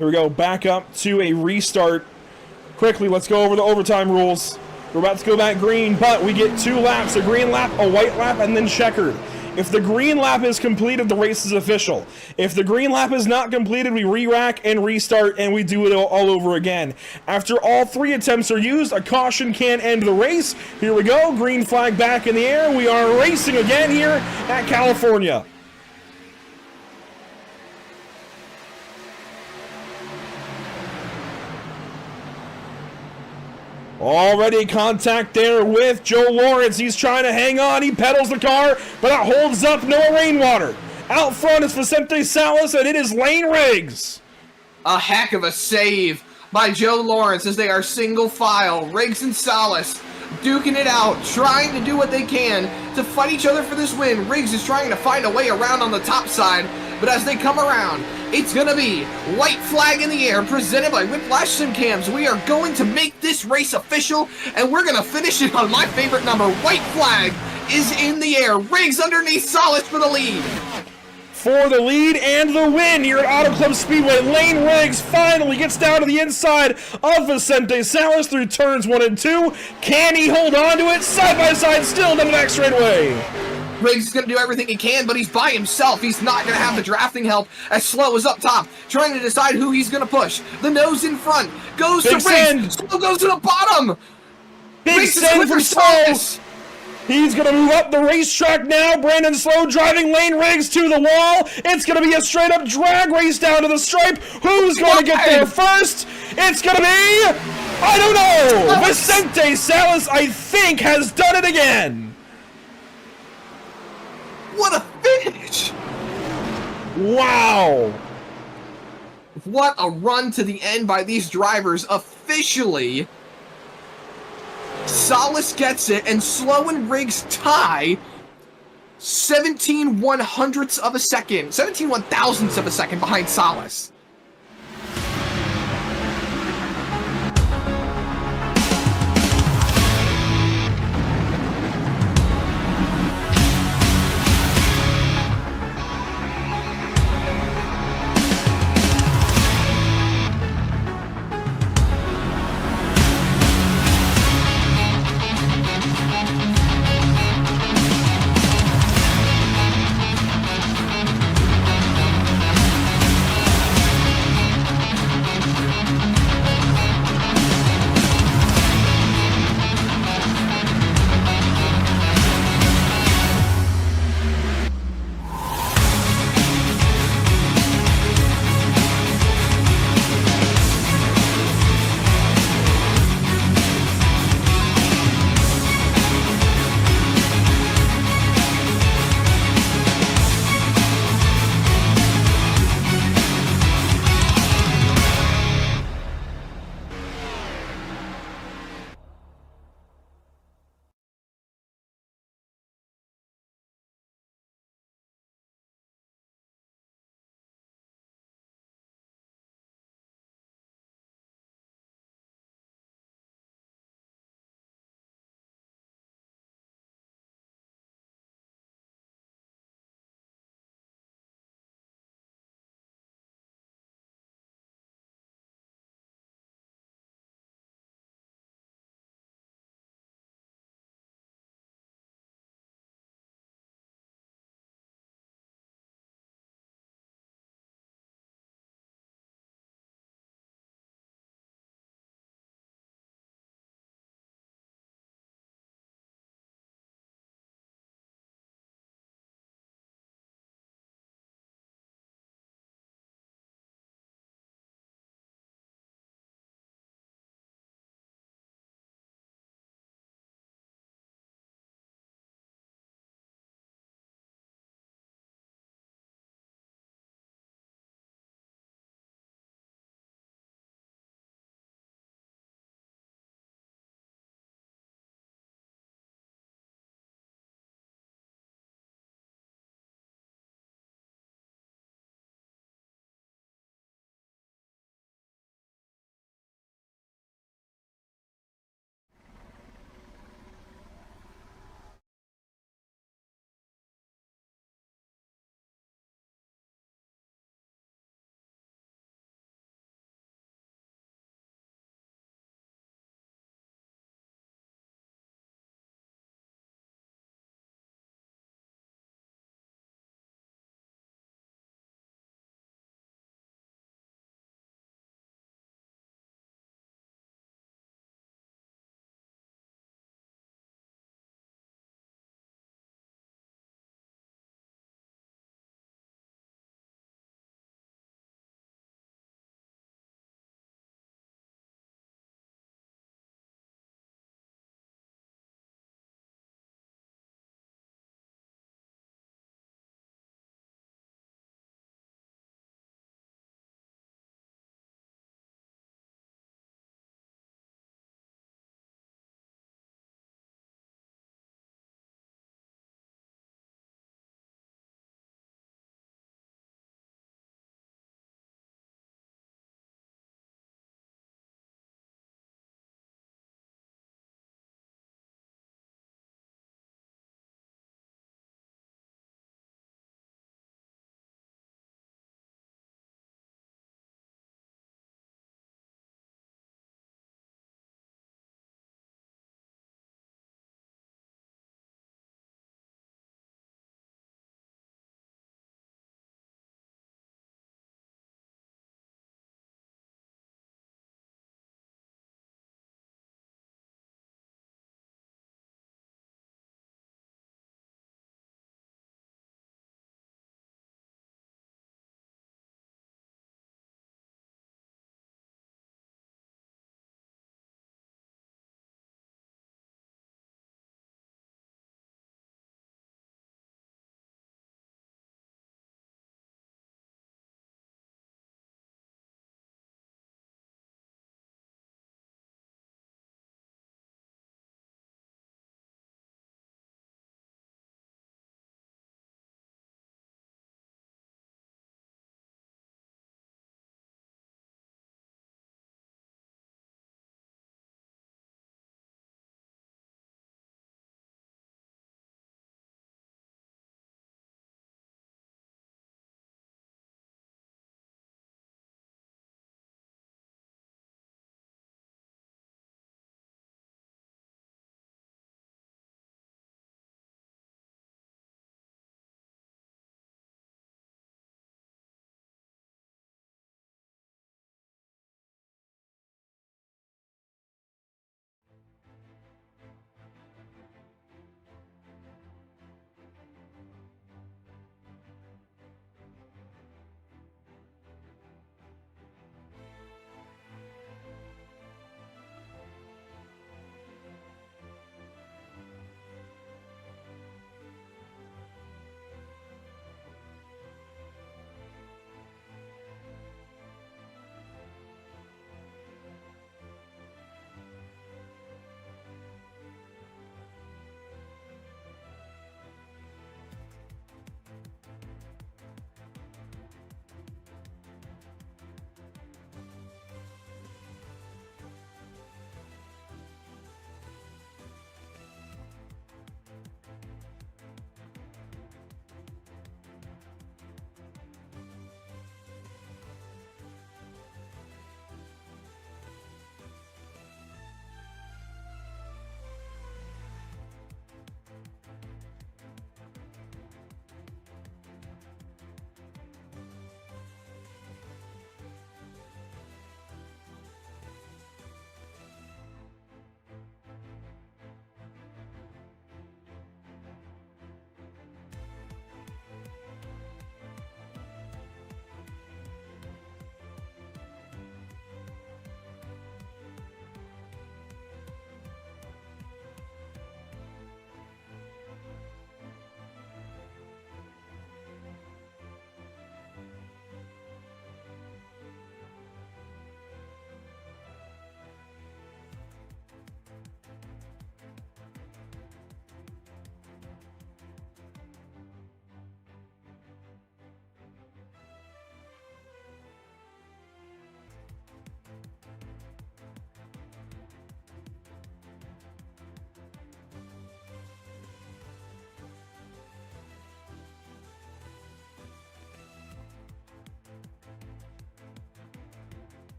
Here we go, back up to a restart. Quickly, let's go over the overtime rules. We're about to go back green, but we get 2 laps, a green lap, a white lap, and then checkered. If the green lap is completed, the race is official. If the green lap is not completed, we re-rack and restart, and we do it all over again. After all 3 attempts are used, a caution can end the race. Here we go, green flag back in the air. We are racing again here at California. Already contact there with Joe Lawrence. He's trying to hang on. He pedals the car, but it holds up. No rainwater. Out front is Vicente Salas, and it is Lane Riggs. A heck of a save by Joe Lawrence as they are single file. Riggs and Salas duking it out, trying to do what they can to fight each other for this win. Riggs is trying to find a way around on the top side, but as they come around, it's going to be white flag in the air, presented by Whiplash Sim Cams. We are going to make this race official, and we're going to finish it on my favorite number. White flag is in the air. Riggs underneath Salas for the lead. For the lead and the win here at Auto Club Speedway, Lane Riggs finally gets down to the inside of Vicente Salas through turns 1 and 2. Can he hold on to it? Side by side still down the back straightaway. Riggs is going to do everything he can, but he's by himself. He's not going to have the drafting help as Slow is up top, trying to decide who he's going to push. The nose in front goes to Riggs. Slow goes to the bottom. Big send for Slow. He's going to move up the racetrack now. Brandon Slow driving Lane Riggs to the wall. It's going to be a straight-up drag race down to the stripe. Who's going to get there first? It's going to be, I don't know. Vicente Salas, I think, has done it again. What a finish! Wow! What a run to the end by these drivers. Officially, Salas gets it, and Slow and Riggs tie 17 1/100ths of a second, 17 1,000ths of a second behind Salas.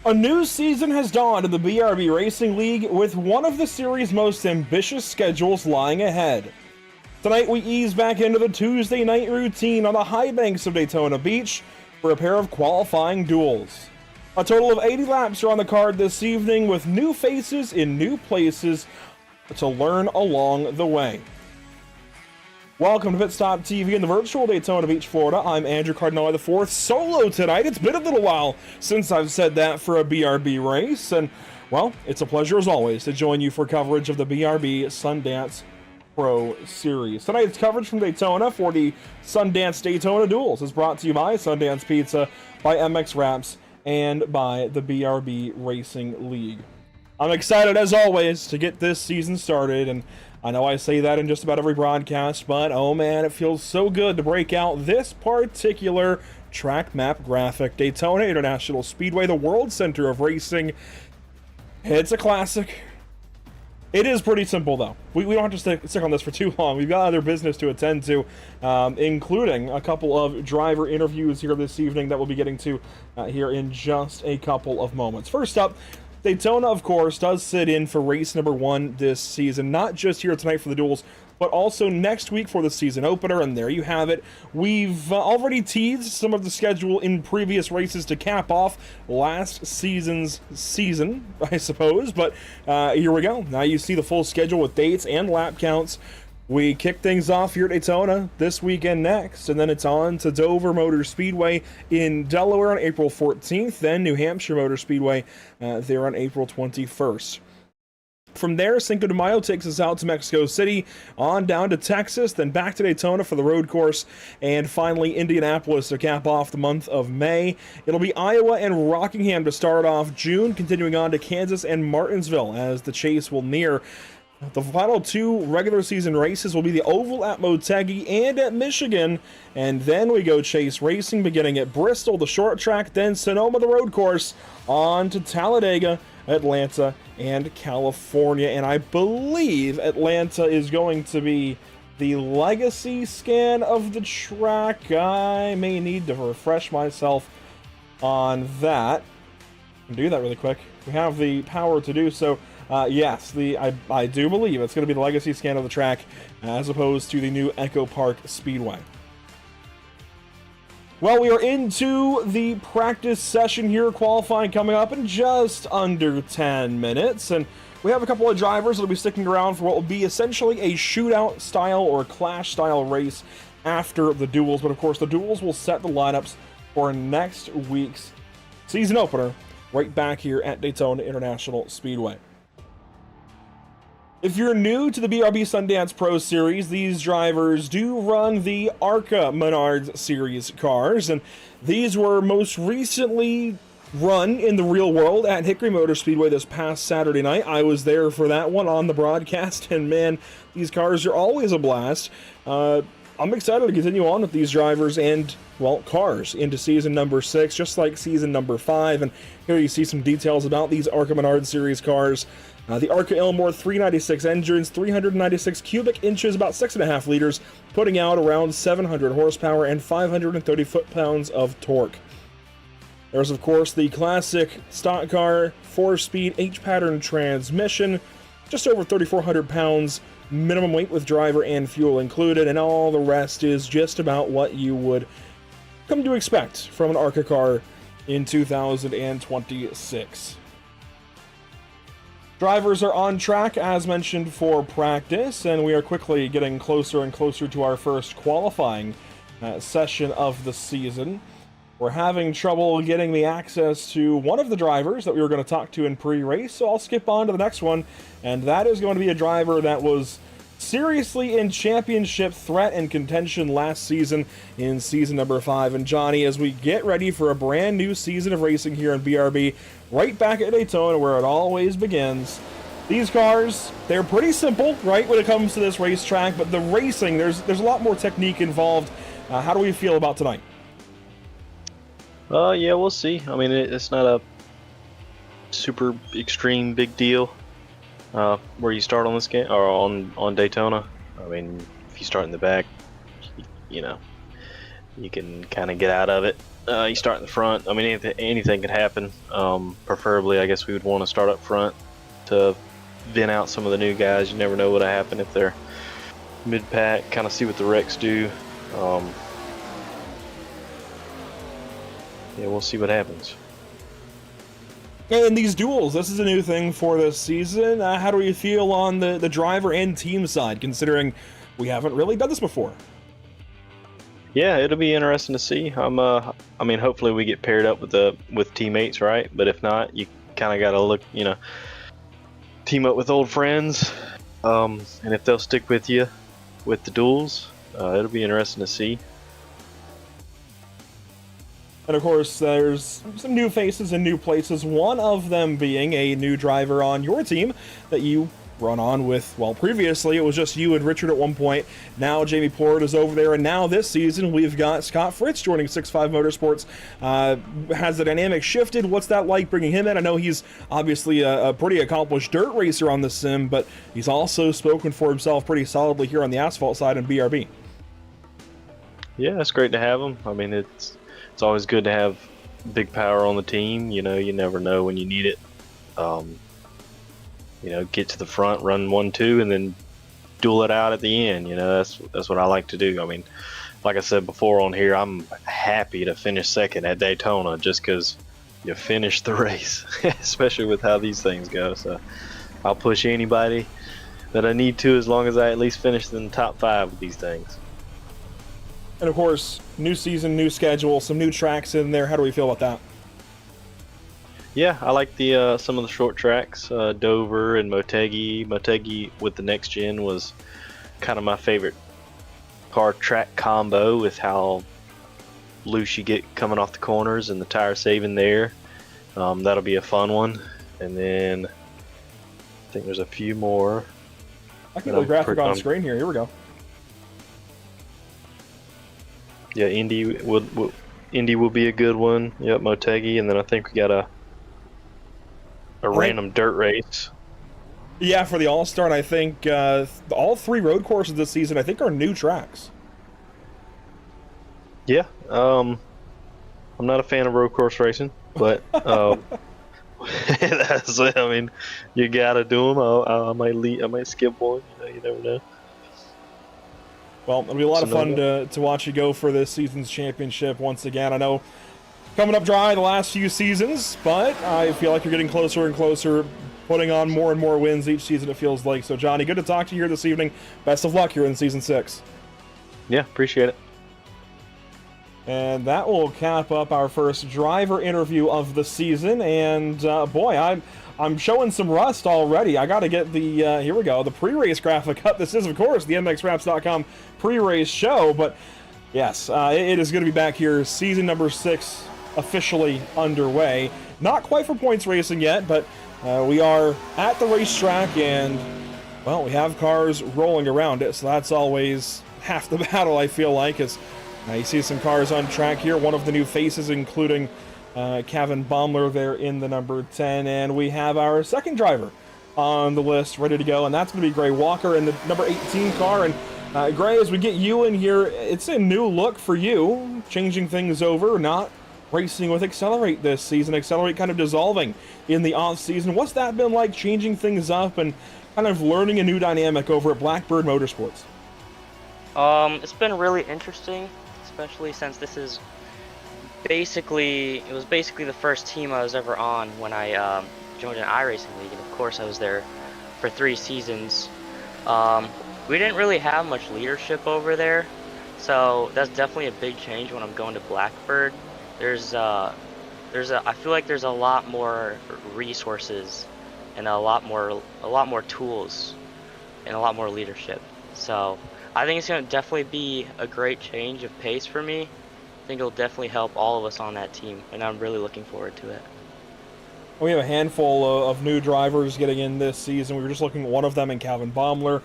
A new season has dawned in the BRB Racing League with one of the series' most ambitious schedules lying ahead. Tonight we ease back into the Tuesday night routine on the high banks of Daytona Beach for a pair of qualifying duels. A total of 80 laps are on the card this evening with new faces in new places to learn along the way. Welcome to Pit Stop TV in the virtual Daytona Beach, Florida. I'm Andrew Cardinale IV, solo tonight. It's been a little while since I've said that for a BRB race, and, well, it's a pleasure as always to join you for coverage of the BRB Sundance Pro Series. Tonight's coverage from Daytona for the Sundance Daytona Duels is brought to you by Sundance Pizza, by MX Wraps, and by the BRB Racing League. I'm excited as always to get this season started, and I know I say that in just about every broadcast, but oh man, it feels so good to break out this particular track map graphic. Daytona International Speedway, the world center of racing. It's a classic. It is pretty simple though. We don't have to stick on this for too long. We've got other business to attend to, including a couple of driver interviews here this evening that we'll be getting to here in just a couple of moments. First up, Daytona, of course, does sit in for race number 1 this season, not just here tonight for the duels, but also next week for the season opener, and there you have it. We've already teased some of the schedule in previous races to cap off last season's season, I suppose, but here we go. Now you see the full schedule with dates and lap counts. We kick things off here at Daytona this weekend next, and then it's on to Dover Motor Speedway in Delaware on April 14th, then New Hampshire Motor Speedway there on April 21st. From there, Cinco de Mayo takes us out to Mexico City, on down to Texas, then back to Daytona for the road course, and finally Indianapolis to cap off the month of May. It'll be Iowa and Rockingham to start off June, continuing on to Kansas and Martinsville as the chase will near. The final 2 regular season races will be the Oval at Motegi and at Michigan, and then we go chase racing beginning at Bristol, the short track, then Sonoma, the road course, on to Talladega, Atlanta, and California. And I believe Atlanta is going to be the legacy scan of the track. I may need to refresh myself on that. I can do that really quick. We have the power to do so. Yes, I do believe it's going to be the legacy scan of the track as opposed to the new Echo Park Speedway. Well, we are into the practice session here, qualifying coming up in just under 10 minutes, and we have a couple of drivers that will be sticking around for what will be essentially a shootout style or clash style race after the duels, but of course the duels will set the lineups for next week's season opener right back here at Daytona International Speedway. If you're new to the BRB Sundance Pro Series, these drivers do run the ARCA Menards Series cars, and these were most recently run in the real world at Hickory Motor Speedway this past Saturday night. I was there for that one on the broadcast, and man, these cars are always a blast. I'm excited to continue on with these drivers and, well, cars into season number 6, just like season number 5, and here you see some details about these ARCA Menards Series cars. The ARCA Elmore 396 engines, 396 cubic inches, about 6.5 liters, putting out around 700 horsepower and 530 foot-pounds of torque. There's, of course, the classic stock car 4-speed H-pattern transmission, just over 3,400 pounds minimum weight with driver and fuel included, and all the rest is just about what you would come to expect from an ARCA car in 2026. Drivers are on track, as mentioned, for practice, and we are quickly getting closer and closer to our first qualifying session of the season. We're having trouble getting the access to one of the drivers that we were going to talk to in pre-race, so I'll skip on to the next one, and that is going to be a driver that was seriously in championship threat and contention last season in season number 5. And Johnny, as we get ready for a brand new season of racing here in BRB, right back at Daytona where it always begins, these cars, they're pretty simple, right, when it comes to this racetrack, but the racing, there's a lot more technique involved. How do we feel about tonight? Yeah, we'll see. I mean, it's not a super extreme big deal where you start on this game or on Daytona. I mean, if you start in the back, you know, you can kind of get out of it. You start in the front. I mean, anything could happen. Preferably, I guess we would want to start up front to vent out some of the new guys. You never know what'll happen if they're mid-pack. Kind of see what the wrecks do. Yeah, we'll see what happens. And these duels, this is a new thing for this season. How do you feel on the driver and team side, considering we haven't really done this before? Yeah, it'll be interesting to see. I mean, hopefully we get paired up with teammates, right? But if not, you kind of got to look, team up with old friends, and if they'll stick with you with the duels, it'll be interesting to see. And of course, there's some new faces in new places, one of them being a new driver on your team that you run on with. Well, previously it was just you and Richard at one point. Now Jamie Port is over there, and now this season we've got Scott Fritz joining 6'5 Motorsports. Has the dynamic shifted? What's that like bringing him in? I know he's obviously a pretty accomplished dirt racer on the sim, but he's also spoken for himself pretty solidly here on the asphalt side in BRB. Yeah, it's great to have him. I mean, it's always good to have big power on the team. You never know when you need it. Get to the front, run 1-2, and then duel it out at the end. That's what I like to do. I mean, like I said before on here, I'm happy to finish second at Daytona just because you finish the race, especially with how these things go. So I'll push anybody that I need to as long as I at least finish in the top 5 with these things. And of course, new season, new schedule, some new tracks in there. How do we feel about that? Yeah, I like the some of the short tracks, Dover and Motegi. Motegi with the next gen was kind of my favorite car track combo with how loose you get coming off the corners and the tire saving there. That'll be a fun one. And then I think there's a few more. I can get the graphic on screen here. Here we go. Yeah, Indy will be a good one. Yep, Motegi, and then I think we got a random dirt race. Yeah, for the All-Star, and I think all 3 road courses this season, I think, are new tracks. Yeah, I'm not a fan of road course racing, but I mean, you gotta do them. I might skip one. You never know. Well, it'll be a lot of fun to watch you go for this season's championship once again. I know coming up dry the last few seasons, but I feel like you're getting closer and closer, putting on more and more wins each season, it feels like. So, Johnny, good to talk to you here this evening. Best of luck here in Season 6. Yeah, appreciate it. And that will cap up our first driver interview of the season. And, boy, I'm showing some rust already. I got to get the, here we go, the pre-race graphic up. This is, of course, the MXWraps.com pre-race show. But, yes, it is going to be back here. Season number 6 officially underway. Not quite for points racing yet, but we are at the racetrack. And, well, we have cars rolling around it. So that's always half the battle, I feel like, as you see some cars on track here. One of the new faces, including Kevin Baumler there in the number 10, and we have our second driver on the list ready to go, and that's going to be Gray Walker in the number 18 car. And Gray, as we get you in here, it's a new look for you, changing things over, not racing with Accelerate this season. Accelerate kind of dissolving in the off season. What's that been like, changing things up and kind of learning a new dynamic over at Blackbird Motorsports? It's been really interesting, especially since this is basically the first team I was ever on when I joined an iRacing league, and of course I was there for 3 seasons. We didn't really have much leadership over there, so that's definitely a big change when I'm going to Blackbird. I feel like there's a lot more resources and a lot more tools and a lot more leadership. So I think it's going to definitely be a great change of pace for me. I think it'll definitely help all of us on that team, and I'm really looking forward to it. We have a handful of new drivers getting in this season. We were just looking at one of them in Calvin Baumler.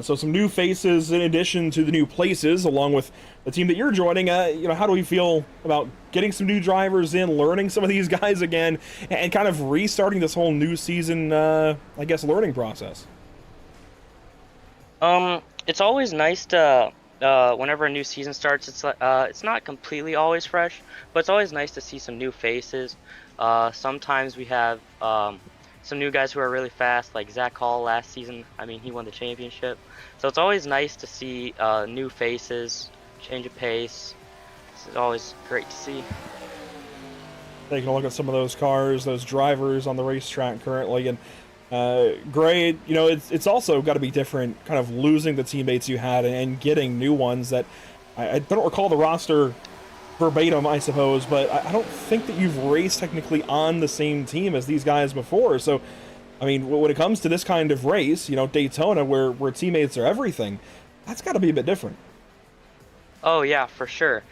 So some new faces in addition to the new places, along with the team that you're joining. How do we feel about getting some new drivers in, learning some of these guys again, and kind of restarting this whole new season, learning process? It's always nice to whenever a new season starts, it's not completely always fresh, but it's always nice to see some new faces. Sometimes we have some new guys who are really fast, like Zach Hall last season. I mean, he won the championship. So it's always nice to see new faces, change of pace. It's always great to see. Taking a look at some of those cars, those drivers on the racetrack currently, and Gray, you know, it's also got to be different, kind of losing the teammates you had and getting new ones that I don't recall the roster verbatim, I suppose, but I don't think that you've raced technically on the same team as these guys before. So, I mean, when it comes to this kind of race, you know, Daytona, where teammates are everything, that's got to be a bit different. Oh yeah, for sure.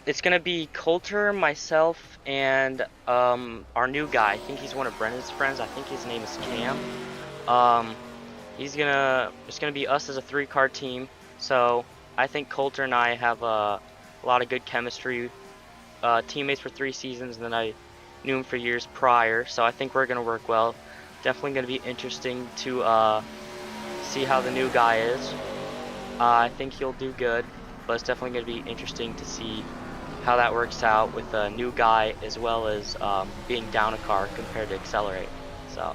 It's gonna be Coulter, myself, and our new guy. I think he's one of Brennan's friends. I think his name is Cam. It's gonna be us as a 3-car team. So I think Coulter and I have a lot of good chemistry. Teammates for 3 seasons, and then I knew him for years prior. So I think we're gonna work well. Definitely gonna be interesting to see how the new guy is. I think he'll do good. But it's definitely going to be interesting to see how that works out with a new guy, as well as being down a car compared to accelerate. So.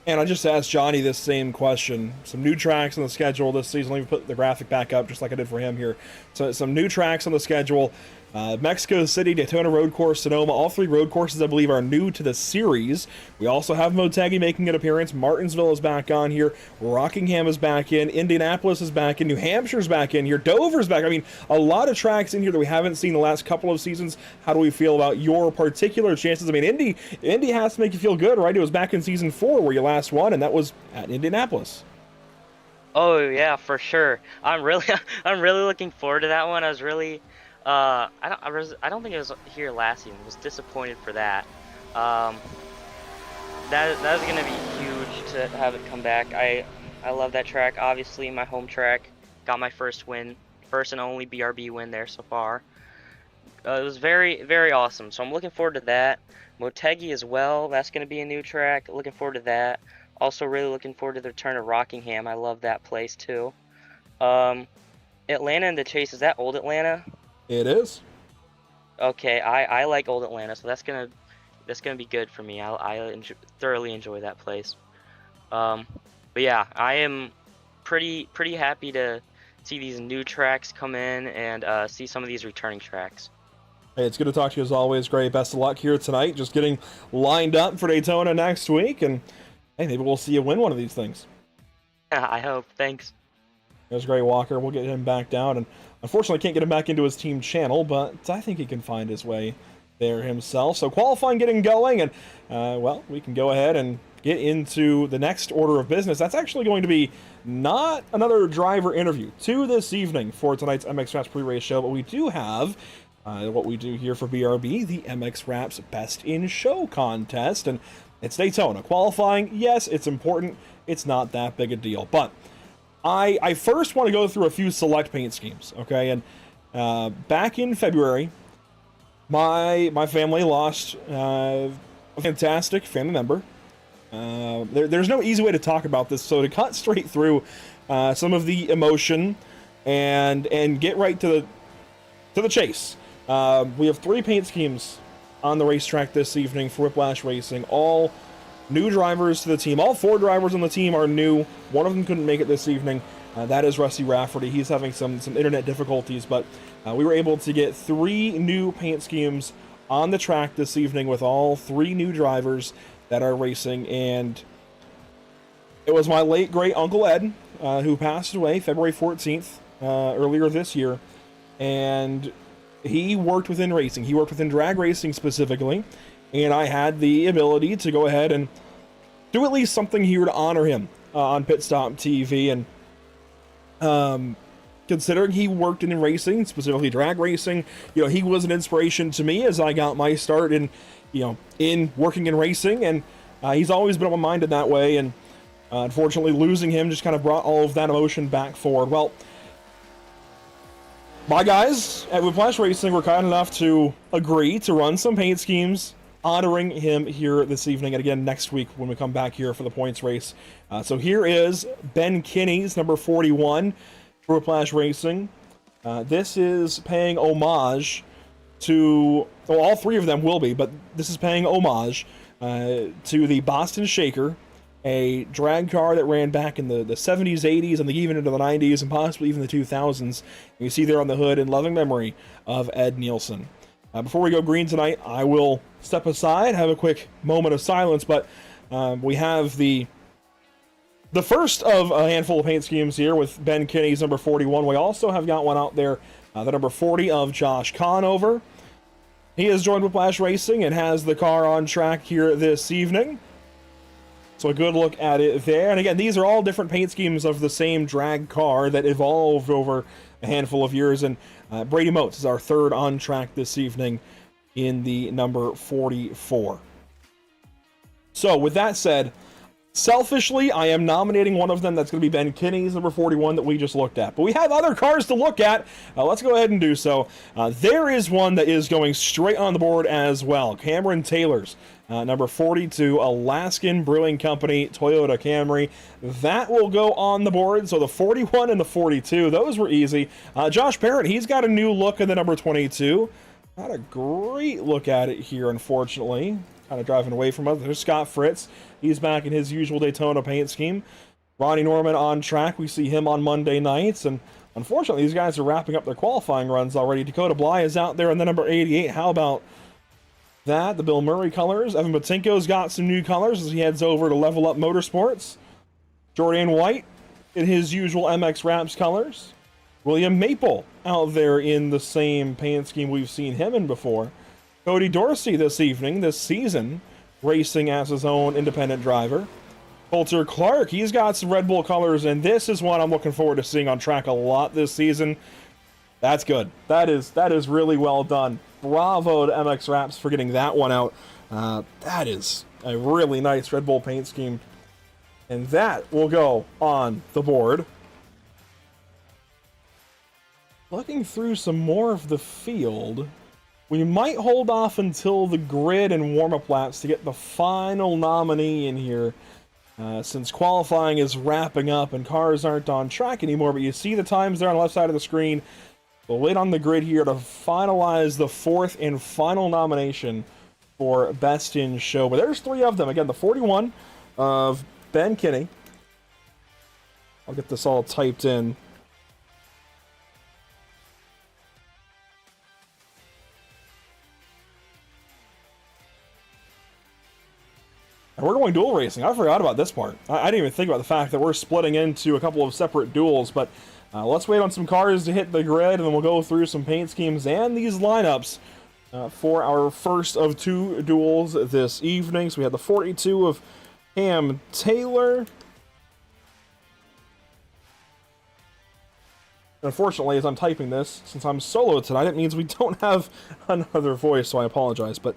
And I just asked Johnny this same question. Some new tracks on the schedule this season. Let me put the graphic back up just like I did for him here. So some new tracks on the schedule. Mexico City, Daytona Road Course, Sonoma. All 3 road courses, I believe, are new to the series. We also have Motegi making an appearance. Martinsville is back on here. Rockingham is back in. Indianapolis is back in. New Hampshire's back in here. Dover's back. I mean, a lot of tracks in here that we haven't seen the last couple of seasons. How do we feel about your particular chances? I mean, Indy has to make you feel good, right? It was back in season 4 where you last won, and that was at Indianapolis. Oh yeah, for sure. I'm really looking forward to that one. I was really. I don't think it was here last season. I was disappointed for that. That's gonna be huge to have it come back. I love that track. Obviously, my home track. Got my first win, first and only BRB win there so far. It was very, very awesome. So I'm looking forward to that. Motegi as well. That's gonna be a new track. Looking forward to that. Also, really looking forward to the return of Rockingham. I love that place too. Atlanta and the Chase. Is that old Atlanta? It is. Okay, I like old Atlanta, so that's gonna be good for me. I thoroughly enjoy that place. But yeah, I am pretty happy to see these new tracks come in and see some of these returning tracks. Hey, it's good to talk to you as always, Gray. Best of luck here tonight. Just getting lined up for Daytona next week, and hey, maybe we'll see you win one of these things. I hope. Thanks. There's Gray Walker. We'll get him back down, and unfortunately can't get him back into his team channel, but I think he can find his way there himself. So qualifying getting going, and well, we can go ahead and get into the next order of business. That's actually going to be not another driver interview 2 this evening for tonight's MX Raps pre-race show, but we do have what we do here for BRB, the MX Raps Best in Show contest, and it's Daytona. Qualifying, yes, it's important. It's not that big a deal, but I first want to go through a few select paint schemes, okay? And back in February, my family lost a fantastic family member. There's no easy way to talk about this, so to cut straight through some of the emotion and get right to the chase. We have 3 paint schemes on the racetrack this evening for Whiplash Racing, all new drivers to the team. All 4 drivers on the team are new. One of them couldn't make it this evening. That is Rusty Rafferty. He's having some internet difficulties, but we were able to get 3 new paint schemes on the track this evening with all 3 new drivers that are racing. And it was my late great Uncle Ed who passed away February 14th earlier this year. And he worked within racing. He worked within drag racing specifically. And I had the ability to go ahead and do at least something here to honor him on Pit Stop TV. And considering he worked in racing, specifically drag racing, you know, he was an inspiration to me as I got my start in, you know, in working in racing. And he's always been on my mind in that way. And unfortunately, losing him just kind of brought all of that emotion back forward. Well, my guys at Whiplash Racing were kind enough to agree to run some paint schemes honoring him here this evening, and again next week when we come back here for the points race. So here is Ben Kinney's number 41 for Whiplash Racing. This is paying homage to, well, all three of them will be, but this is paying homage to the Boston Shaker, a drag car that ran back in the 70s, 80s, and even into the 90s, and possibly even the 2000s. You see there on the hood, in loving memory of Ed Nielsen. Before we go green tonight, I will step aside, have a quick moment of silence, but we have the first of a handful of paint schemes here with Ben Kinney's number 41. We also have got one out there, the number 40 of Josh Conover. He has joined Whiplash Racing and has the car on track here this evening. So a good look at it there. And again, these are all different paint schemes of the same drag car that evolved over a handful of years. And Brady Motes is our third on track this evening in the number 44. So with that said, selfishly, I am nominating one of them. That's going to be Ben Kinney's number 41 that we just looked at. But we have other cars to look at. Let's go ahead and do so. There is one that is going straight on the board as well. Cameron Taylor's number 42, Alaskan Brewing Company Toyota Camry. That will go on the board. So the 41 and the 42, those were easy. Josh Parent, he's got a new look in the number 22. Not a great look at it here, unfortunately. Kind of driving away from us. There's Scott Fritz. He's back in his usual Daytona paint scheme. Ronnie Norman on track. We see him on Monday nights. And unfortunately, these guys are wrapping up their qualifying runs already. Dakota Bly is out there in the number 88. How about that? The Bill Murray colors. Evan Batinko's got some new colors as he heads over to Level Up Motorsports. Jordan White in his usual MX Wraps colors. William Maple out there in the same paint scheme we've seen him in before. Cody Dorsey this season, racing as his own independent driver. Coulter Clark, he's got some Red Bull colors, and this is one I'm looking forward to seeing on track a lot this season. That's good. That is really well done. Bravo to MX Wraps for getting that one out. That is a really nice Red Bull paint scheme. And that will go on the board. Looking through some more of the field, we might hold off until the grid and warm-up laps to get the final nominee in here, since qualifying is wrapping up and cars aren't on track anymore. But you see the times there on the left side of the screen. We'll wait on the grid here to finalize the fourth and final nomination for Best in Show. But there's three of them. Again, the 41 of Ben Kinney. I'll get this all typed in. And we're going dual racing. I forgot about this part. I didn't even think about the fact that we're splitting into a couple of separate duels, but let's wait on some cars to hit the grid, and then we'll go through some paint schemes and these lineups for our first of two duels this evening. So we have the 42 of Cam Taylor. Unfortunately, as I'm typing this, since I'm solo tonight, it means we don't have another voice, so I apologize, but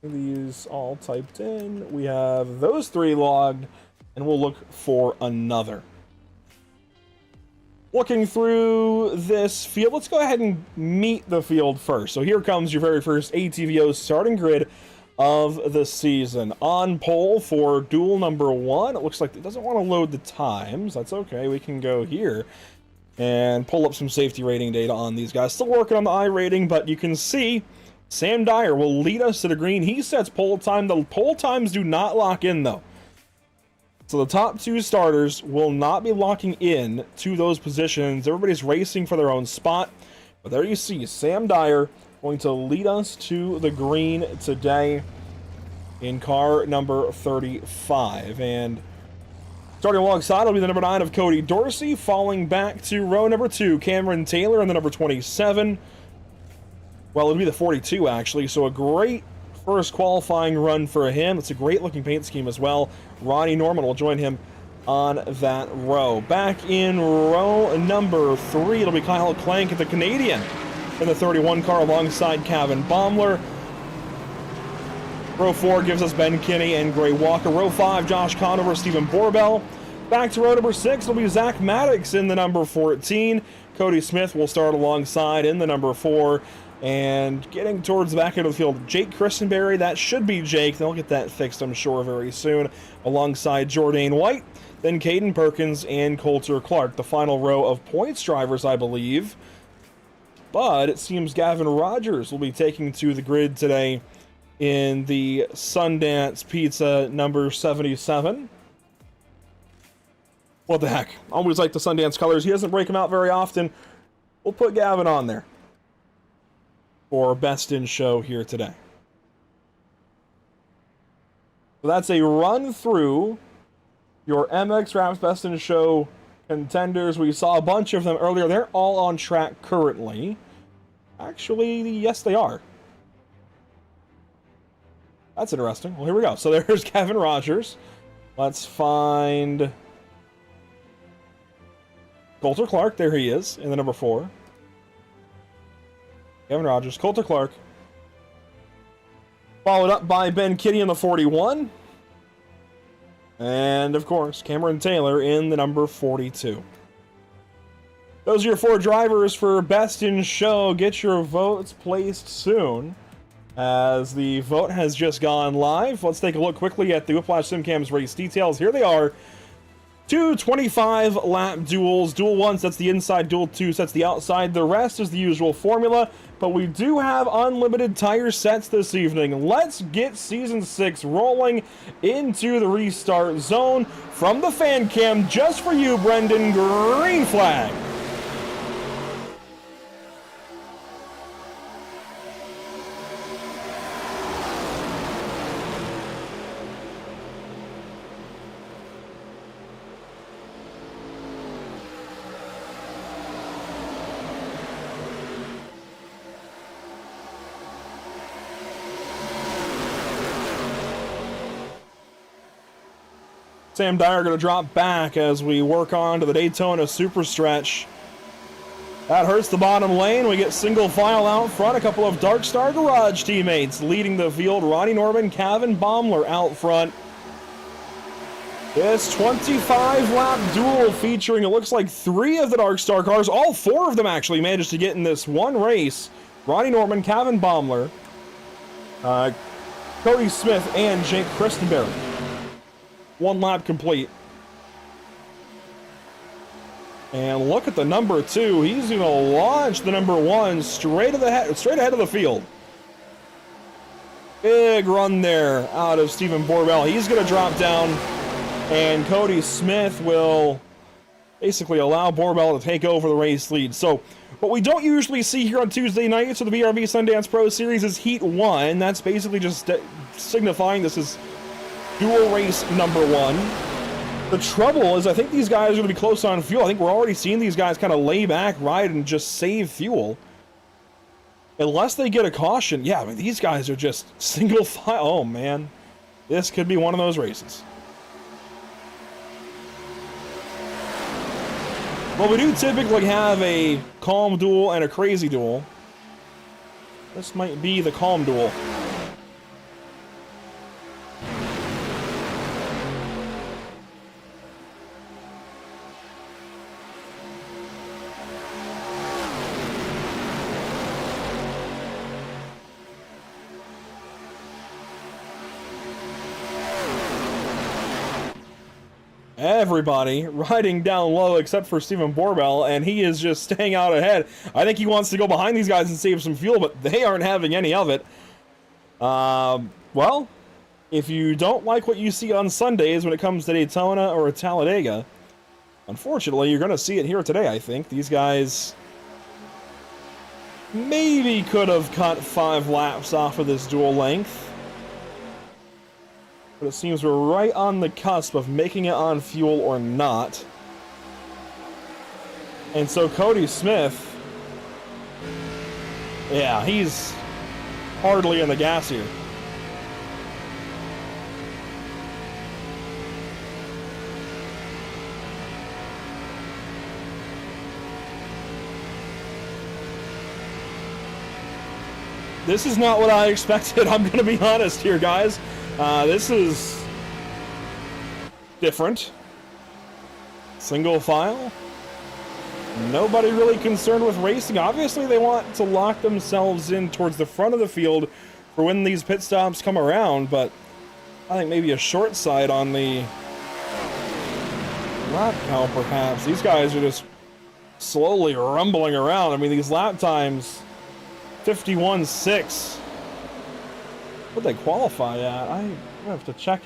these all typed in. We have those three logged, and we'll look for another. Looking through this field, let's go ahead and meet the field first. So here comes your very first ATVO starting grid of the season. On pole for duel number 1, it looks like it doesn't want to load the times. That's okay, we can go here and pull up some safety rating data on these guys. Still working on the I rating, but you can see Sam Dyer will lead us to the green. He sets pole time. The pole times do not lock in, though. So the top two starters will not be locking in to those positions. Everybody's racing for their own spot. But there you see Sam Dyer going to lead us to the green today in car number 35. And starting alongside will be the number 9 of Cody Dorsey. Falling back to row number 2, Cameron Taylor, and the number 27. Well, it'll be the 42, actually, so a great first qualifying run for him. It's a great-looking paint scheme as well. Ronnie Norman will join him on that row. Back in row number 3, it'll be Kyle Clank, the Canadian, in the 31 car alongside Kevin Baumler. Row 4 gives us Ben Kinney and Gray Walker. Row 5, Josh Conover, Stephen Borbell. Back to row number 6, it'll be Zach Maddox in the number 14. Cody Smith will start alongside in the number 4. And getting towards the back end of the field, Jake Christenberry, that should be Jake. They'll get that fixed, I'm sure, very soon, alongside Jordan White, then Caden Perkins and Coulter Clark. The final row of points drivers, I believe. But it seems Gavin Rogers will be taking to the grid today in the Sundance Pizza number 77. What the heck? Always like the Sundance colors. He doesn't break them out very often. We'll put Gavin on there for Best in Show here today. So that's a run through your MX Raps Best in Show contenders. We saw a bunch of them earlier. They're all on track currently. Actually, yes, they are. That's interesting. Well, here we go. So there's Gavin Rogers. Let's find Coulter Clark. There he is in the number 4. Gavin Rogers, Coulter Clark. Followed up by Ben Kitty in the 41. And, of course, Cameron Taylor in the number 42. Those are your 4 drivers for Best in Show. Get your votes placed soon, as the vote has just gone live. Let's take a look quickly at the Whiplash SimCam's race details. Here they are. 2 25-lap duels. Duel 1 sets the inside, Duel 2 sets the outside. The rest is the usual formula, but we do have unlimited tire sets this evening. Let's get Season 6 rolling into the restart zone. From the fan cam, just for you, Brendan, green flag. Sam Dyer going to drop back as we work on to the Daytona Super Stretch. That hurts the bottom lane. We get single file out front. A couple of Dark Star Garage teammates leading the field. Ronnie Norman, Kevin Baumler out front. This 25-lap duel featuring, it looks like 3 of the Dark Star cars. All 4 of them actually managed to get in this one race. Ronnie Norman, Kevin Baumler, Cody Smith, and Jake Christenberry. 1 lap complete. And look at the number 2. He's going to launch the number 1 straight ahead of the field. Big run there out of Stephen Borbell. He's going to drop down, and Cody Smith will basically allow Borbell to take over the race lead. So what we don't usually see here on Tuesday nights for the BRB Sundance Pro Series is Heat 1. That's basically just signifying this is dual race number 1. The trouble is I think these guys are going to be close on fuel. I think we're already seeing these guys kind of lay back, ride, and just save fuel. Unless they get a caution. Yeah, I mean, these guys are just single file. Oh, man. This could be one of those races. Well, we do typically have a calm duel and a crazy duel. This might be the calm duel. Everybody riding down low except for Stephen Borbell, and he is just staying out ahead. I think he wants to go behind these guys and save some fuel, but they aren't having any of it. Well, if you don't like what you see on Sundays when it comes to Daytona or Talladega, unfortunately, you're going to see it here today, I think. These guys maybe could have cut 5 laps off of this dual length. But it seems we're right on the cusp of making it on fuel or not. And so Cody Smith, yeah, he's hardly in the gas here. This is not what I expected. I'm going to be honest here, guys. This is different. Single file. Nobody really concerned with racing. Obviously, they want to lock themselves in towards the front of the field for when these pit stops come around, but I think maybe a short side on the lap count, perhaps. These guys are just slowly rumbling around. I mean, these lap times, 51.6. What'd they qualify at? I have to check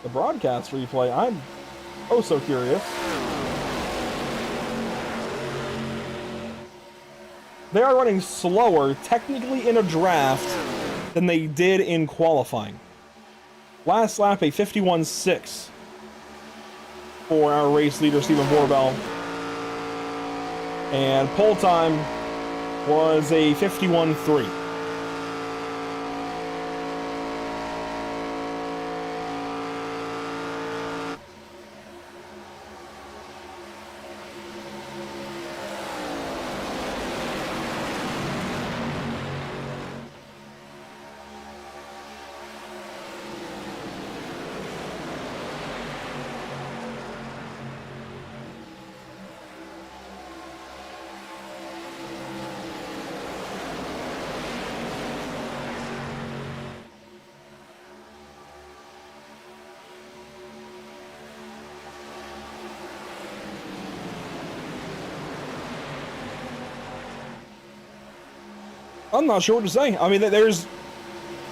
the broadcast replay. I'm oh so curious. They are running slower, technically in a draft, than they did in qualifying. Last lap, a 51.6 for our race leader, Stephen Borbell. And pole time was a 51.3. I'm not sure what to say. I mean,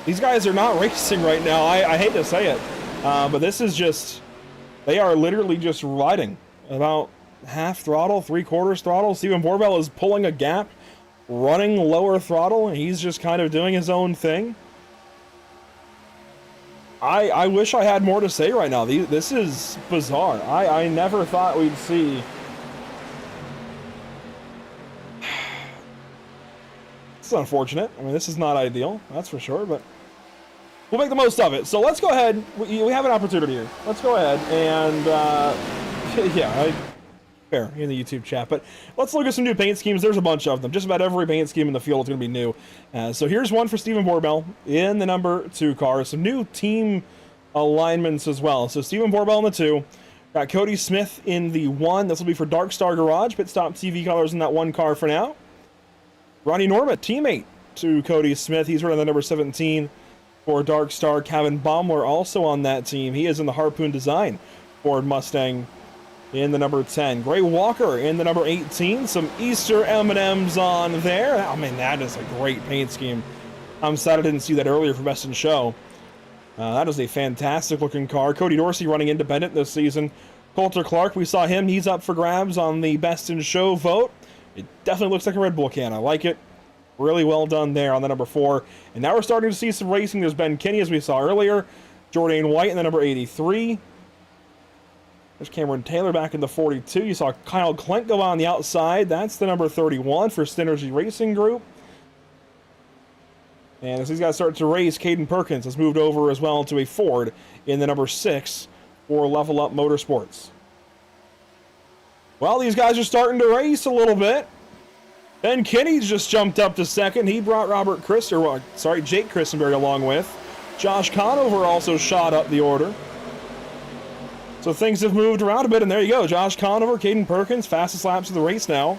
these guys are not racing right now. I hate to say it, but this is just, they are literally just riding about half throttle, 3/4 throttle. Stephen Borbell is pulling a gap, running lower throttle, and he's just kind of doing his own thing. I wish I had more to say right now. This is bizarre. I never thought we'd see. It's unfortunate. I mean, this is not ideal, that's for sure, but we'll make the most of it. So let's go ahead. We have an opportunity here. Let's go ahead and, yeah, fair in the YouTube chat. But let's look at some new paint schemes. There's a bunch of them. Just about every paint scheme in the field is going to be new. So here's one for Stephen Borbell in the number 2 car. Some new team alignments as well. So Stephen Borbell in the 2. Got Cody Smith in the 1. This will be for Dark Star Garage. Pit stop TV colors in that 1 car for now. Ronnie Norma, teammate to Cody Smith. He's running the number 17 for Dark Star. Kevin Baumler also on that team. He is in the Harpoon Design Ford Mustang in the number 10. Gray Walker in the number 18. Some Easter M&Ms on there. I mean, that is a great paint scheme. I'm sad I didn't see that earlier for Best in Show. That is a fantastic looking car. Cody Dorsey running independent this season. Coulter Clark, we saw him. He's up for grabs on the Best in Show vote. It definitely looks like a Red Bull can. I like it. Really well done there on the number 4. And now we're starting to see some racing. There's Ben Kinney, as we saw earlier. Jordan White in the number 83. There's Cameron Taylor back in the 42. You saw Kyle Klink go on the outside. That's the number 31 for Synergy Racing Group. And as these guys start to race, Caden Perkins has moved over as well to a Ford in the number 6 for Level Up Motorsports. Well, these guys are starting to race a little bit. Ben Kinney's just jumped up to second. He brought Jake Christenberry along with. Josh Conover also shot up the order. So things have moved around a bit, and there you go. Josh Conover, Caden Perkins, fastest laps of the race now.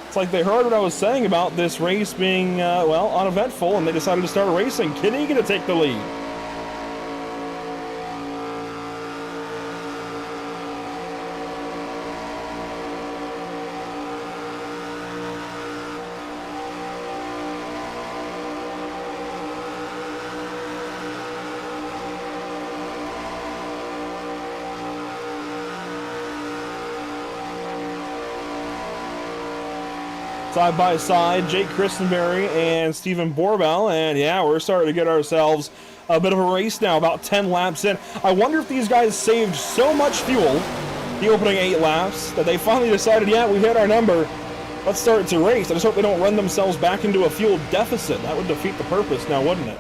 It's like they heard what I was saying about this race being, well, uneventful, and they decided to start racing. Kinney going to take the lead. Side by side, Jake Christenberry and Stephen Borbell, and yeah, we're starting to get ourselves a bit of a race now, about 10 laps in. I wonder if these guys saved so much fuel the opening 8 laps that they finally decided, yeah, we hit our number, let's start to race. I just hope they don't run themselves back into a fuel deficit. That would defeat the purpose now, wouldn't it?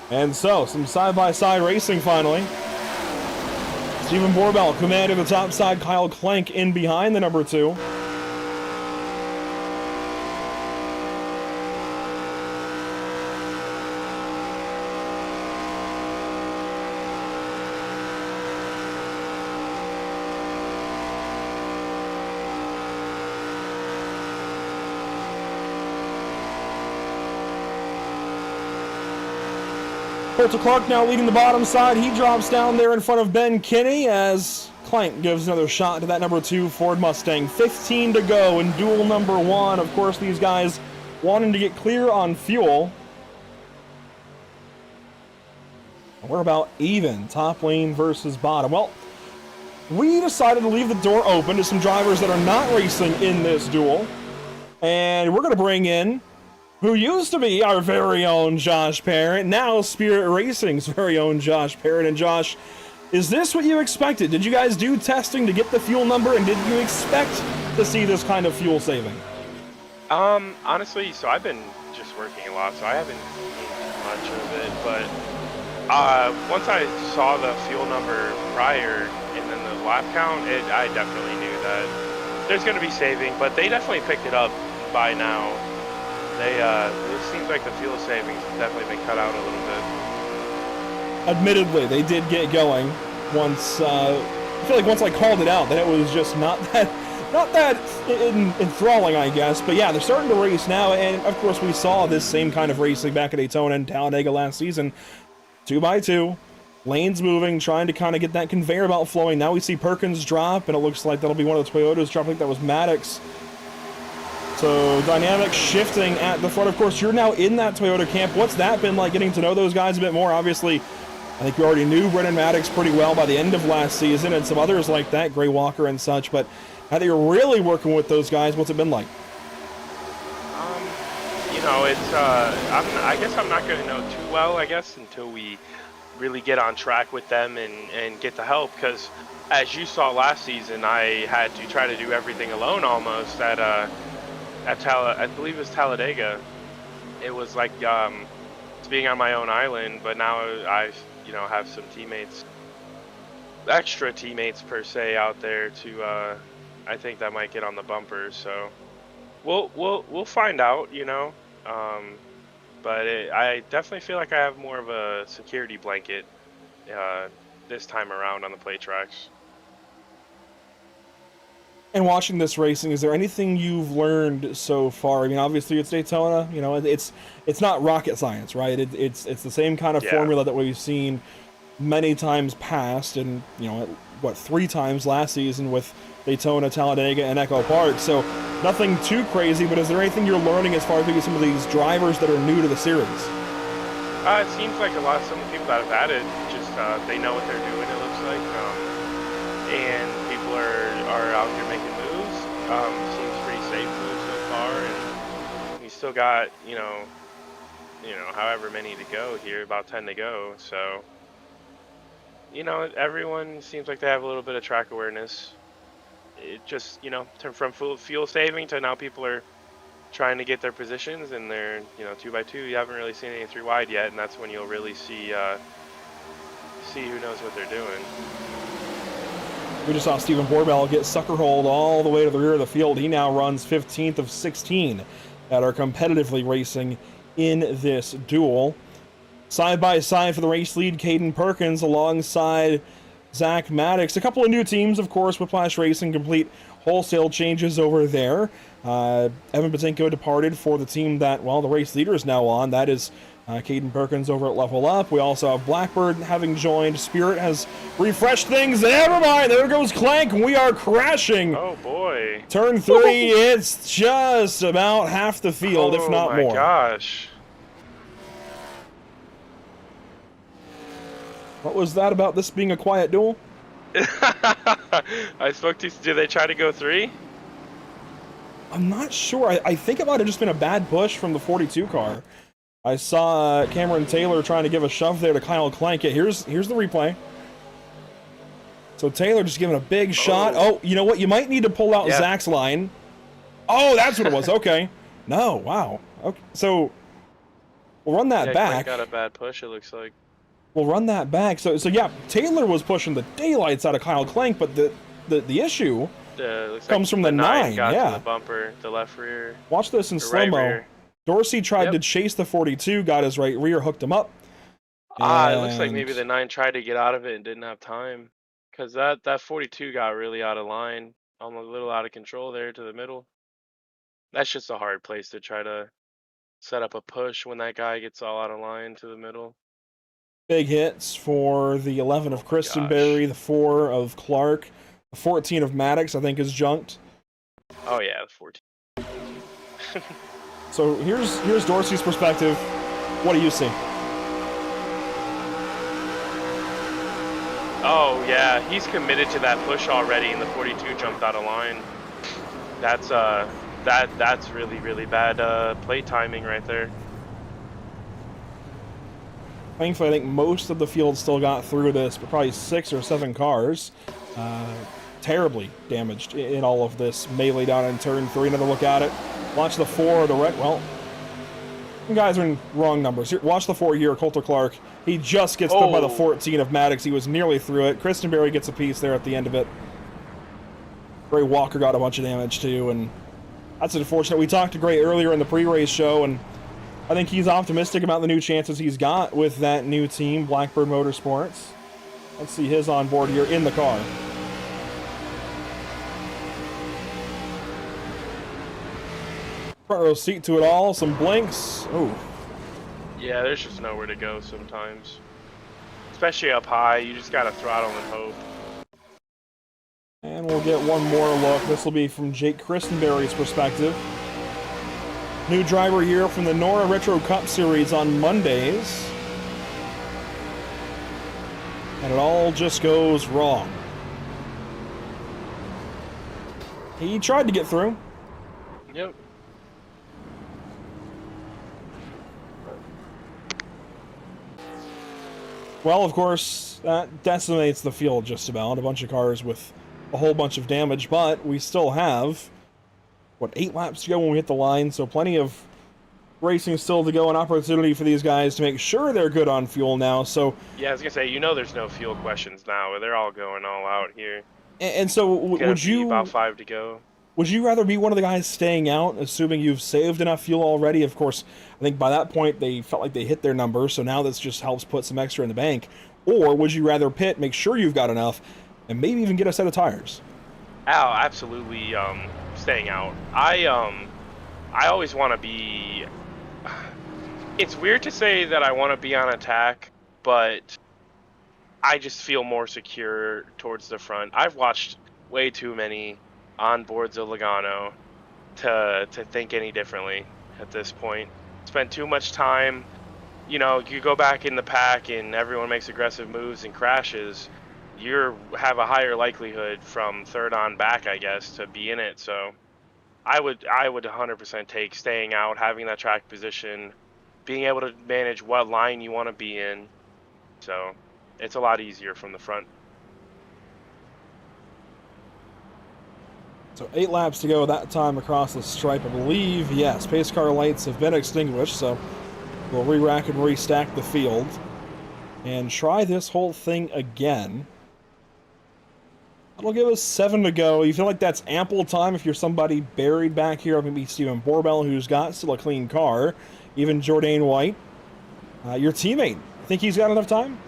And so, some side-by-side racing finally. Stephen Borbell commanding the top side, Kyle Klink in behind the number 2. Colter Clark now leading the bottom side. He drops down there in front of Ben Kinney as Clank gives another shot to that number 2 Ford Mustang. 15 to go in duel number 1. Of course, these guys wanting to get clear on fuel. We're about even, top lane versus bottom. Well, we decided to leave the door open to some drivers that are not racing in this duel. And we're going to bring in who used to be our very own Josh Parent, now Spirit Racing's very own Josh Parent. And Josh, is this what you expected? Did you guys do testing to get the fuel number, and did you expect to see this kind of fuel saving? Honestly, so I've been just working a lot, so I haven't seen much of it, but once I saw the fuel number prior and then the lap count, I definitely knew that there's going to be saving, but they definitely picked it up by now. It seems like the fuel savings have definitely been cut out a little bit. Admittedly, they did get going once. I feel like once I called it out, that it was just not that enthralling, I guess. But yeah, they're starting to race now, and of course we saw this same kind of racing back at Daytona and Talladega last season. 2x2, lanes moving, trying to kind of get that conveyor belt flowing. Now we see Perkins drop, and it looks like that'll be one of the Toyotas drop. I think that was Maddox. So dynamic shifting at the front. Of course, you're now in that Toyota camp. What's that been like, getting to know those guys a bit more? Obviously, I think we already knew Brennan Maddox pretty well by the end of last season, and some others like that, Gray Walker and such. But now that you're really working with those guys, what's it been like? You know, it's I guess I'm not going to know too well, I guess, until we really get on track with them and get the help, because as you saw last season, I had to try to do everything alone almost at I believe it was Talladega. It was like it's being on my own island, but now I have some teammates, extra teammates per se, out there to I think that might get on the bumper. So we'll find out, but I definitely feel like I have more of a security blanket this time around on the play tracks. And watching this racing, is there anything you've learned so far? I mean, obviously it's Daytona. It's not rocket science, right? It's the same kind of formula that we've seen many times past, and 3 times last season with Daytona, Talladega, and Echo Park. So nothing too crazy. But is there anything you're learning as far as maybe some of these drivers that are new to the series? It seems like some of the people that have had it just they know what they're doing. It looks like, and people are out here making moves. Seems pretty safe moves so far, and we still got however many to go here, about 10 to go. So everyone seems like they have a little bit of track awareness. It just from fuel saving to now people are trying to get their positions, and they're 2x2. You haven't really seen any 3 wide yet, and that's when you'll really see who knows what they're doing. We just saw Stephen Borbell get sucker-holed all the way to the rear of the field. He now runs 15th of 16 that are competitively racing in this duel. Side by side for the race lead, Caden Perkins alongside Zach Maddox. A couple of new teams, of course. Whiplash Racing complete wholesale changes over there. Evan Patinko departed for the team that, well, the race leader is now on. That is Caden Perkins over at Level Up. We also have Blackbird having joined. Spirit has refreshed things. Never mind. There goes Clank. We are crashing. Oh, boy. Turn 3. It's just about half the field, if not more. Oh, my gosh. What was that about this being a quiet duel? I spoke to. Did they try to go 3? I'm not sure. I think it might have just been a bad push from the 42 car. I saw Cameron Taylor trying to give a shove there to Kyle Clank. Here's the replay. So Taylor just giving a big shot. Oh, you know what? You might need to pull out Zach's line. Oh, that's what it was. Okay. No, wow. Okay. So we'll run that back. Clank got a bad push, it looks like. We'll run that back. So yeah, Taylor was pushing the daylights out of Kyle Clank, but the issue comes from the 9. Got yeah. to the bumper, the left rear. Watch this in slow-mo. Right Dorsey tried to chase the 42, got his right rear, hooked him up. It looks like maybe the 9 tried to get out of it and didn't have time, because that 42 got really out of line, almost a little out of control there to the middle. That's just a hard place to try to set up a push when that guy gets all out of line to the middle. big hits for the 11 of Christenberry, the 4 of Clark, the 14 of Maddox, I think, is junked. Oh yeah, the 14. So here's Dorsey's perspective. What do you see? Oh yeah, he's committed to that push already, and the 42 jumped out of line. That's that's really bad plate timing right there. Thankfully, I think most of the field still got through this, but probably 6 or 7 cars terribly damaged in all of this melee down in turn 3. Another look at it. Watch the 4, the red. Well, you guys are in wrong numbers. Here, watch the 4 here, Coulter Clark. He just gets put by the 14 of Maddox. He was nearly through it. Christenberry gets a piece there at the end of it. Gray Walker got a bunch of damage too, and that's unfortunate. We talked to Gray earlier in the pre-race show, and I think he's optimistic about the new chances he's got with that new team, Blackbird Motorsports. Let's see his on board here in the car. Front row seat to it all, some blinks. Oh. Yeah, there's just nowhere to go sometimes. Especially up high, you just gotta throttle and hope. And we'll get one more look. This will be from Jake Christenberry's perspective. New driver here from the Nora Retro Cup Series on Mondays. And it all just goes wrong. He tried to get through. Yep. Well, of course, that decimates the field just about. A bunch of cars with a whole bunch of damage, but we still have, what, 8 laps to go when we hit the line, so plenty of racing still to go, an opportunity for these guys to make sure they're good on fuel now. So yeah, I was gonna say, you know, there's no fuel questions now. They're all going all out here. And so, would you about 5 to go? Would you rather be one of the guys staying out, assuming you've saved enough fuel already? Of course, I think by that point they felt like they hit their number, so now this just helps put some extra in the bank. Or would you rather pit, make sure you've got enough, and maybe even get a set of tires? Oh, absolutely. Staying out. I always want to be. It's weird to say that I want to be on attack, but I just feel more secure towards the front. I've watched way too many onboards of Logano to think any differently at this point. Spend too much time. You know, you go back in the pack and everyone makes aggressive moves and crashes. You have a higher likelihood from third on back, I guess, to be in it. So I would 100% take staying out, having that track position, being able to manage what line you want to be in. So it's a lot easier from the front. So 8 laps to go that time across the stripe, I believe. Yes, pace car lights have been extinguished, so we'll re-rack and restack the field and try this whole thing again. That'll give us 7 to go. You feel like that's ample time if you're somebody buried back here, maybe Steven Borbell, who's got still a clean car, even Jourdain White. Your teammate, think he's got enough time?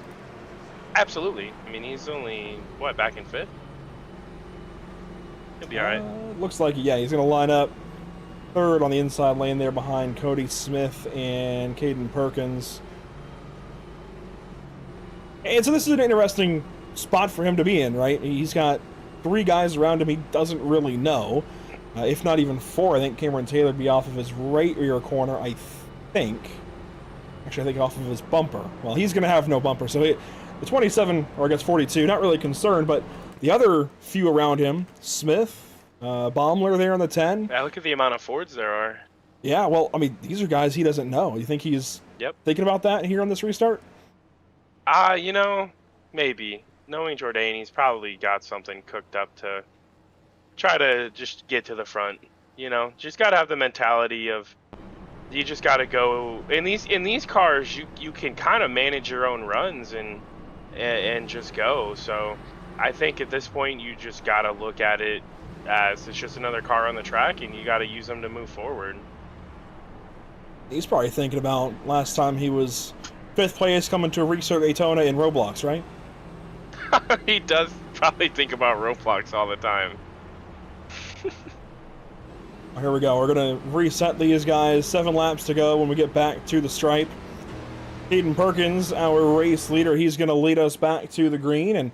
Absolutely. I mean, he's only, what, back in 5th? He'll be alright. Looks like, yeah, he's going to line up 3rd on the inside lane there behind Cody Smith and Caden Perkins. And so this is an interesting spot for him to be in, right? He's got 3 guys around him he doesn't really know. If not even 4, I think Cameron Taylor would be off of his right rear corner, I think. Actually, I think off of his bumper. Well, he's going to have no bumper, so the 27, or I guess 42, not really concerned, but the other few around him, Smith, Baumler there on the 10. Yeah, look at the amount of Fords there are. Yeah, well, I mean, these are guys he doesn't know. You think he's thinking about that here on this restart? You know, maybe. Knowing Jourdain, he's probably got something cooked up to try to just get to the front. You know, just got to have the mentality of you just got to go. In these cars, you can kind of manage your own runs and just go. So I think at this point you just got to look at it as it's just another car on the track, and you got to use them to move forward. He's probably thinking about last time he was 5th place coming to a restart Daytona in Roblox, right? He does probably think about Roblox all the time. Here we go. We're going to reset these guys. 7 laps to go when we get back to the stripe. Caden Perkins, our race leader, he's going to lead us back to the green, and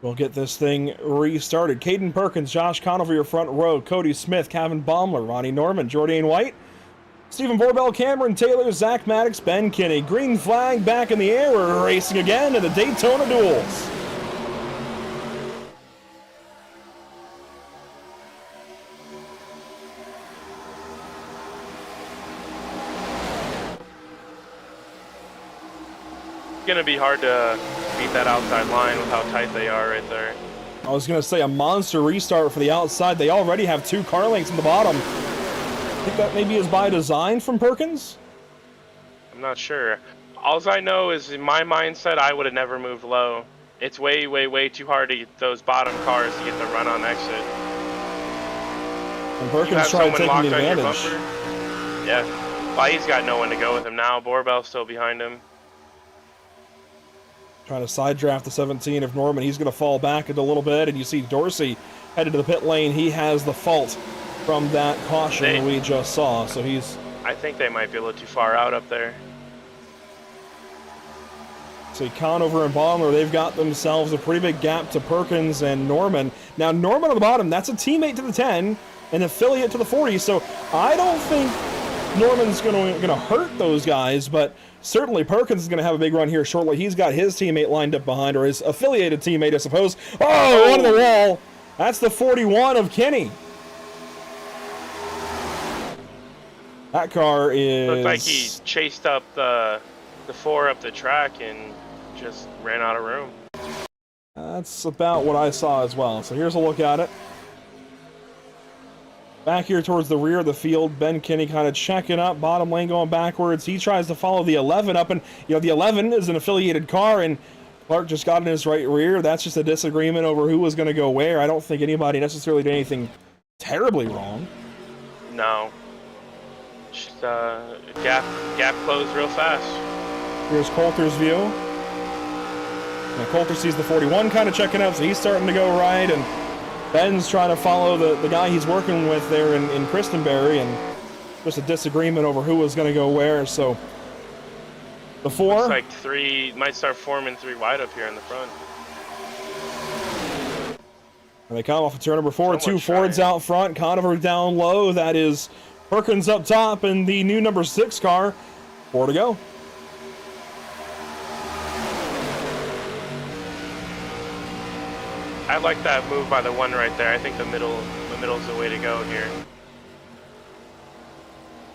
we'll get this thing restarted. Caden Perkins, Josh Conover, your front row. Cody Smith, Kevin Baumler, Ronnie Norman, Jordan White, Stephen Borbell, Cameron Taylor, Zach Maddox, Ben Kinney. Green flag back in the air. We're racing again in the Daytona Duels. It's gonna be hard to beat that outside line with how tight they are right there. I was going to say a monster restart for the outside. They already have 2 car lengths in the bottom. I think that maybe is by design from Perkins. I'm not sure. Alls I know is in my mindset, I would have never moved low. It's way, way, way too hard to get those bottom cars to get the run on exit. And You Perkins have tried someone taking locked on your advantage. bumper. Yeah. Well, he's got no one to go with him now. Borbell's still behind him. Trying to side draft the 17 of Norman. He's going to fall back a little bit, and you see Dorsey headed to the pit lane. He has the fault from that caution we just saw, so he's... I think they might be a little too far out up there. See, Conover and Baumler, they've got themselves a pretty big gap to Perkins and Norman. Now, Norman on the bottom, that's a teammate to the 10, an affiliate to the 40, so I don't think Norman's going to hurt those guys, but certainly Perkins is going to have a big run here shortly. He's got his teammate lined up behind, or his affiliated teammate, I suppose. Oh, onto the wall. That's the 41 of Kenny. That car is... Looked like he chased up the 4 up the track and just ran out of room. That's about what I saw as well. So here's a look at it. Back here towards the rear of the field, Ben Kinney kind of checking up, bottom lane going backwards. He tries to follow the 11 up, and you know the 11 is an affiliated car, and Clark just got in his right rear. That's just a disagreement over who was going to go where. I don't think anybody necessarily did anything terribly wrong. No. Just gap closed real fast. Here's Coulter's view. Now Coulter sees the 41 kind of checking up, so he's starting to go right, and Ben's trying to follow the guy he's working with there in Christenberry, and just a disagreement over who was going to go where. So the 4 Looks like 3 might start forming 3 wide up here in the front. and they come off of turn number 4. Someone 2 Fords trying. out front, Conover down low. That is Perkins up top, and the new number 6 car. 4 to go. I like that move by the 1 right there. I think the middle's the way to go here.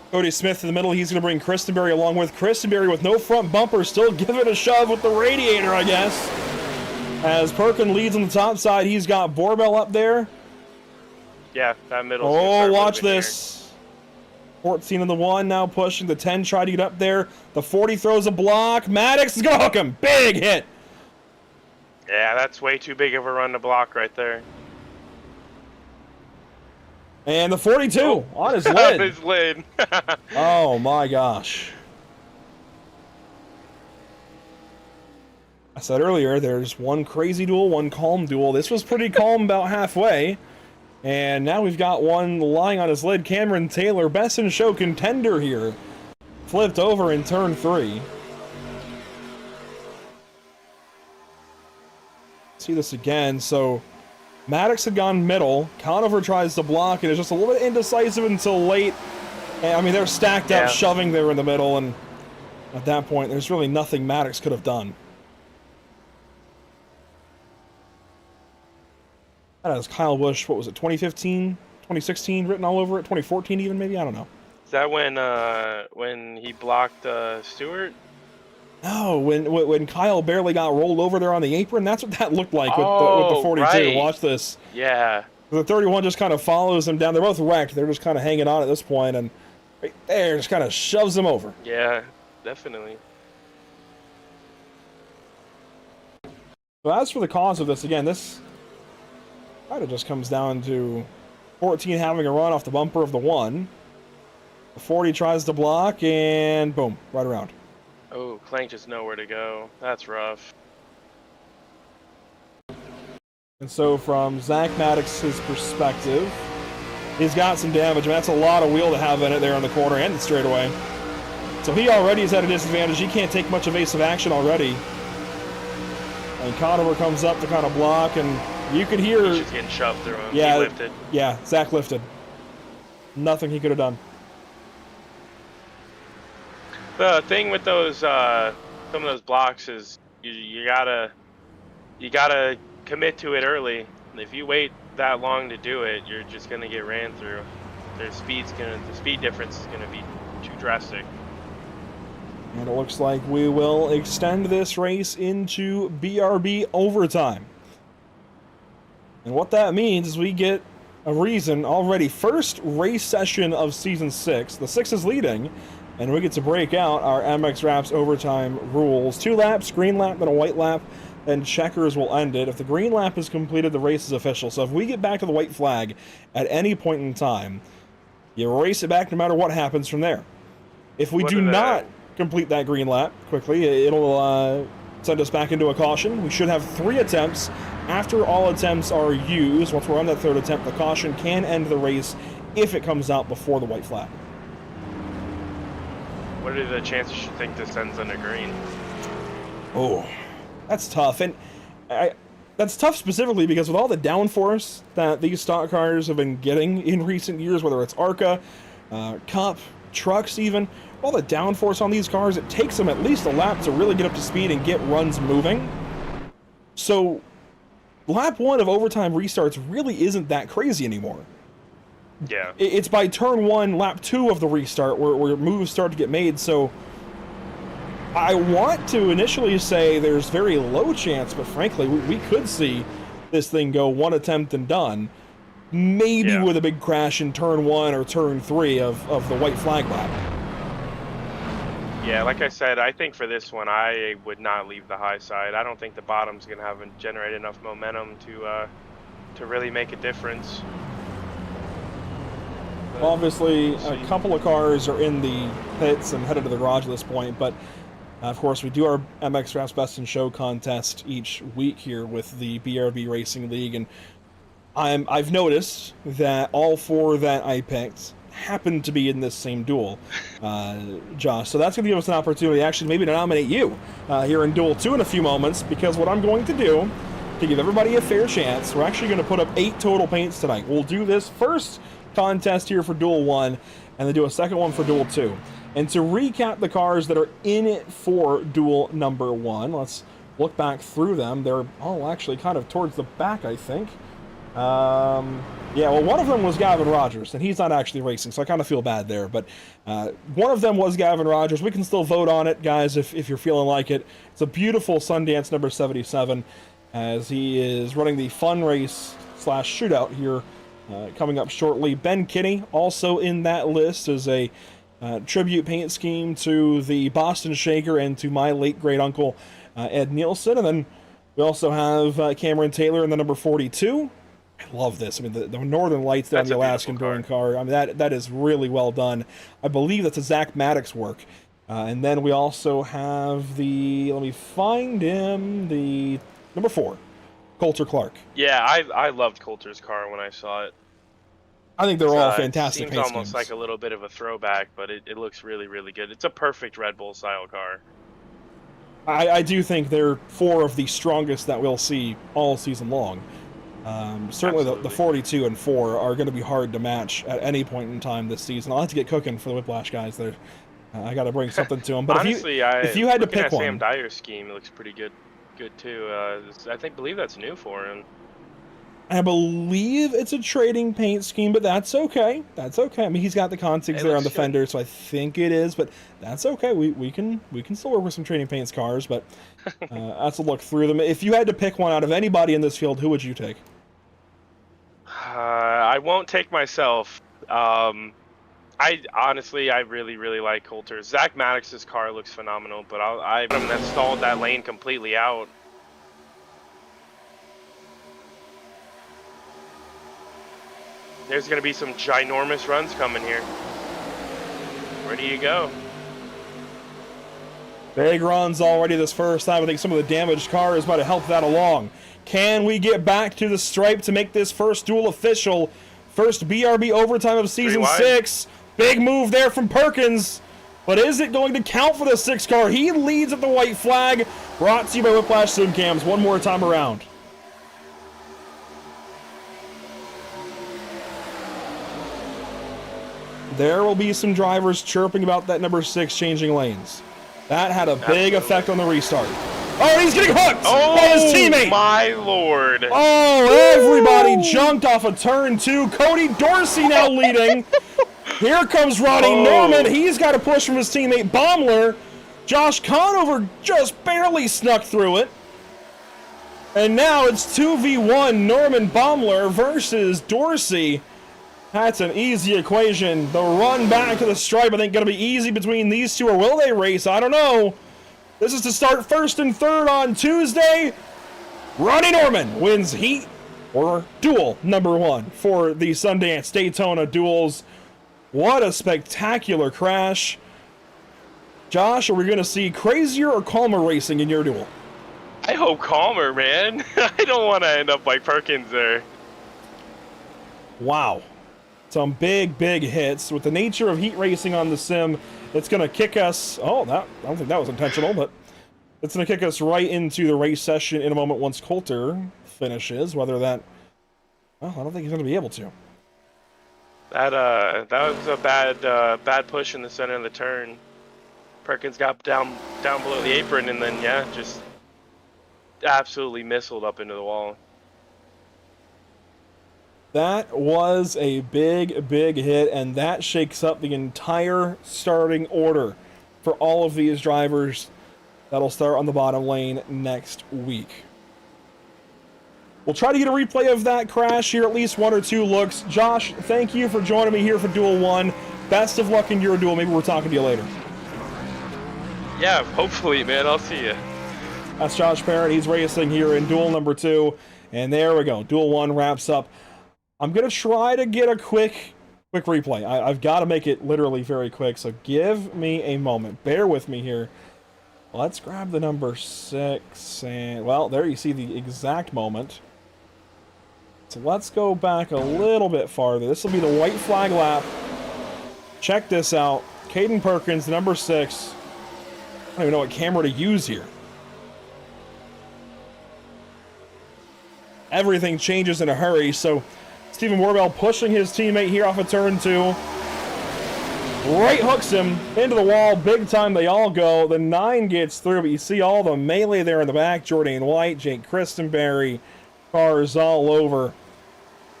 Cody Smith in the middle. He's going to bring Christenberry along with Christenberry with no front bumper. Still give it a shove with the radiator, I guess. As Perkins leads on the top side, he's got Borbell up there. Yeah, that middle. Oh, watch this. 14 in the 1 now pushing. The 10 try to get up there. The 40 throws a block. Maddox is going to hook him. Big hit. Yeah, that's way too big of a run to block right there. And the 42 on his lid. His lid. Oh my gosh. I said earlier, there's one crazy duel, one calm duel. This was pretty calm about halfway. And now we've got one lying on his lid. Cameron Taylor, best in show contender here. Flipped over in turn 3. See this again. So Maddox had gone middle. Conover tries to block, and it's just a little bit indecisive until late. And, I mean, they're stacked up, shoving there in the middle, and at that point, there's really nothing Maddox could have done. That has Kyle Busch, what was it, 2015, 2016 written all over it? 2014 even, maybe? I don't know. Is that when he blocked Stewart? No, when Kyle barely got rolled over there on the apron, that's what that looked like with the 42. Right. Watch this. Yeah. The 31 just kind of follows him down. They're both wrecked. They're just kind of hanging on at this point, and right there just kind of shoves him over. Yeah, definitely. So as for the cause of this, again, this kind of just comes down to 14 having a run off the bumper of the 1. The 40 tries to block, and boom, right around. Oh, Clank just nowhere to go. That's rough. And so from Zach Maddox's perspective, he's got some damage. I mean, that's a lot of wheel to have in it there on the corner and the straightaway. So he already is at a disadvantage. He can't take much evasive action already. And Conover comes up to kind of block, and you could hear... He's just getting shoved through him. Yeah, He lifted. Yeah, Zach lifted. Nothing he could have done. The thing with those, some of those blocks is you gotta commit to it early. If you wait that long to do it, you're just gonna get ran through. The speed difference is gonna be too drastic. And it looks like we will extend this race into BRB overtime. And what that means is we get a reason already. First race session of Season 6. The 6 is leading, and we get to break out our MX Wraps overtime rules. 2 laps, green lap, then a white lap, then checkers will end it. If the green lap is completed, the race is official. So if we get back to the white flag at any point in time, you race it back no matter what happens from there. If we do not complete that green lap quickly, it'll send us back into a caution. We should have 3 attempts. After all attempts are used, once we're on that 3rd attempt, the caution can end the race if it comes out before the white flag. What are the chances you think this ends on a green? Oh, that's tough. And that's tough specifically because with all the downforce that these stock cars have been getting in recent years, whether it's ARCA, Cup, trucks even, all the downforce on these cars, it takes them at least a lap to really get up to speed and get runs moving. So lap 1 of overtime restarts really isn't that crazy anymore. Yeah. It's by turn 1, lap 2 of the restart where moves start to get made. So I want to initially say there's very low chance, but frankly, we could see this thing go 1 attempt and done. Maybe with a big crash in turn 1 or turn 3 of the white flag lap. Yeah, like I said, I think for this one, I would not leave the high side. I don't think the bottom's going to generate enough momentum to really make a difference. But obviously, we'll a couple of cars are in the pits and headed to the garage at this point, but of course, we do our MX Wraps Best in Show contest each week here with the BRB Racing League, and I've noticed that all 4 that I picked happen to be in this same duel, Josh. So that's going to give us an opportunity, actually, maybe to nominate you here in Duel 2 in a few moments, because what I'm going to do, to give everybody a fair chance, we're actually going to put up 8 total paints tonight. We'll do this first contest here for Duel 1, and then do a second one for Duel 2. And to recap the cars that are in it for Duel number 1, let's look back through them. They're all actually kind of towards the back, I think. Yeah, well, one of them was Gavin Rogers, and he's not actually racing, so I kind of feel bad there. But one of them was Gavin Rogers. We can still vote on it, guys, if you're feeling like it. It's a beautiful Sundance number 77, as he is running the fun race / shootout here coming up shortly. Ben Kinney, also in that list, is a tribute paint scheme to the Boston Shaker and to my late great uncle Ed Nielsen. And then we also have Cameron Taylor in the number 42. I love this. I mean, the Northern Lights down the Alaskan touring car. I mean, that is really well done. I believe that's a Zach Maddox work. And then we also have the, let me find him, the number 4, Coulter Clark. Yeah, I loved Coulter's car when I saw it. I think they're all fantastic. It seems almost like a little bit of a throwback, but it looks really, really good. It's a perfect Red Bull style car. I do think they're 4 of the strongest that we'll see all season long. Certainly the 42 and 4 are going to be hard to match at any point in time this season. I'll have to get cooking for the Whiplash guys. I got to bring something to them. But honestly, if you had to pick one, Sam Dyer's scheme, it looks pretty good too. I believe that's new for him. I believe it's a trading paint scheme, but that's okay. That's okay. I mean, he's got the contigs there on the fender, so I think it is, but that's okay. We can still work with some trading paints cars, but that's a look through them. If you had to pick one out of anybody in this field, who would you take? I won't take myself. I honestly, I really, really like Coulter. Zach Maddox's car looks phenomenal, but I that stalled that lane completely out. There's going to be some ginormous runs coming here. Where do you go? Big runs already this first time. I think some of the damaged cars might have helped that along. Can we get back to the stripe to make this first duel official? First BRB overtime of Season 6. Big move there from Perkins. But is it going to count for the 6 car? He leads at the white flag. Brought to you by Whiplash Sim Cams one more time around. There will be some drivers chirping about that number 6 changing lanes. That had a big effect on the restart. Oh, he's getting hooked by his teammate. My lord. Oh, everybody jumped off of turn 2. Cody Dorsey now leading. Here comes Ronnie Norman. He's got a push from his teammate Baumler. Josh Conover just barely snuck through it. And now it's 2v1 Norman Baumler versus Dorsey. That's an easy equation. The run back to the stripe, I think, going to be easy between these two, or will they race? I don't know. This is to start first and third on Tuesday. Ronnie Norman wins heat or duel number 1 for the Sundance Daytona Duels. What a spectacular crash. Josh, are we going to see crazier or calmer racing in your duel? I hope calmer, man. I don't want to end up like Perkins there. Wow. Some big hits. With the nature of heat racing on the sim, it's going to kick us... Oh, I don't think that was intentional, but it's going to kick us right into the race session in a moment once Coulter finishes. Whether that... Well, I don't think he's going to be able to. That was a bad push in the center of the turn. Perkins got down below the apron, and then, yeah, just absolutely missiled up into the wall. That was a big hit, and that shakes up the entire starting order for all of these drivers that'll start on the bottom lane next week. We'll try to get a replay of that crash here, at least 1 or 2 looks. Josh, thank you for joining me here for Duel 1. Best of luck in your duel. Maybe we're talking to you later. Yeah, hopefully, man. I'll see you. That's Josh Parent. He's racing here in Duel number 2. And there we go. Duel 1 wraps up. I'm going to try to get a quick replay. I've got to make it literally very quick, so give me a moment. Bear with me here. Let's grab the number 6, and, well, there you see the exact moment. So let's go back a little bit farther. This will be the white flag lap. Check this out. Caden Perkins, the number 6. I don't even know what camera to use here. Everything changes in a hurry, so Stephen Warbell pushing his teammate here off of turn 2. Right hooks him into the wall, big time they all go. The 9 gets through, but you see all the melee there in the back. Jordan White, Jake Christenberry, cars all over.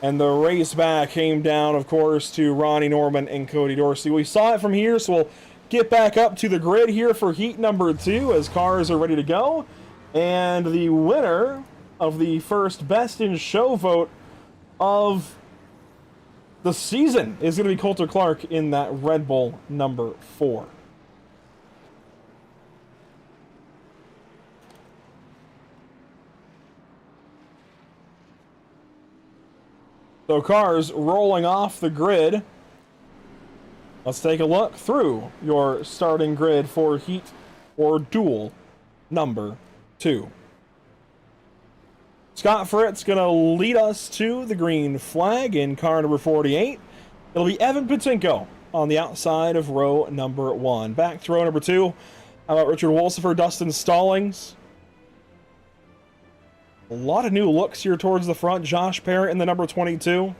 And the race back came down, of course, to Ronnie Norman and Cody Dorsey. We saw it from here, so we'll get back up to the grid here for heat number 2 as cars are ready to go. And the winner of the first Best in Show vote of the season is going to be Coulter Clark in that Red Bull number 4. So cars rolling off the grid. Let's take a look through your starting grid for heat or duel number 2. Scott Fritz going to lead us to the green flag in car number 48. It'll be Evan Patinko on the outside of row number 1. Back to row number 2. How about Richard Wolsifer, Dustin Stallings? A lot of new looks here towards the front. Josh Parent in the number 22.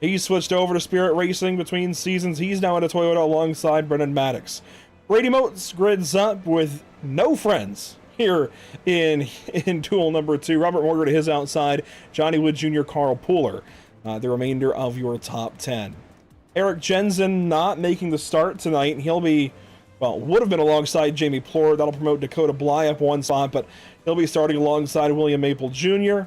He switched over to Spirit Racing between seasons. He's now in a Toyota alongside Brendan Maddox. Brady Motes grids up with no friends here in duel number 2. Robert Morgan to his outside. Johnny Wood Jr., Carl Pooler. The remainder of your top 10. Eric Jensen not making the start tonight. He'll be, well, would have been alongside Jamie Plor. That'll promote Dakota Bly up 1 spot, but he'll be starting alongside William Maple Jr.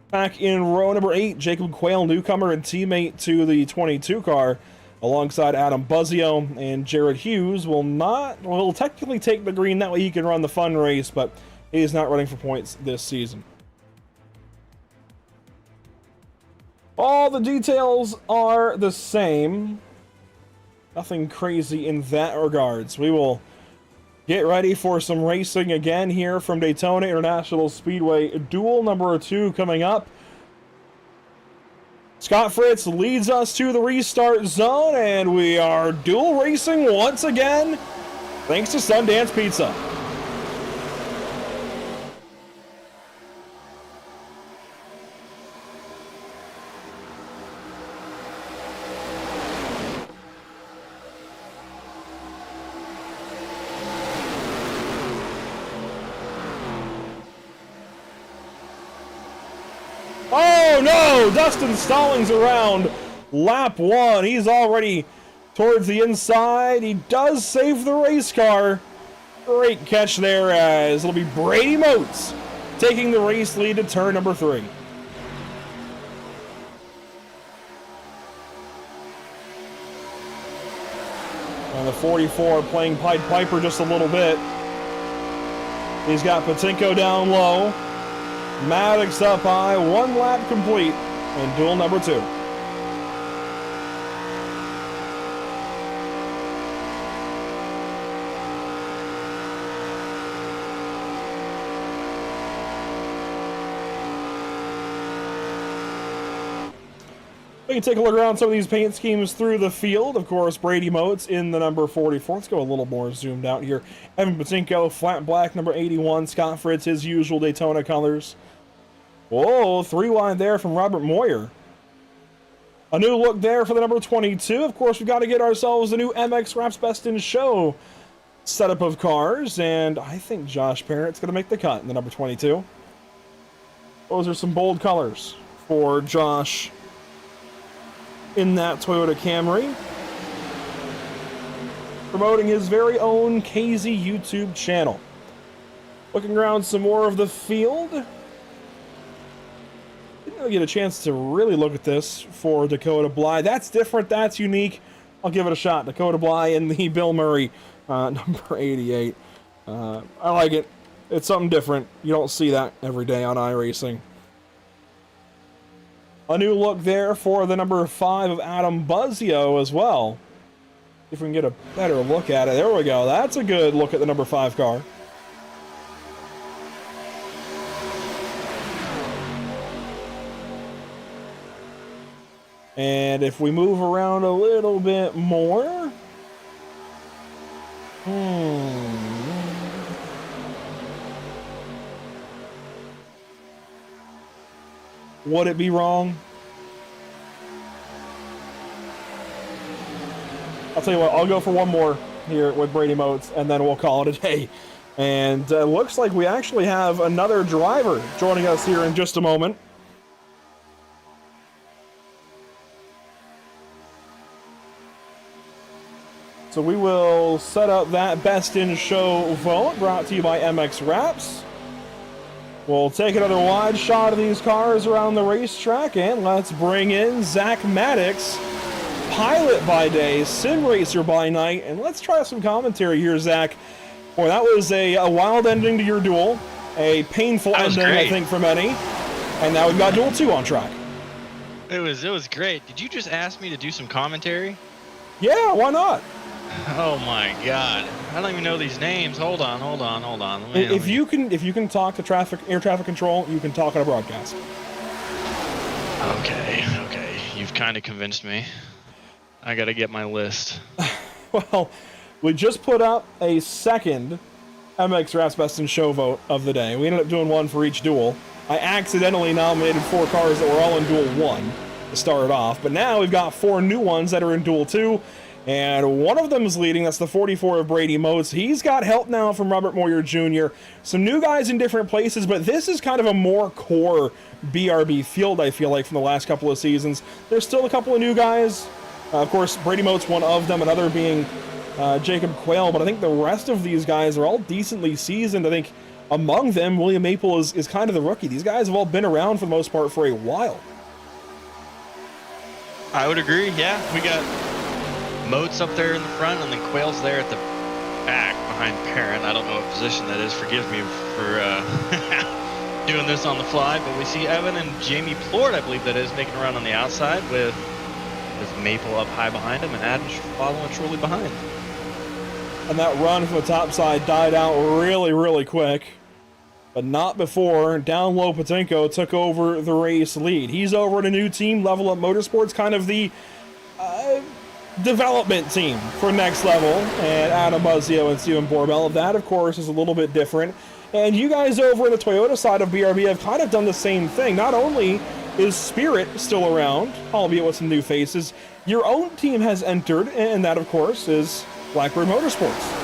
Back in row number 8, Jacob Quayle, newcomer and teammate to the 22 car, alongside Adam Buzzio, and Jared Hughes will technically take the green. That way he can run the fun race, but he's not running for points this season. All the details are the same. Nothing crazy in that regards. We will get ready for some racing again here from Daytona International Speedway. Duel number 2 coming up. Scott Fritz leads us to the restart zone, and we are dual racing once again, thanks to Sundance Pizza. Oh no! Dustin Stallings around lap 1. He's already towards the inside. He does save the race car. Great catch there, as it'll be Brady Motes taking the race lead to turn number 3. And the 44 playing Pied Piper just a little bit. He's got Patinko down low. Maddox up high, 1 lap complete, and duel number 2. We can take a look around some of these paint schemes through the field. Of course, Brady Motes in the number 44. Let's go a little more zoomed out here. Evan Patinko, flat black, number 81. Scott Fritz, his usual Daytona colors. Whoa, 3 wide there from Robert Moyer. A new look there for the number 22. Of course, we've got to get ourselves a new MX Wraps Best in Show setup of cars, and I think Josh Parrott's going to make the cut in the number 22. Those are some bold colors for Josh in that Toyota Camry. Promoting his very own KZ YouTube channel. Looking around some more of the field. Didn't really get a chance to really look at this for Dakota Bly. That's different, that's unique. I'll give it a shot. Dakota Bly and the Bill Murray number 88. I like it. It's something different. You don't see that every day on iRacing. A new look there for the number 5 of Adam Buzzio as well. If we can get a better look at it. There we go. That's a good look at the number 5 car. And if we move around a little bit more... Would it be wrong? I'll tell you what, I'll go for one more here with Brady Motes, and then we'll call it a day. And looks like we actually have another driver joining us here in just a moment. So we will set up that Best in Show vote, brought to you by MX Wraps. We'll take another wide shot of these cars around the racetrack, and let's bring in Zach Maddox, pilot by day, sim racer by night, and let's try some commentary here, Zach. Boy, that was a wild ending to your duel, a painful ending, I think, for many, and now we've got Duel 2 on track. It was great. Did you just ask me to do some commentary? Yeah, why not? Oh my God! I don't even know these names. Hold on. If you can talk to air traffic control, you can talk on a broadcast. Okay. You've kind of convinced me. I got to get my list. Well, we just put up a second MX Wraps Best in Show vote of the day. We ended up doing one for each duel. I accidentally nominated 4 cars that were all in Duel 1 to start off, but now we've got 4 new ones that are in Duel 2. And one of them is leading. That's the 44 of Brady Motes. He's got help now from Robert Moyer Jr. Some new guys in different places, but this is kind of a more core BRB field, I feel like, from the last couple of seasons. There's still a couple of new guys. Of course, Brady Motes one of them, another being Jacob Quayle. But I think the rest of these guys are all decently seasoned. I think among them, William Maple is kind of the rookie. These guys have all been around for the most part for a while. I would agree, yeah. We got Motes up there in the front, and then Quayle's there at the back behind Parent. I don't know what position that is. Forgive me for doing this on the fly, but we see Evan and Jamie Plord, I believe that is, making a run on the outside with Maple up high behind him and Adams following shortly behind. And that run from the top side died out really, really quick. but not before down low Patinko took over the race lead. He's over at a new team, Level Up Motorsports, kind of the development team for Next Level, and Adam Buzzio and Steven Borbell. That, of course, is a little bit different. And you guys over on the Toyota side of BRB have kind of done the same thing. Not only is Spirit still around, albeit with some new faces, your own team has entered, and that, of course, is Blackbird Motorsports.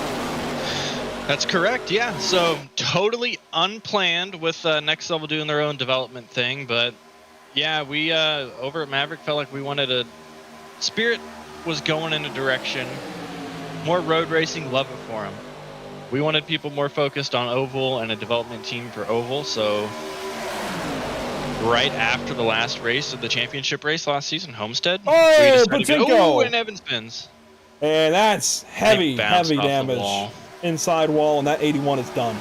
That's correct, yeah. So totally unplanned with Next Level doing their own development thing, but yeah, we over at Maverick felt like we wanted a Spirit was going in a direction, more road racing, love it for him. We wanted people more focused on Oval and a development team for Oval, so right after the last race of the championship race last season, Homestead, we decided to go, and Evan spins. And that's heavy damage. Inside wall, and that 81 is done.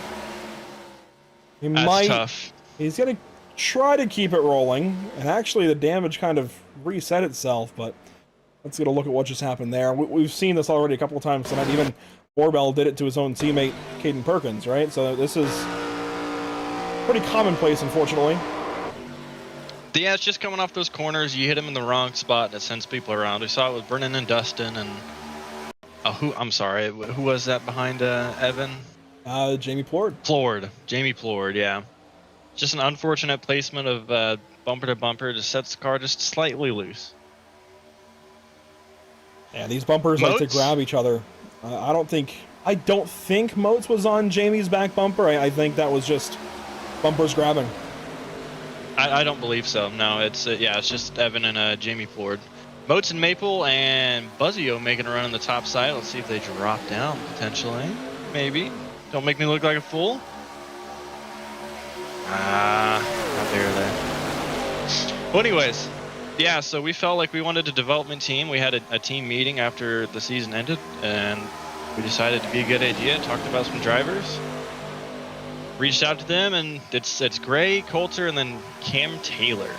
That's tough. He's going to try to keep it rolling, and actually the damage kind of reset itself, but let's get a look at what just happened there. We've seen this already a couple of times tonight. Even Borbell did it to his own teammate, Caden Perkins, right? So this is pretty commonplace, unfortunately. Yeah, it's just coming off those corners. You hit him in the wrong spot, and it sends people around. We saw it with Brennan and Dustin, and I'm sorry, who was that behind Evan? Jamie Plord. Jamie Plord, yeah. Just an unfortunate placement of bumper to bumper, just sets the car just slightly loose. Yeah, these bumpers like to grab each other. I don't think Moats was on Jamie's back bumper. I think that was just bumpers grabbing. I don't believe so. No, it's just Evan and Jamie Plord. Moats and Maple and Buzzio making a run on the top side. Let's see if they drop down potentially. Maybe. Don't make me look like a fool. How dare they? Well, anyways, yeah, so we felt like we wanted a development team. We had a team meeting after the season ended, and we decided it'd be a good idea. Talked about some drivers. Reached out to them, and it's Gray, Coulter, and then Cameron Taylor.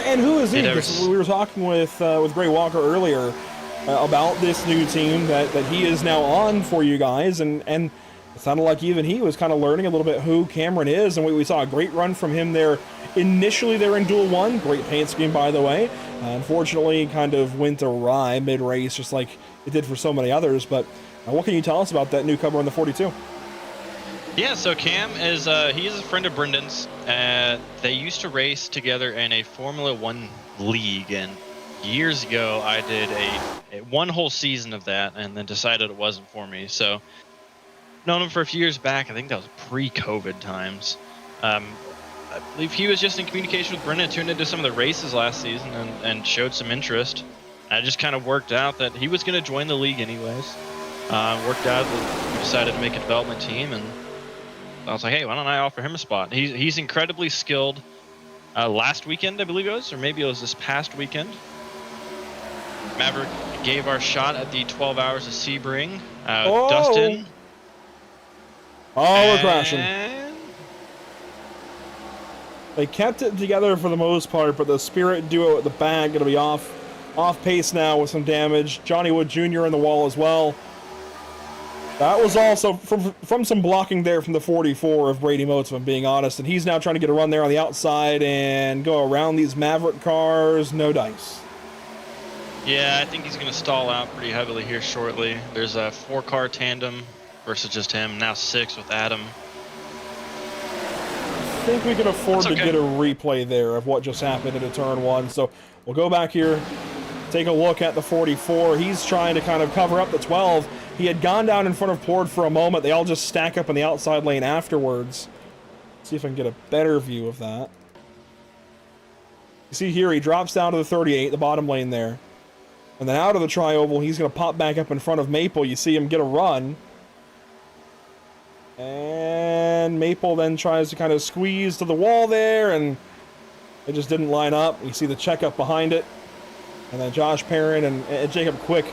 And who is he? Because we were talking with Gray Walker earlier about this new team that he is now on for you guys, and it sounded like even he was kind of learning a little bit who Cameron is, and we saw a great run from him there. Initially, there in Duel 1, great paint scheme, by the way. Unfortunately, kind of went awry mid-race, just like it did for so many others. But what can you tell us about that newcomer in the 42? Yeah, so Cam is he's a friend of Brendan's. They used to race together in a Formula One league, and years ago I did a one whole season of that, and then decided it wasn't for me. So known him for a few years back. I think that was pre-COVID times. I believe he was just in communication with Brendan, tuned into some of the races last season, and showed some interest. And it just kind of worked out that he was going to join the league anyways. Worked out that we decided to make a development team, and I was like, hey, why don't I offer him a spot? He's incredibly skilled. Last weekend, I believe it was, or maybe it was this past weekend, Maverick gave our shot at the 12 Hours of Sebring. Dustin. We're crashing. They kept it together for the most part, but the Spirit duo at the back going to be off pace now with some damage. Johnny Wood Jr. in the wall as well. That was also from some blocking there from the 44 of Brady Moats, if I'm being honest. And he's now trying to get a run there on the outside and go around these Maverick cars. No dice. Yeah, I think he's going to stall out pretty heavily here shortly. There's a 4-car tandem versus just him. Now 6 with Adam. I think we can afford to get a replay there of what just happened into turn 1. So we'll go back here, take a look at the 44. He's trying to kind of cover up the 12. He had gone down in front of Plord for a moment. They all just stack up in the outside lane afterwards. Let's see if I can get a better view of that. You see here, he drops down to the 38, the bottom lane there. And then out of the tri-oval, he's going to pop back up in front of Maple. You see him get a run. And Maple then tries to kind of squeeze to the wall there, and it just didn't line up. You see the checkup behind it. And then Josh Perrin and Jacob Quick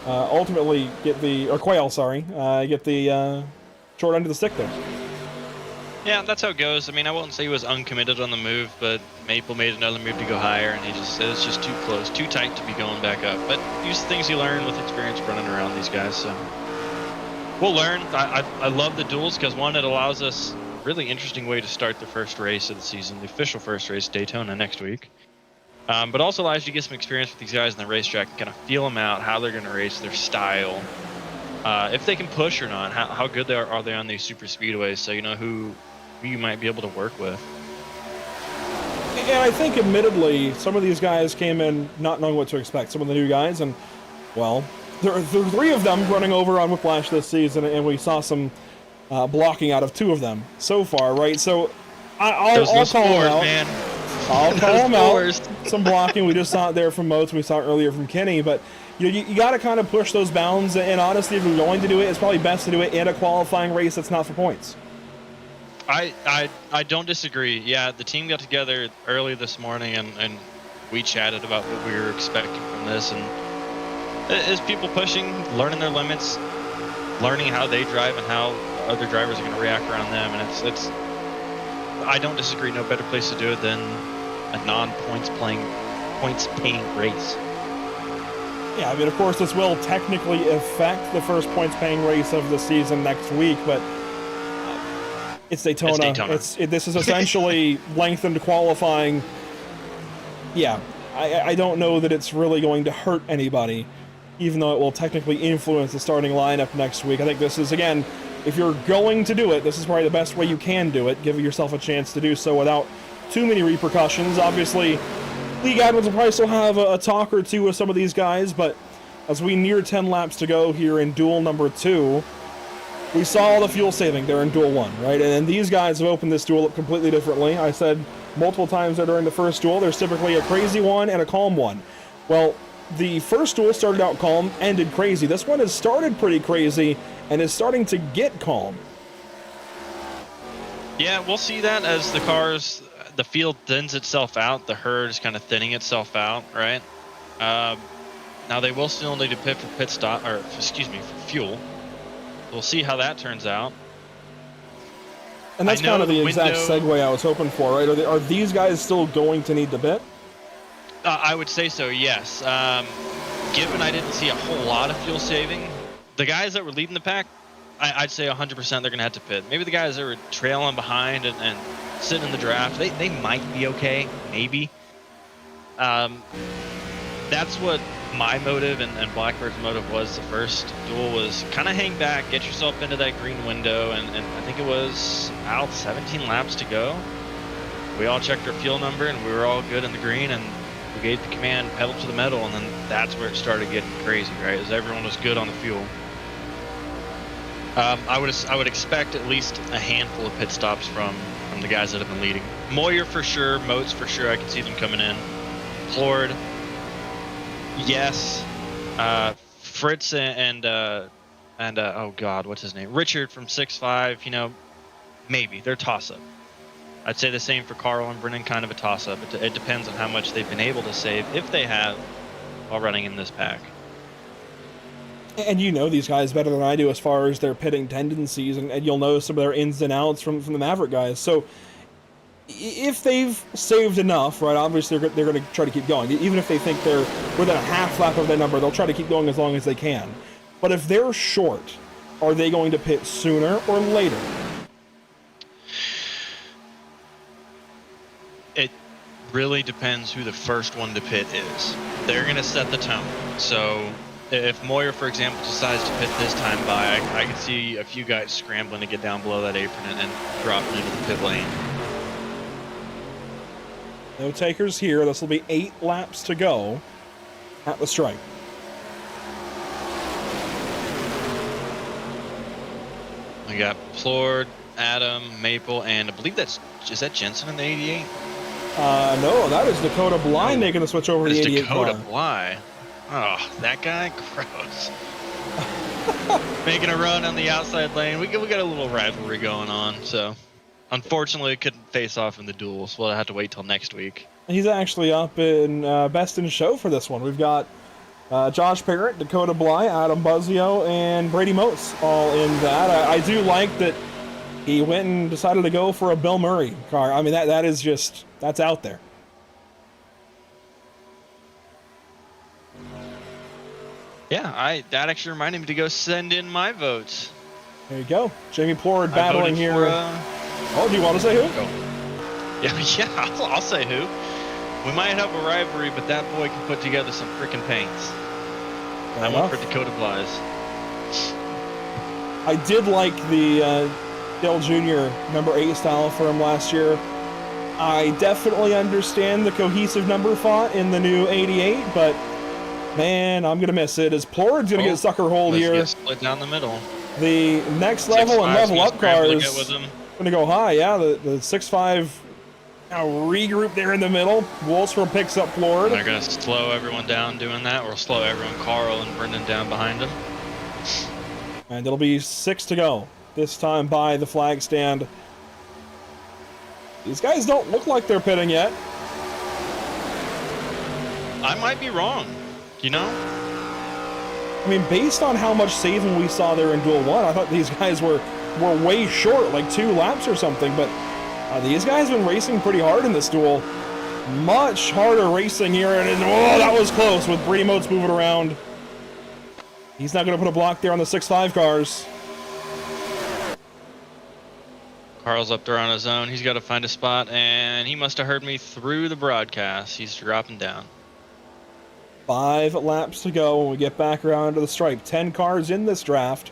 ultimately get the, or Quayle, sorry, get the short end of the stick there. Yeah, that's how it goes. I mean, I wouldn't say he was uncommitted on the move, but Maple made another move to go higher, and he just said it's just too close, too tight to be going back up. But these are things you learn with experience running around these guys, so. We'll learn. I love the duels because, one, it allows us a really interesting way to start the first race of the season, the official first race, Daytona next week. But also allows you to get some experience with these guys in the racetrack and kind of feel them out, how they're going to race, their style, if they can push or not, how good are they on these super speedways, so you know who you might be able to work with. And I think, admittedly, some of these guys came in not knowing what to expect. Some of the new guys, and, well, there are 3 of them running over on Whiplash this season, and we saw some blocking out of 2 of them so far, right? So I'll call them out. Man. I'll call them out. Some blocking. We just saw it there from Moats. We saw it earlier from Kenny. But you got to kind of push those bounds. And honestly, if you're going to do it, it's probably best to do it in a qualifying race that's not for points. I don't disagree. Yeah, the team got together early this morning and we chatted about what we were expecting from this. And is people pushing, learning their limits, learning how they drive and how other drivers are going to react around them. And it's I don't disagree. No better place to do it than a non-points paying race. Yeah, I mean, of course, this will technically affect the first points paying race of the season next week, but it's Daytona. This is essentially lengthened qualifying. Yeah, I don't know that it's really going to hurt anybody, even though it will technically influence the starting lineup next week. I think this is, again, if you're going to do it, this is probably the best way you can do it. Give yourself a chance to do so without too many repercussions. Obviously, league admins will probably still have a talk or two with some of these guys, but as we near 10 laps to go here in duel number 2, we saw the fuel saving there in duel 1, right? And these guys have opened this duel up completely differently. I said multiple times there during the first duel, there's typically a crazy one and a calm one. Well, the first duel started out calm, ended crazy. This one has started pretty crazy and is starting to get calm. Yeah, we'll see that as the field thins itself out, the herd is kind of thinning itself out, right? Now they will still need to pit for for fuel. We'll see how that turns out. And that's kind of the exact segue I was hoping for, right? Are these guys still going to need to pit? I would say so, yes. Given I didn't see a whole lot of fuel saving, the guys that were leading the pack, I'd say 100% they're going to have to pit. Maybe the guys that were trailing behind and sitting in the draft, they might be okay, maybe. That's what my motive and Blackbird's motive was. The first duel was kind of hang back, get yourself into that green window, and I think it was about 17 laps to go. We all checked our fuel number, and we were all good in the green, and we gave the command pedal to the metal, and then that's where it started getting crazy, right? As everyone was good on the fuel. I would expect at least a handful of pit stops from the guys that have been leading. Moyer for sure, Moats for sure. I can see them coming in. Plord, yes. Fritz and oh God, what's his name? Richard from 6'5". You know, maybe they're toss-up. I'd say the same for Carl and Brennan, kind of a toss-up. It depends on how much they've been able to save, if they have, while running in this pack. And you know these guys better than I do as far as their pitting tendencies, and you'll know some of their ins and outs from the Maverick guys. So if they've saved enough, right, obviously they're going to try to keep going. Even if they think they're within a half lap of their number, they'll try to keep going as long as they can. But if they're short, are they going to pit sooner or later? It really depends who the first one to pit is. They're going to set the tone. So if Moyer, for example, decides to pit this time by, I can see a few guys scrambling to get down below that apron and dropping into the pit lane. No takers here. This will be 8 laps to go at the stripe. We got Plord, Adam, Maple, and I believe is that Jensen in the 88? No, that is Dakota Bly making the switch over to the 88 Dakota car. Bly. Oh, that guy? Gross. Making a run on the outside lane. We got a little rivalry going on, so unfortunately it couldn't face off in the duels. We'll have to wait till next week. He's actually up in Best in Show for this one. We've got Josh Parrott, Dakota Bly, Adam Buzzio, and Brady Moats all in that. I do like that he went and decided to go for a Bill Murray car. I mean, that is just, that's out there. Yeah, that actually reminded me to go send in my votes. There you go. Jamie Plord I battling voted here. for, Oh, do you want to say who? yeah, I'll say who. We might have a rivalry, but that boy can put together some freaking paints. Fair I enough. went for Dakota Blyes. I did like the Dale Jr. number 8 style for him last year. I definitely understand the cohesive number font in the new 88, but man, I'm gonna miss it. As Plord's gonna get sucker hold Let's here. get split down the middle. The next level and 6'5's level gonna up scramble to cars get with him. gonna go high. Yeah, the 6'5 now regroup there in the middle. Wolfsburg picks up Plord. They're gonna slow everyone down doing that, or slow everyone, Carl and Brendan, down behind him. And it'll be 6 to go. This time by the flag stand. These guys don't look like they're pitting yet. I might be wrong, you know? I mean, based on how much saving we saw there in Duel 1, I thought these guys were way short, like 2 laps or something, but these guys have been racing pretty hard in this duel. Much harder racing here, and oh, that was close with Brady Motes moving around. He's not going to put a block there on the 6'5 cars. Carl's up there on his own. He's got to find a spot, and he must have heard me through the broadcast. He's dropping down. 5 laps to go when we get back around to the stripe. 10 cars in this draft.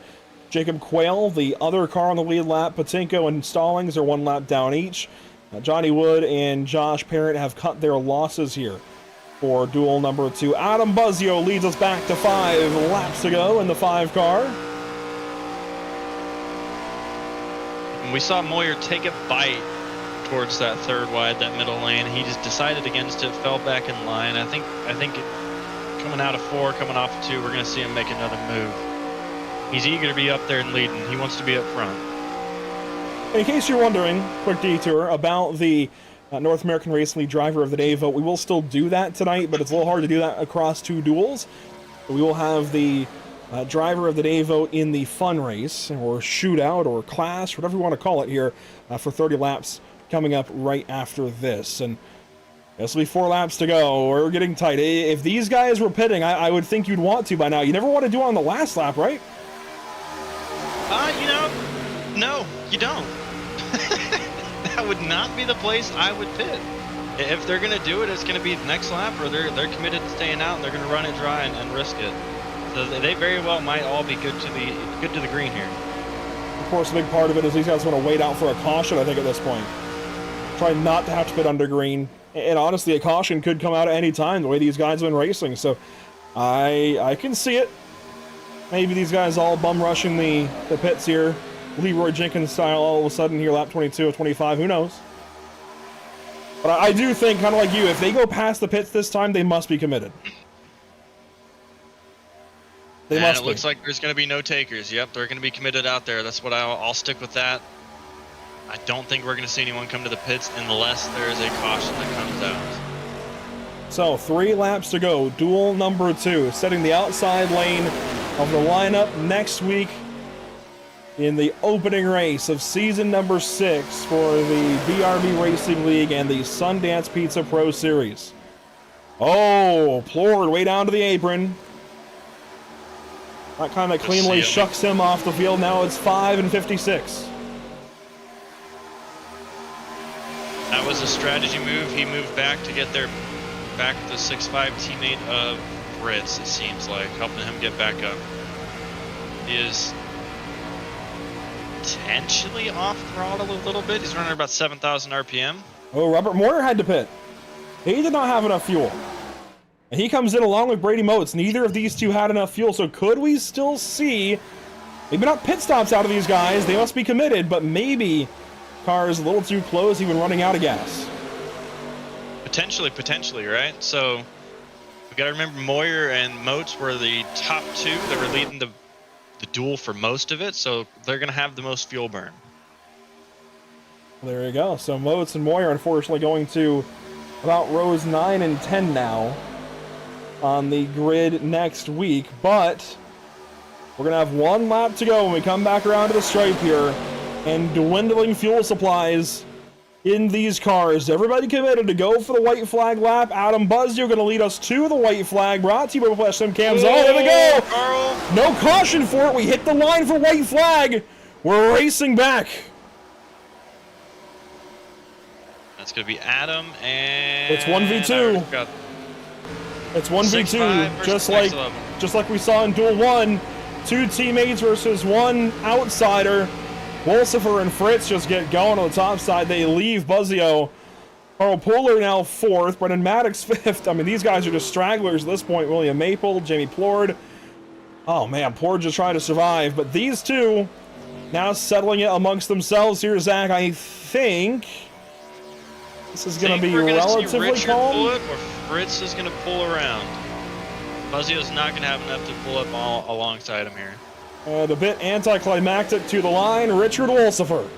Jacob Quayle, the other car on the lead lap. Patinko and Stallings are 1 lap down each. Johnny Wood and Josh Parent have cut their losses here for duel number 2. Adam Buzzio leads us back to 5 laps to go in the 5 car. And we saw Moyer take a bite towards that third wide, that middle lane. He just decided against it, fell back in line. I think coming out of 4, coming off of 2, we're going to see him make another move. He's eager to be up there and leading. He wants to be up front. In case you're wondering, quick detour about the North American Racing League Driver of the Day vote. We will still do that tonight, but it's a little hard to do that across 2 duels. We will have the Driver of the Day vote in the fun race, or shootout, or class, whatever you want to call it here, for 30 laps coming up right after this. And this will be 4 laps to go. We're getting tight. If these guys were pitting, I would think you'd want to by now. You never want to do it on the last lap, right? You know, no, you don't. That would not be the place I would pit. If they're going to do it, it's going to be the next lap, or they're committed to staying out and they're going to run it dry and risk it. So they very well might all be good to the green here. Of course, a big part of it is these guys want to wait out for a caution, I think, at this point. Try not to have to pit under green. And honestly, a caution could come out at any time, the way these guys have been racing. So I can see it. Maybe these guys all bum rushing the pits here. Leroy Jenkins style all of a sudden here, lap 22 or 25, who knows? But I do think, kind of like you, if they go past the pits this time, they must be committed. They and must it be. looks like there's going to be no takers. Yep, they're going to be committed out there. That's what I'll stick with that. I don't think we're going to see anyone come to the pits unless there is a caution that comes out. So 3 laps to go. Duel number 2, setting the outside lane of the lineup next week in the opening race of season number 6 for the BRB Racing League and the Sundance Pizza Pro Series. Oh, Plord way down to the apron. That kind of cleanly shucks him off the field. Now it's 5 and 56. That was a strategy move. He moved back to get the 6'5 teammate of Fritz, it seems like, helping him get back up. He is potentially off throttle a little bit. He's running about 7,000 RPM. Oh, Robert Moyer had to pit. He did not have enough fuel. And he comes in along with Brady Motes. Neither of these two had enough fuel, so could we still see, maybe not pit stops out of these guys, they must be committed, but maybe cars a little too close, even running out of gas. Potentially, right? So we got to remember Moyer and Motes were the top 2 that were leading the duel for most of it, so they're going to have the most fuel burn. Well, there you go. So Motes and Moyer unfortunately going to about rows 9 and 10 now on the grid next week, but we're going to have 1 lap to go when we come back around to the stripe here, and dwindling fuel supplies in these cars. Everybody committed to go for the white flag lap. Adam Buzzio going to lead us to the white flag. Brought to you by Whiplash Sim Cams. Oh, there we go. Carl. No caution for it. We hit the line for white flag. We're racing back. That's going to be Adam and... It's 1v2. It's 1v2, just like we saw in Duel 1. 2 teammates versus 1 outsider. Wolcifer and Fritz just get going on the top side. They leave Buzzio. Carl Puller now 4th. Brendan Maddox 5th. I mean, these guys are just stragglers at this point. William Maple, Jamie Plord. Oh, man, Plord just trying to survive. But these two now settling it amongst themselves here, Zach. I think this is going to be relatively calm. Pull it, or Fritz is going to pull around. Buzzio's not going to have enough to pull up all alongside him here. And a bit anticlimactic to the line. Richard Wolcifer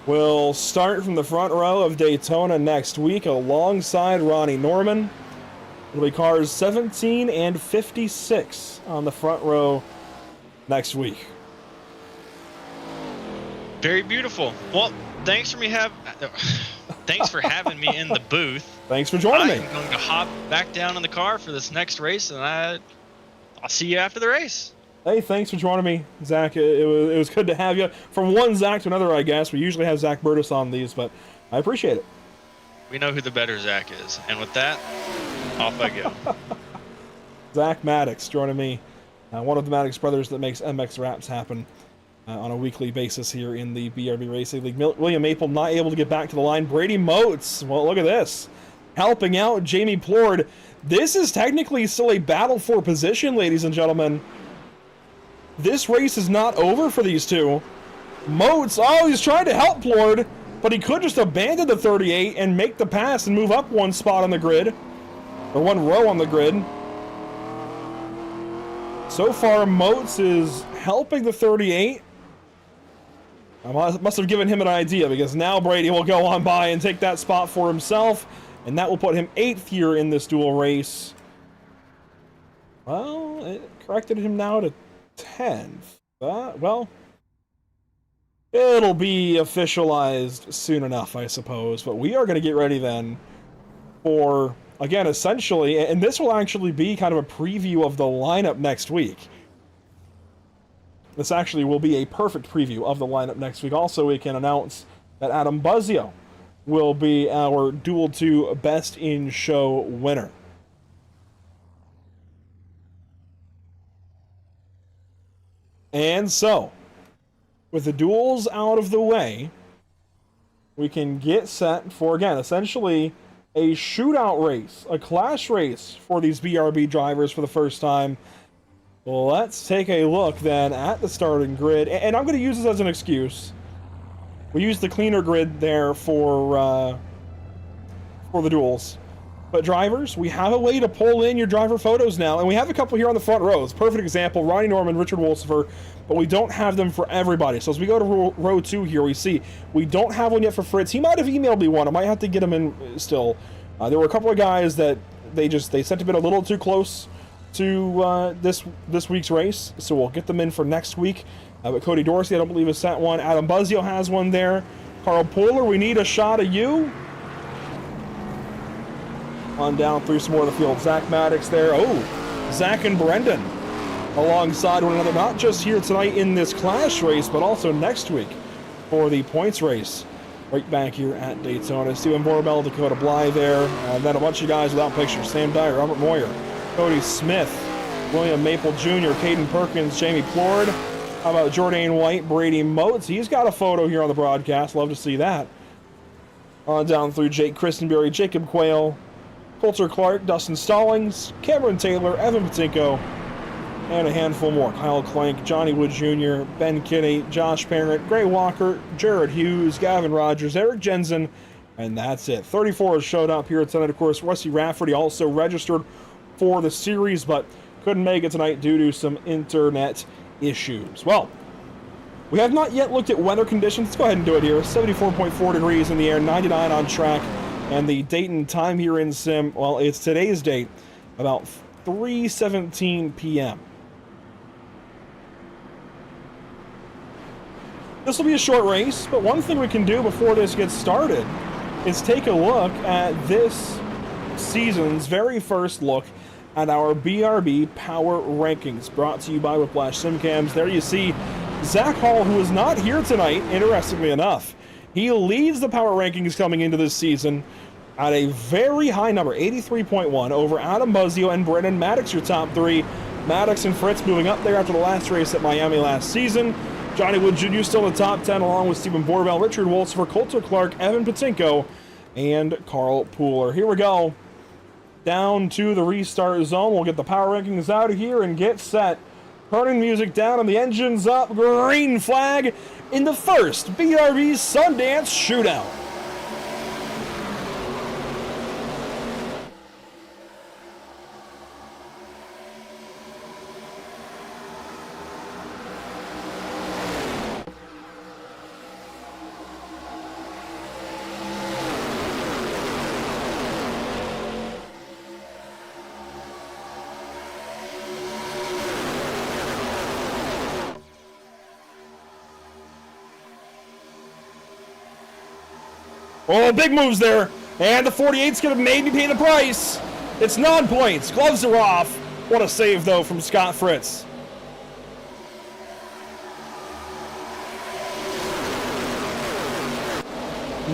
will start from the front row of Daytona next week alongside Ronnie Norman. It'll be cars 17 and 56 on the front row next week. Very beautiful. Well, thanks for having me in the booth. Thanks for joining me. I'm going to hop back down in the car for this next race, and I'll see you after the race. Hey, thanks for joining me, Zach. It was good to have you. From one Zach to another, I guess. We usually have Zach Burtis on these, but I appreciate it. We know who the better Zach is. And with that, off I go. Zach Maddox joining me. One of the Maddox brothers that makes MX Wraps happen on a weekly basis here in the BRB Racing League. William Maple not able to get back to the line. Brady Moats, well, look at this. Helping out Jamie Plord. This is technically still a battle for position, ladies and gentlemen. This race is not over for these two. Moats, oh, he's trying to help Plord, but he could just abandon the 38 and make the pass and move up 1 spot on the grid, or 1 row on the grid. So far, Moats is helping the 38. I must have given him an idea, because now Brady will go on by and take that spot for himself, and that will put him 8th here in this dual race. Well, it corrected him now to 10th. Well, it'll be officialized soon enough, I suppose. But we are going to get ready then for, again, essentially, and this will actually be kind of a preview of the lineup next week. This actually will be a perfect preview of the lineup next week. Also, we can announce that Adam Buzzio will be our Duel 2 Best in Show winner. And so, with the duels out of the way, we can get set for, again, essentially a shootout race, a clash race for these BRB drivers for the first time. Let's take a look then at the starting grid, and I'm going to use this as an excuse. We use the cleaner grid there for the duels. But drivers, we have a way to pull in your driver photos now, and we have a couple here on the front rows. Perfect example, Ronnie Norman, Richard Wolcifer, but we don't have them for everybody. So as we go to row 2 here, we see we don't have one yet for Fritz. He might have emailed me one. I might have to get him in still. There were a couple of guys that they sent a bit a little too close to this week's race, so we'll get them in for next week. But Cody Dorsey, I don't believe, has sent one. Adam Buzzio has one there. Carl Poehler, we need a shot of you. On down through some more of the field. Zach Maddox there. Oh, Zach and Brendan alongside one another, not just here tonight in this clash race, but also next week for the points race right back here at Daytona. Steven Borbell, Dakota Bly there, and then a bunch of guys without pictures. Sam Dyer, Robert Moyer, Cody Smith, William Maple Jr., Caden Perkins, Jamie Plord. How about Jordan White, Brady Moats? He's got a photo here on the broadcast. Love to see that. On down through Jake Christenberry, Jacob Quayle, Coulter Clark, Dustin Stallings, Cameron Taylor, Evan Patinko, and a handful more. Kyle Clank, Johnny Wood Jr., Ben Kinney, Josh Parent, Gray Walker, Jared Hughes, Gavin Rogers, Eric Jensen, and that's it. 34 has showed up here tonight. Of course, Rusty Rafferty also registered for the series, but couldn't make it tonight due to some internet issues. Well, we have not yet looked at weather conditions. Let's go ahead and do it here. 74.4 degrees in the air, 99 on track. And the date and time here in Sim, well, it's today's date, about 3:17 p.m. This will be a short race, but one thing we can do before this gets started is take a look at this season's very first look at our BRB Power Rankings, brought to you by Whiplash Simcams. There you see Zach Hall, who is not here tonight, interestingly enough, he leads the power rankings coming into this season at a very high number, 83.1, over Adam Buzzio and Brennan Maddox, your top three. Maddox and Fritz moving up there after the last race at Miami last season. Johnny Wood Jr. still in the top 10, along with Stephen Borbell, Richard Wolfsfer, Coulter Clark, Evan Patinko, and Carl Pooler. Here we go. Down to the restart zone. We'll get the power rankings out of here and get set. Turning music down and the engines up. Green flag in the first BRB Sundance shootout. Oh, big moves there. And the 48's going to maybe pay the price. It's non-points. Gloves are off. What a save, though, from Scott Fritz.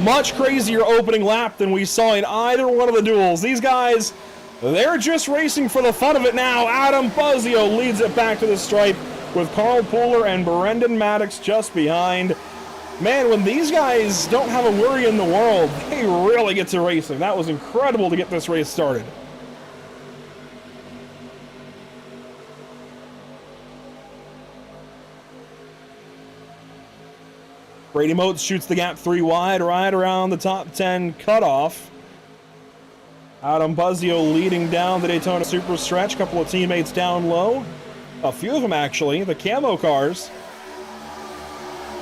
Much crazier opening lap than we saw in either one of the duels. These guys, they're just racing for the fun of it now. Adam Buzzio leads it back to the stripe with Carl Pooler and Brendan Maddox just behind. Man, when these guys don't have a worry in the world, they really get to racing. That was incredible to get this race started. Brady Motes shoots the gap 3 wide, right around the top 10 cutoff. Adam Buzzio leading down the Daytona Super Stretch. Couple of teammates down low. A few of them, actually. The camo cars.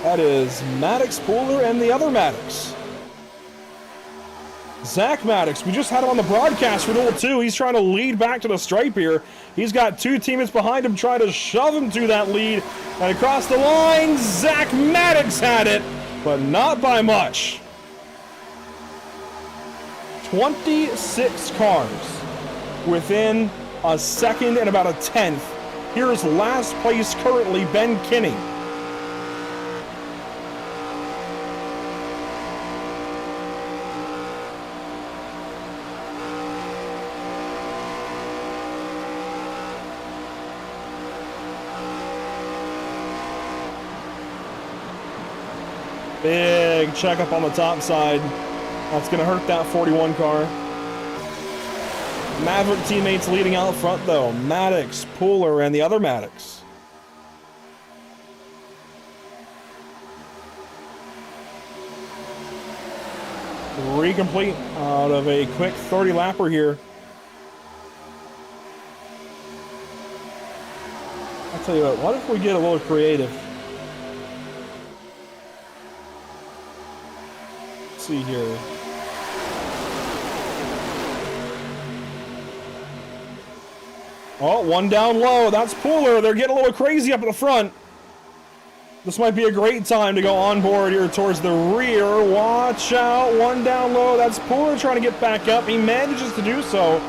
That is Maddox, Pooler, and the other Maddox. Zach Maddox, we just had him on the broadcast for Duel 2. He's trying to lead back to the stripe here. He's got two teammates behind him trying to shove him to that lead. And across the line, Zach Maddox had it, but not by much. 26 cars within a second and about a tenth. Here's last place currently, Ben Kinney. Big checkup on the top side. That's going to hurt that 41 car. Maverick teammates leading out front, though. Maddox, Pooler, and the other Maddox. Recomplete out of a quick 30-lapper here. I'll tell you what if we get a little creative? See here. Oh, one down low. That's Pooler. They're getting a little crazy up at the front. This might be a great time to go on board here towards the rear. Watch out. One down low. That's Pooler trying to get back up. He manages to do so.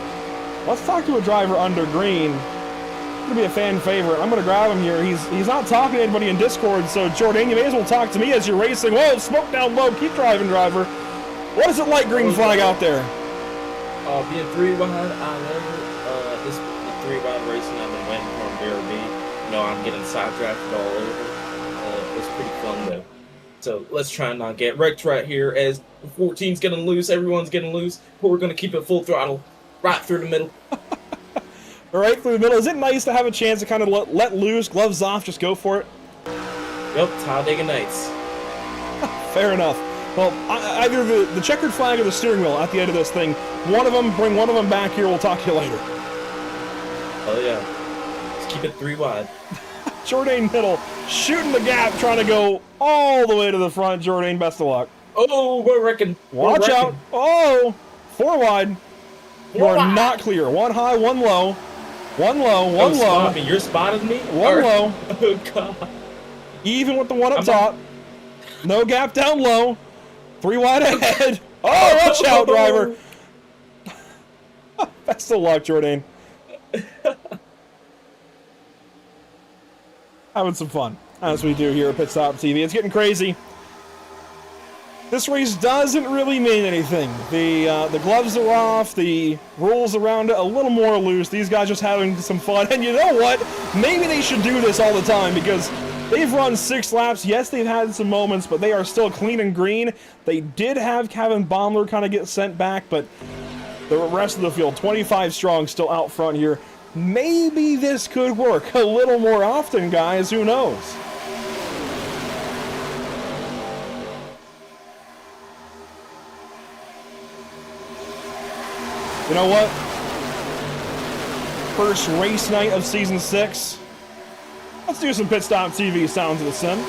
Let's talk to a driver under green. It's going to be a fan favorite. I'm going to grab him here. He's not talking to anybody in Discord, so Jordan, you may as well talk to me as you're racing. Whoa, smoke down low. Keep driving, driver. What is it like, green flag out there? Being 3 wide, I love it. This 3 wide racing I've been waiting for on BRB. You know, I'm getting sidetracked all over. It's pretty fun, though. So let's try and not get wrecked right here as 14's getting loose. Everyone's getting loose. But we're going to keep it full throttle right through the middle. Right through the middle. Is it nice to have a chance to kind of let loose, gloves off, just go for it? Yep, Talladega Nights. Fair enough. Well, either the checkered flag or the steering wheel at the end of this thing. One of them, bring one of them back here. We'll talk to you later. Oh, yeah. Let's keep it 3 wide. Jourdain Middle shooting the gap, trying to go all the way to the front. Jourdain, best of luck. Oh, we're wrecking. Watch out. Oh, 4 wide. You are not clear. 1 high, 1 low. 1 low, 1 low. Spot me. You're spotting me? 1 low. Oh, God. Even with the one up top. No gap down low. 3 wide ahead. Oh, watch out, driver. Best of luck, Jourdain. Having some fun. as we do here at Pit Stop TV. It's getting crazy. This race doesn't really mean anything. The gloves are off, the rules around it a little more loose. These guys just having some fun. And you know what? Maybe they should do this all the time because they've run 6 laps. Yes, they've had some moments, but they are still clean and green. They did have Kevin Baumler kind of get sent back, but the rest of the field, 25 strong, still out front here. Maybe this could work a little more often, guys. Who knows? You know what? First race night of Season 6. Let's do some Pit Stop TV Sounds of the Sim.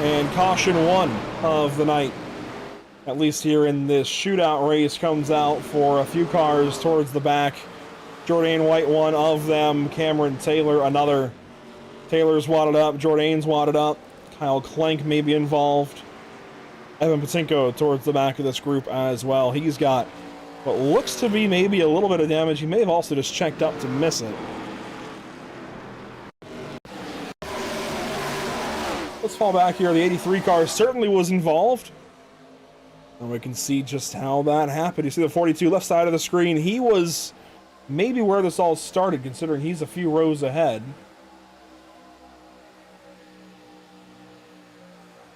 And caution 1 of the night, at least here in this shootout race, comes out for a few cars towards the back. Jourdain White, one of them. Cameron Taylor, another. Taylor's wadded up. Jourdain's wadded up. Kyle Clank may be involved. Evan Patinko towards the back of this group as well. He's got what looks to be maybe a little bit of damage. He may have also just checked up to miss it. Let's fall back here. The 83 car certainly was involved. And we can see just how that happened. You see the 42 left side of the screen. He was maybe where this all started, considering he's a few rows ahead.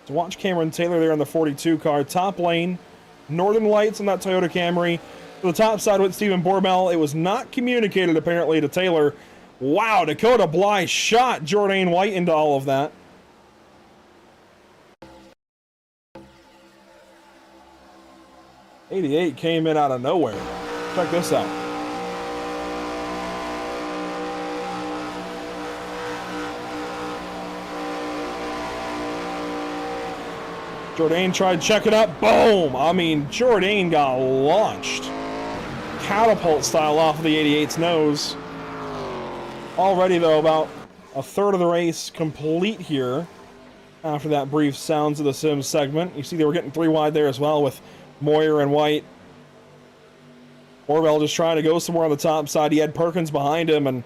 So watch Cameron Taylor there in the 42 car. Top lane, Northern Lights on that Toyota Camry. To the top side with Stephen Borbell. It was not communicated apparently to Taylor. Wow, Dakota Bly shot Jourdain White into all of that. '88 came in out of nowhere. Check this out. Jourdain tried checking up. Boom! I mean, Jourdain got launched. Catapult style off of the 88's nose. Already, though, about a third of the race complete here after that brief Sounds of the Sim segment. You see they were getting 3 wide there as well with Moyer and White. Orwell just trying to go somewhere on the top side. He had Perkins behind him, and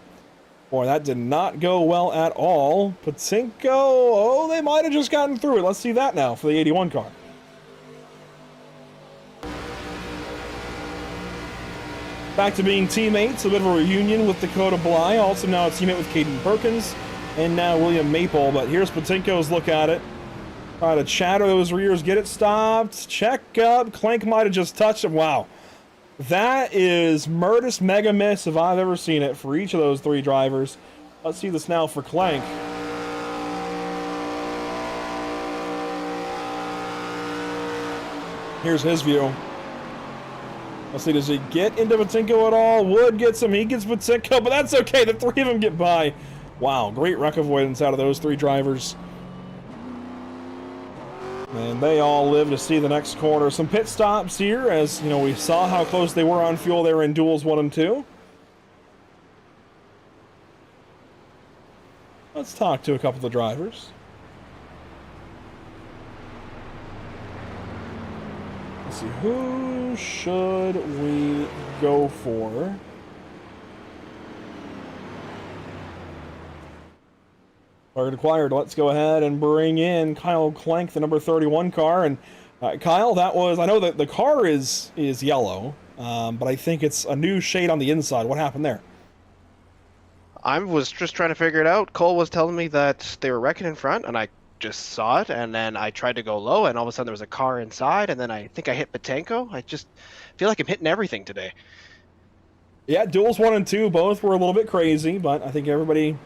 boy, that did not go well at all. Patinko, oh, they might have just gotten through it. Let's see that now for the 81 car. Back to being teammates, a bit of a reunion with Dakota Bly. Also now a teammate with Caden Perkins, and now William Maple. But here's Patinko's look at it. Try to chatter those rears, get it stopped, check up. Clank might have just touched him. Wow. That is Murtis mega miss if I've ever seen it for each of those 3 drivers. Let's see this now for Clank. Here's his view. Let's see, does he get into Patinko at all? Wood gets him, he gets Patinko, but that's okay. The 3 of them get by. Wow, great wreck avoidance out of those 3 drivers. And they all live to see the next corner. Some pit stops here, as you know, we saw how close they were on fuel there in Duels 1 and 2. Let's talk to a couple of the drivers. Let's see, who should we go for? Target acquired. Let's go ahead and bring in Kyle Clank, the number 31 car. And Kyle, that was, I know that the car is yellow, but I think it's a new shade on the inside. What happened there? I was just trying to figure it out. Cole was telling me that they were wrecking in front, and I just saw it, and then I tried to go low, and all of a sudden there was a car inside, and then I think I hit Patenko. I just feel like I'm hitting everything today. Yeah, Duels 1 and 2 both were a little bit crazy, but I think everybody...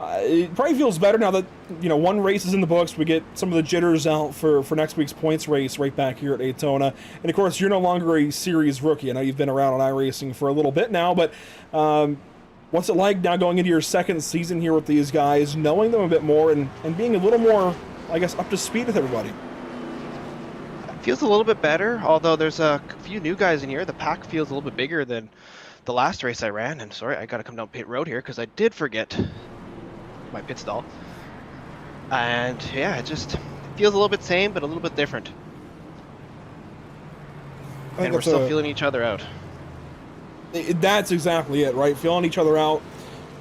it probably feels better now that, one race is in the books. We get some of the jitters out for next week's points race right back here at Daytona. And, of course, you're no longer a series rookie. I know you've been around on iRacing for a little bit now, but what's it like now going into your second season here with these guys, knowing them a bit more and being a little more, I guess, up to speed with everybody? It feels a little bit better, although there's a few new guys in here. The pack feels a little bit bigger than the last race I ran. And sorry, I got to come down pit road here because I did forget my pit stall. And yeah, it just feels a little bit same, but a little bit different. And we're still feeling each other out. That's exactly it, right? Feeling each other out.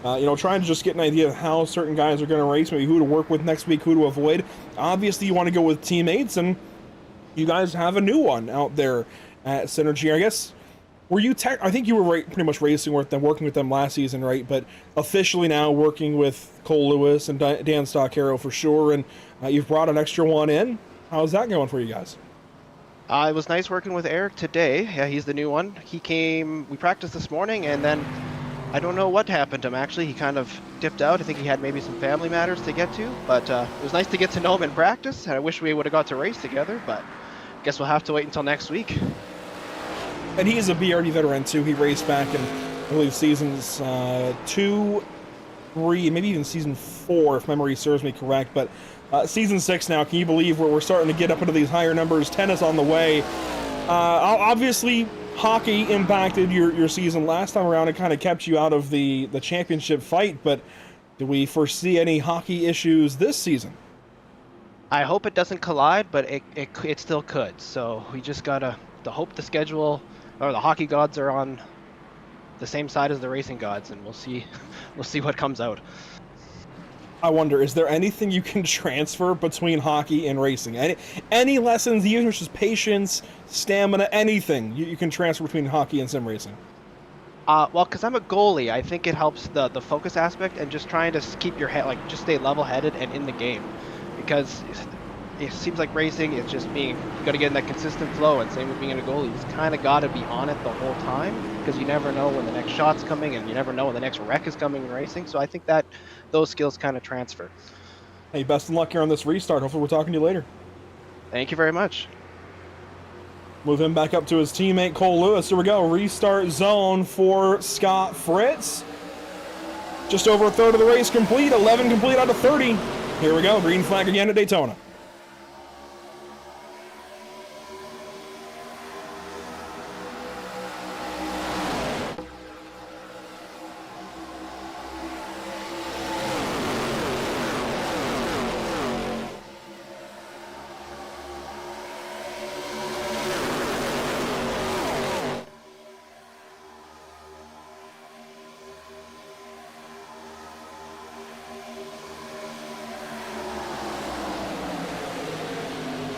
Trying to just get an idea of how certain guys are going to race, maybe who to work with next week, who to avoid. Obviously, you want to go with teammates, and you guys have a new one out there at Synergy. I guess, were you I think you were pretty much racing with them, working with them last season, right? But officially now working with Cole Lewis and Dan Stockaro for sure, and you've brought an extra one in. How's that going for you guys? It was nice working with Eric today. Yeah, he's the new one. He came, we practiced this morning, and then I don't know what happened to him, actually. He kind of dipped out. I think he had maybe some family matters to get to, but it was nice to get to know him in practice, and I wish we would have got to race together, but I guess we'll have to wait until next week. And he is a BRB veteran, too. He raced back in, I believe, seasons 2, 3, maybe even season 4, if memory serves me correct, but season 6 now. Can you believe we're starting to get up into these higher numbers? Tennis on the way. Obviously, hockey impacted your season last time around. It kind of kept you out of the championship fight, but do we foresee any hockey issues this season? I hope it doesn't collide, but it still could. So we just gotta hope the schedule or the hockey gods are on the same side as the racing gods, and we'll see what comes out. I wonder, is there anything you can transfer between hockey and racing? Any lessons, even just patience, stamina, anything you can transfer between hockey and sim racing? Well, because I'm a goalie, I think it helps the focus aspect and just trying to keep your head, just stay level-headed and in the game. Because it seems like racing is just you got to get in that consistent flow, and same with being a goalie. You just kind of got to be on it the whole time, because you never know when the next shot's coming, and you never know when the next wreck is coming in racing. So I think that those skills kind of transfer. Hey, best of luck here on this restart. Hopefully we're talking to you later. Thank you very much. Move him back up to his teammate, Cole Lewis. Here we go. Restart zone for Scott Fritz. Just over a third of the race complete. 11 complete out of 30. Here we go. Green flag again at Daytona.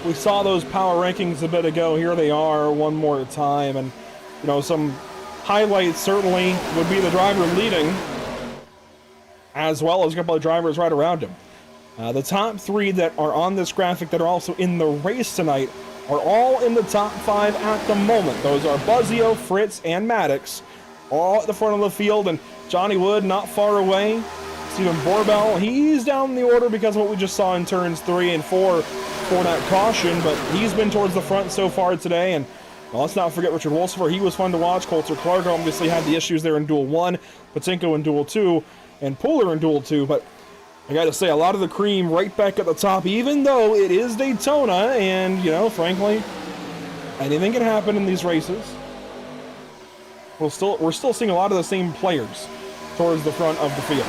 We saw those power rankings a bit ago. Here they are one more time. And, some highlights certainly would be the driver leading, as well as a couple of drivers right around him. The top 3 that are on this graphic that are also in the race tonight are all in the top 5 at the moment. Those are Buzzio, Fritz, and Maddox, all at the front of the field. And Johnny Wood not far away. Stephen Borbell, he's down the order because of what we just saw in turns 3 and 4 for that caution, but he's been towards the front so far today. And let's not forget Richard Wolsifer. He was fun to watch. Coulter Clark obviously had the issues there in Duel 1, Patinko in Duel 2, and Pooler in Duel 2. But I got to say, a lot of the cream right back at the top, even though it is Daytona, and, frankly, anything can happen in these races. We're still seeing a lot of the same players towards the front of the field.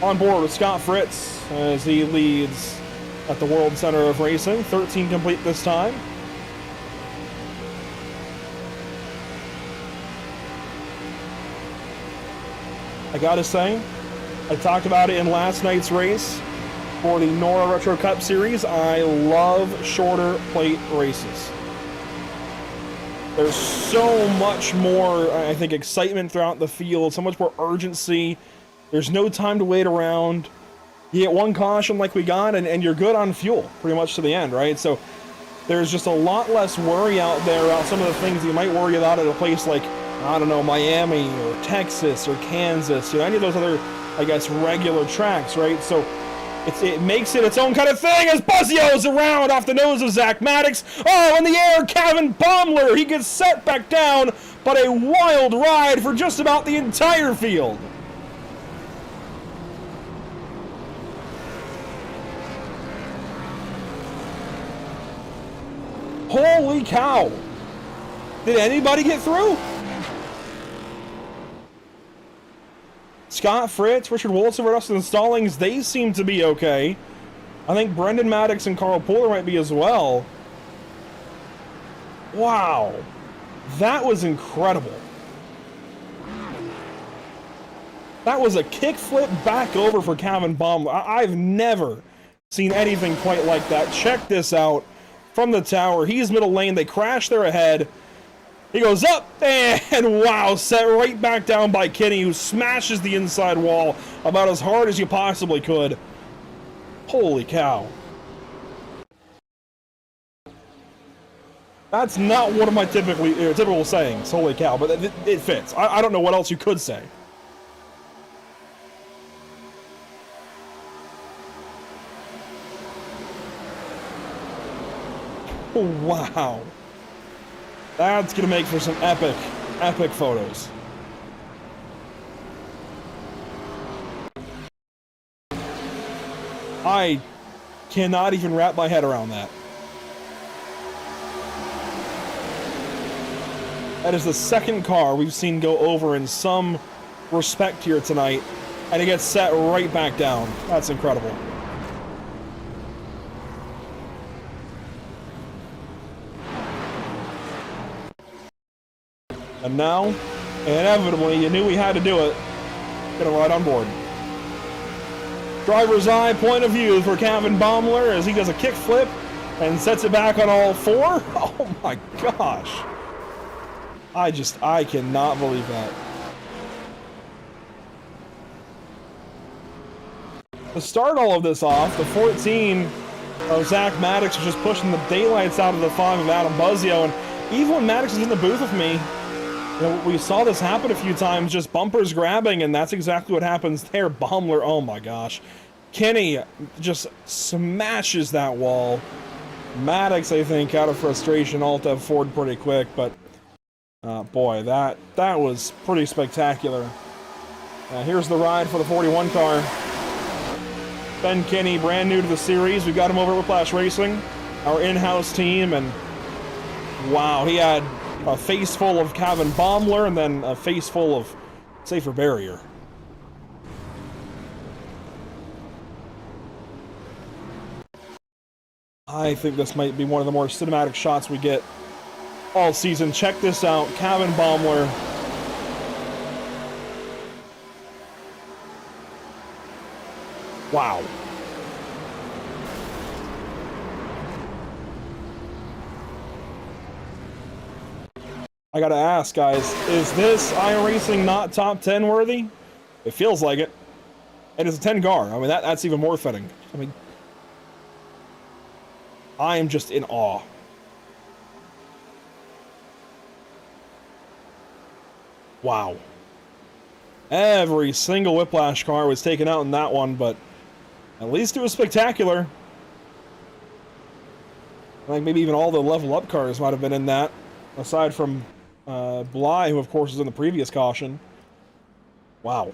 On board with Scott Fritz as he leads at the World Center of Racing. 13 complete this time. I gotta say, I talked about it in last night's race for the Nora Retro Cup Series. I love shorter plate races. There's so much more, I think, excitement throughout the field, so much more urgency. There's no time to wait around. You get one caution like we got, and you're good on fuel pretty much to the end, right? So there's just a lot less worry out there about some of the things you might worry about at a place like, I don't know, Miami or Texas or Kansas, any of those other, I guess, regular tracks, right? So it makes it its own kind of thing as Buzzio's around off the nose of Zach Maddox. Oh, in the air, Kevin Baumler. He gets set back down, but a wild ride for just about the entire field. Holy cow! Did anybody get through? Scott Fritz, Richard Wilson, Rustin Stallings, they seem to be okay. I think Brendan Maddox and Carl Pooler might be as well. Wow. That was incredible. That was a kickflip back over for Kevin Baumler. I've never seen anything quite like that. Check this out. From the tower, he's middle lane, they crash there ahead. He goes up, and wow, set right back down by Kenny, who smashes the inside wall about as hard as you possibly could. Holy cow. That's not one of my typical sayings, holy cow, but it fits. I don't know what else you could say. Wow. That's gonna make for some epic photos. I cannot even wrap my head around that. That is the second car we've seen go over in some respect here tonight, and it gets set right back down. That's incredible. And now, inevitably, you knew we had to do it. Gonna ride on board. Driver's eye point of view for Kevin Baumler as he does a kickflip and sets it back on all four. Oh my gosh. I cannot believe that. To start all of this off, the 14 of Zach Maddox was just pushing the daylights out of the 5 of Adam Buzzio, and even when Maddox was in the booth with me, we saw this happen a few times, just bumpers grabbing, and that's exactly what happens there. Baumler, oh my gosh. Kenny just smashes that wall. Maddox, I think, out of frustration, alt forward pretty quick, but boy, that was pretty spectacular. Here's the ride for the 41 car. Ben Kenny, brand new to the series. We got him over at Whiplash Racing, our in-house team, and wow, he had a face full of Kevin Baumler and then a face full of Safer Barrier. I think this might be one of the more cinematic shots we get all season. Check this out, Kevin Baumler. Wow. I gotta ask, guys, is this iRacing not top 10 worthy? It feels like it. And it's a 10 car. I mean, that's even more fitting. I mean, I am just in awe. Wow. Every single Whiplash car was taken out in that one, but at least it was spectacular. I think maybe even all the level up cars might have been in that, aside from Bly, who of course was in the previous caution. Wow.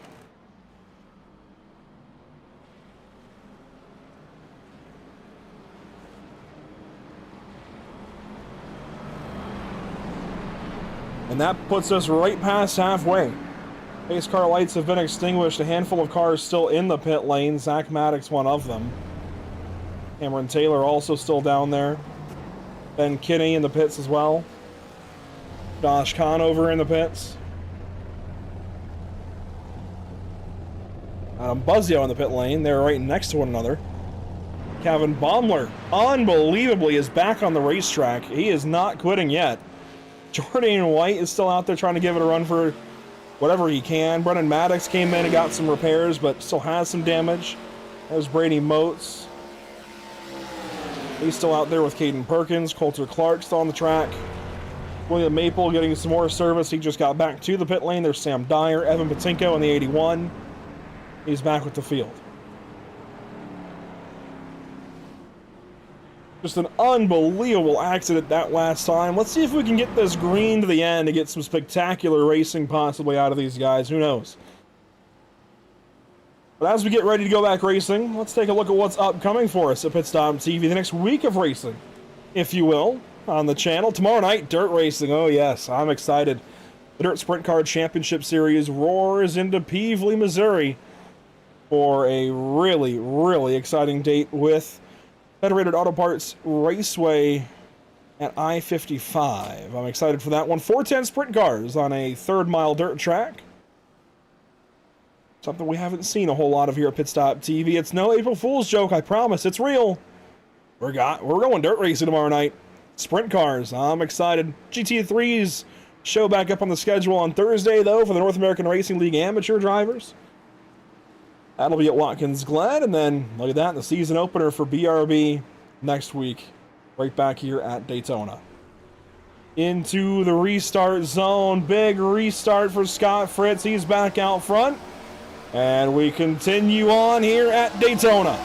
And that puts us right past halfway. Pace car lights have been extinguished. A handful of cars still in the pit lane. Zach Maddox, one of them. Cameron Taylor also still down there. Ben Kinney in the pits as well. Josh Conover in the pits. Buzzio in the pit lane. They're right next to one another. Kevin Baumler, unbelievably, is back on the racetrack. He is not quitting yet. Jordan White is still out there trying to give it a run for whatever he can. Brennan Maddox came in and got some repairs, but still has some damage. There's Brady Moats. He's still out there with Caden Perkins. Coulter Clark still on the track. William Maple getting some more service. He just got back to the pit lane. There's Sam Dyer, Evan Patinko in the 81. He's back with the field. Just an unbelievable accident that last time. Let's see if we can get this green to the end to get some spectacular racing possibly out of these guys. Who knows? But as we get ready to go back racing, let's take a look at what's upcoming for us at Pit Stop TV. The next week of racing, if you will, on the channel. Tomorrow night, dirt racing. Oh yes, I'm excited. The Dirt Sprint Car Championship Series roars into Peevely, Missouri for a really, really exciting date with Federated Auto Parts Raceway at I-55. I'm excited for that one. 410 sprint cars on a third-mile dirt track. Something we haven't seen a whole lot of here at Pit Stop TV. It's no April Fool's joke, I promise. It's real. We're going dirt racing tomorrow night. Sprint cars. I'm excited. GT3's show back up on the schedule on Thursday, though, for the North American Racing League amateur drivers. That'll be at Watkins Glen, and then look at that, the season opener for BRB next week, right back here at Daytona. Into the restart zone, big restart for Scott Fritz. He's back out front, and we continue on here at Daytona.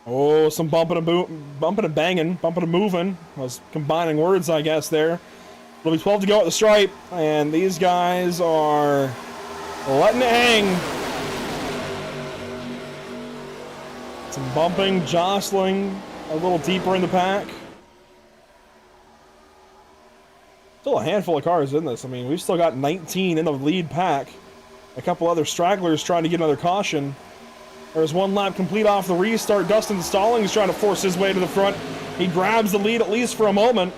Oh, some bumping and banging, bumping and moving. I was combining words, I guess, there. It'll be 12 to go at the stripe, and these guys are letting it hang. Some bumping, jostling, a little deeper in the pack. Still a handful of cars in this. I mean, we've still got 19 in the lead pack. A couple other stragglers trying to get another caution. There's one lap complete off the restart. Dustin Stallings trying to force his way to the front. He grabs the lead at least for a moment.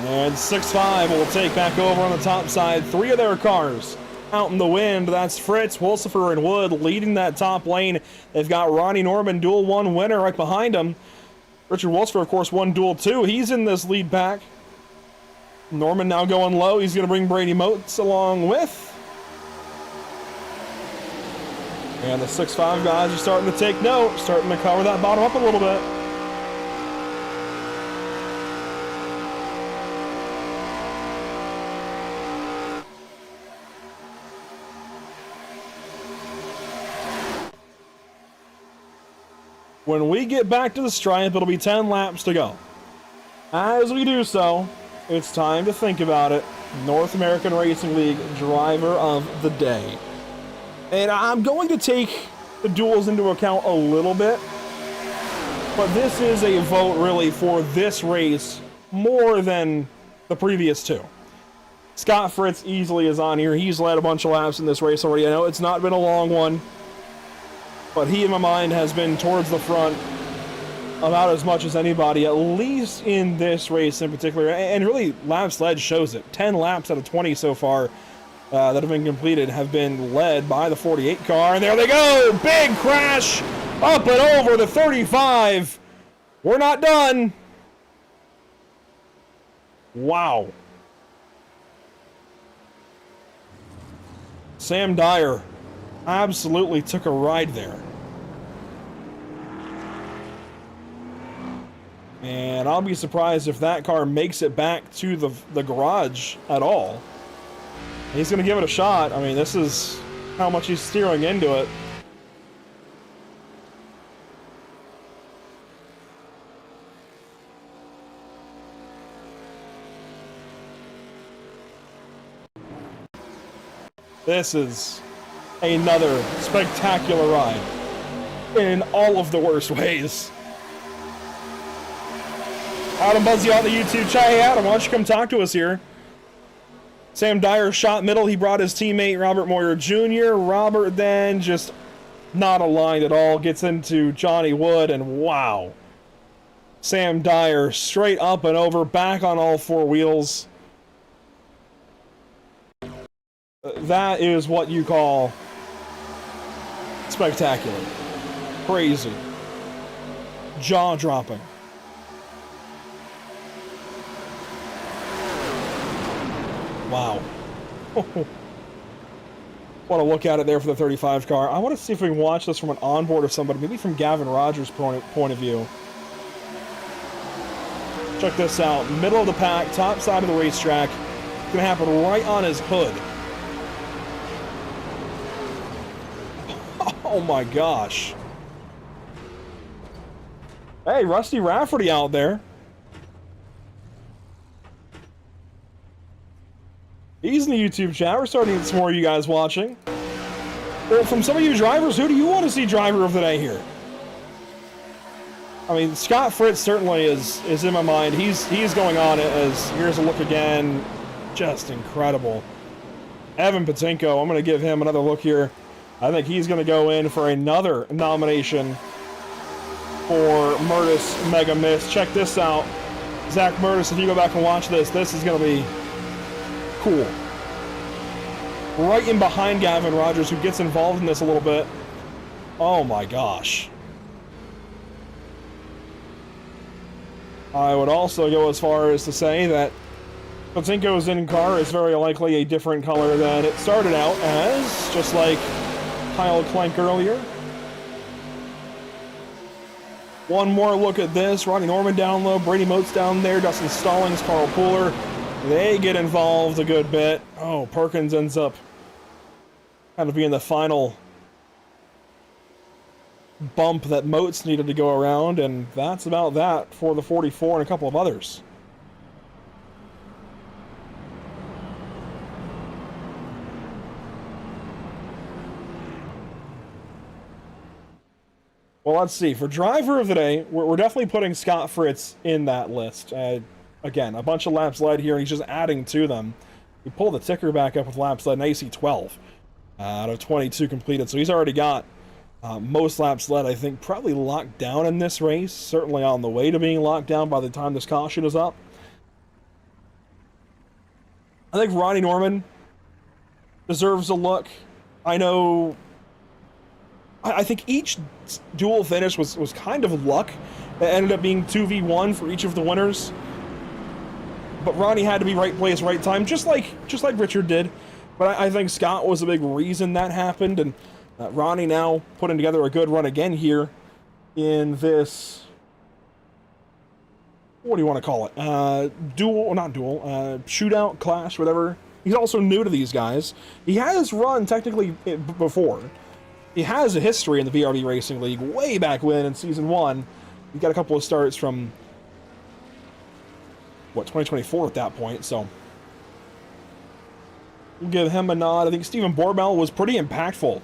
And 6-5 will take back over on the top side. 3 of their cars out in the wind. That's Fritz, Wolsifer, and Wood leading that top lane. They've got Ronnie Norman, Duel 1 winner, right behind him. Richard Wolsifer, of course, won Duel 2. He's in this lead pack. Norman now going low. He's going to bring Brady Moats along with. And the 6-5 guys are starting to take note, starting to cover that bottom up a little bit. When we get back to the stripe, it'll be 10 laps to go. As we do so, it's time to think about it. North American Racing League Driver of the Day. And I'm going to take the duels into account a little bit, but this is a vote really for this race more than the previous 2. Scott Fritz easily is on here. He's led a bunch of laps in this race already. I know it's not been a long one, but he, in my mind, has been towards the front about as much as anybody, at least in this race in particular. And really, Laps Led shows it. 10 laps out of 20 so far that have been completed have been led by the 48 car. And there they go! Big crash up and over the 35. We're not done. Wow. Sam Dyer absolutely took a ride there. And I'll be surprised if that car makes it back to the garage at all. He's going to give it a shot. I mean, this is how much he's steering into it. This is another spectacular ride in all of the worst ways. Adam Buzzy on the YouTube chat. Hey Adam, why don't you come talk to us here? Sam Dyer shot middle. He brought his teammate Robert Moyer Jr. Robert then just not aligned at all. Gets into Johnny Wood, and wow. Sam Dyer straight up and over, back on all four wheels. That is what you call spectacular. Crazy. Jaw-dropping. Wow. Want to look at it there for the 35 car. I want to see if we can watch this from an onboard of somebody, maybe from Gavin Rogers' point of view. Check this out. Middle of the pack, top side of the racetrack. It's going to happen right on his hood. Oh my gosh. Hey, Rusty Rafferty out there. He's in the YouTube chat. We're starting to get some more of you guys watching. Well, from some of you drivers, who do you want to see driver of the day here? I mean, Scott Fritz certainly is in my mind. He's going on it as, here's a look again. Just incredible. Evan Patinko, I'm going to give him another look here. I think he's going to go in for another nomination for Murtis Mega Miss. Check this out. Zach Murtis, if you go back and watch this, this is going to be cool. Right in behind Gavin Rogers, who gets involved in this a little bit. Oh my gosh. I would also go as far as to say that Patinko's in-car is very likely a different color than it started out as, just like Kyle Clank earlier. One more look at this. Ronnie Norman down low, Brady Moats down there, Dustin Stallings, Carl Pooler. They get involved a good bit. Oh, Perkins ends up kind of being the final bump that Moats needed to go around, and that's about that for the 44 and a couple of others. Well, let's see. For driver of the day, we're definitely putting Scott Fritz in that list. Again, a bunch of laps led here, and he's just adding to them. He pulled the ticker back up with laps led, an AC 12 out of 22 completed, so he's already got most laps led, I think, probably locked down in this race. Certainly on the way to being locked down by the time this caution is up. I think Ronnie Norman deserves a look. I know... I think each duel finish was kind of luck. It ended up being 2v1 for each of the winners. But Ronnie had to be right place, right time, just like Richard did. But I think Scott was a big reason that happened, and Ronnie now putting together a good run again here in this, what do you want to call it? Shootout, clash, whatever. He's also new to these guys. He has run technically before. He has a history in the BRB Racing League way back when in Season 1. He got a couple of starts from, what, 2024 at that point, so we'll give him a nod. I think Stephen Borbell was pretty impactful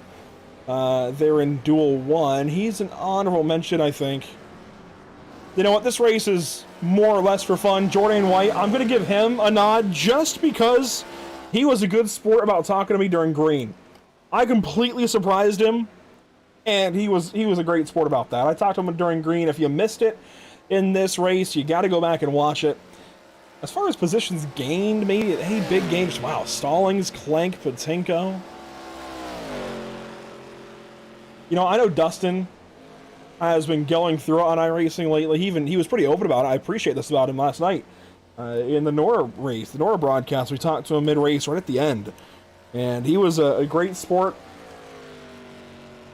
there in Duel 1. He's an honorable mention, I think. You know what? This race is more or less for fun. Jordan White, I'm going to give him a nod just because he was a good sport about talking to me during green. I completely surprised him, and he was a great sport about that. I talked to him during green. If you missed it in this race, you got to go back and watch it. As far as positions gained, maybe, hey, big gains. Wow, Stallings, Clank, Patinko. You know, I know Dustin has been going through it on iRacing lately. He was pretty open about it. I appreciate this about him last night. In the Nora race, the Nora broadcast, we talked to him mid-race right at the end. And he was a great sport.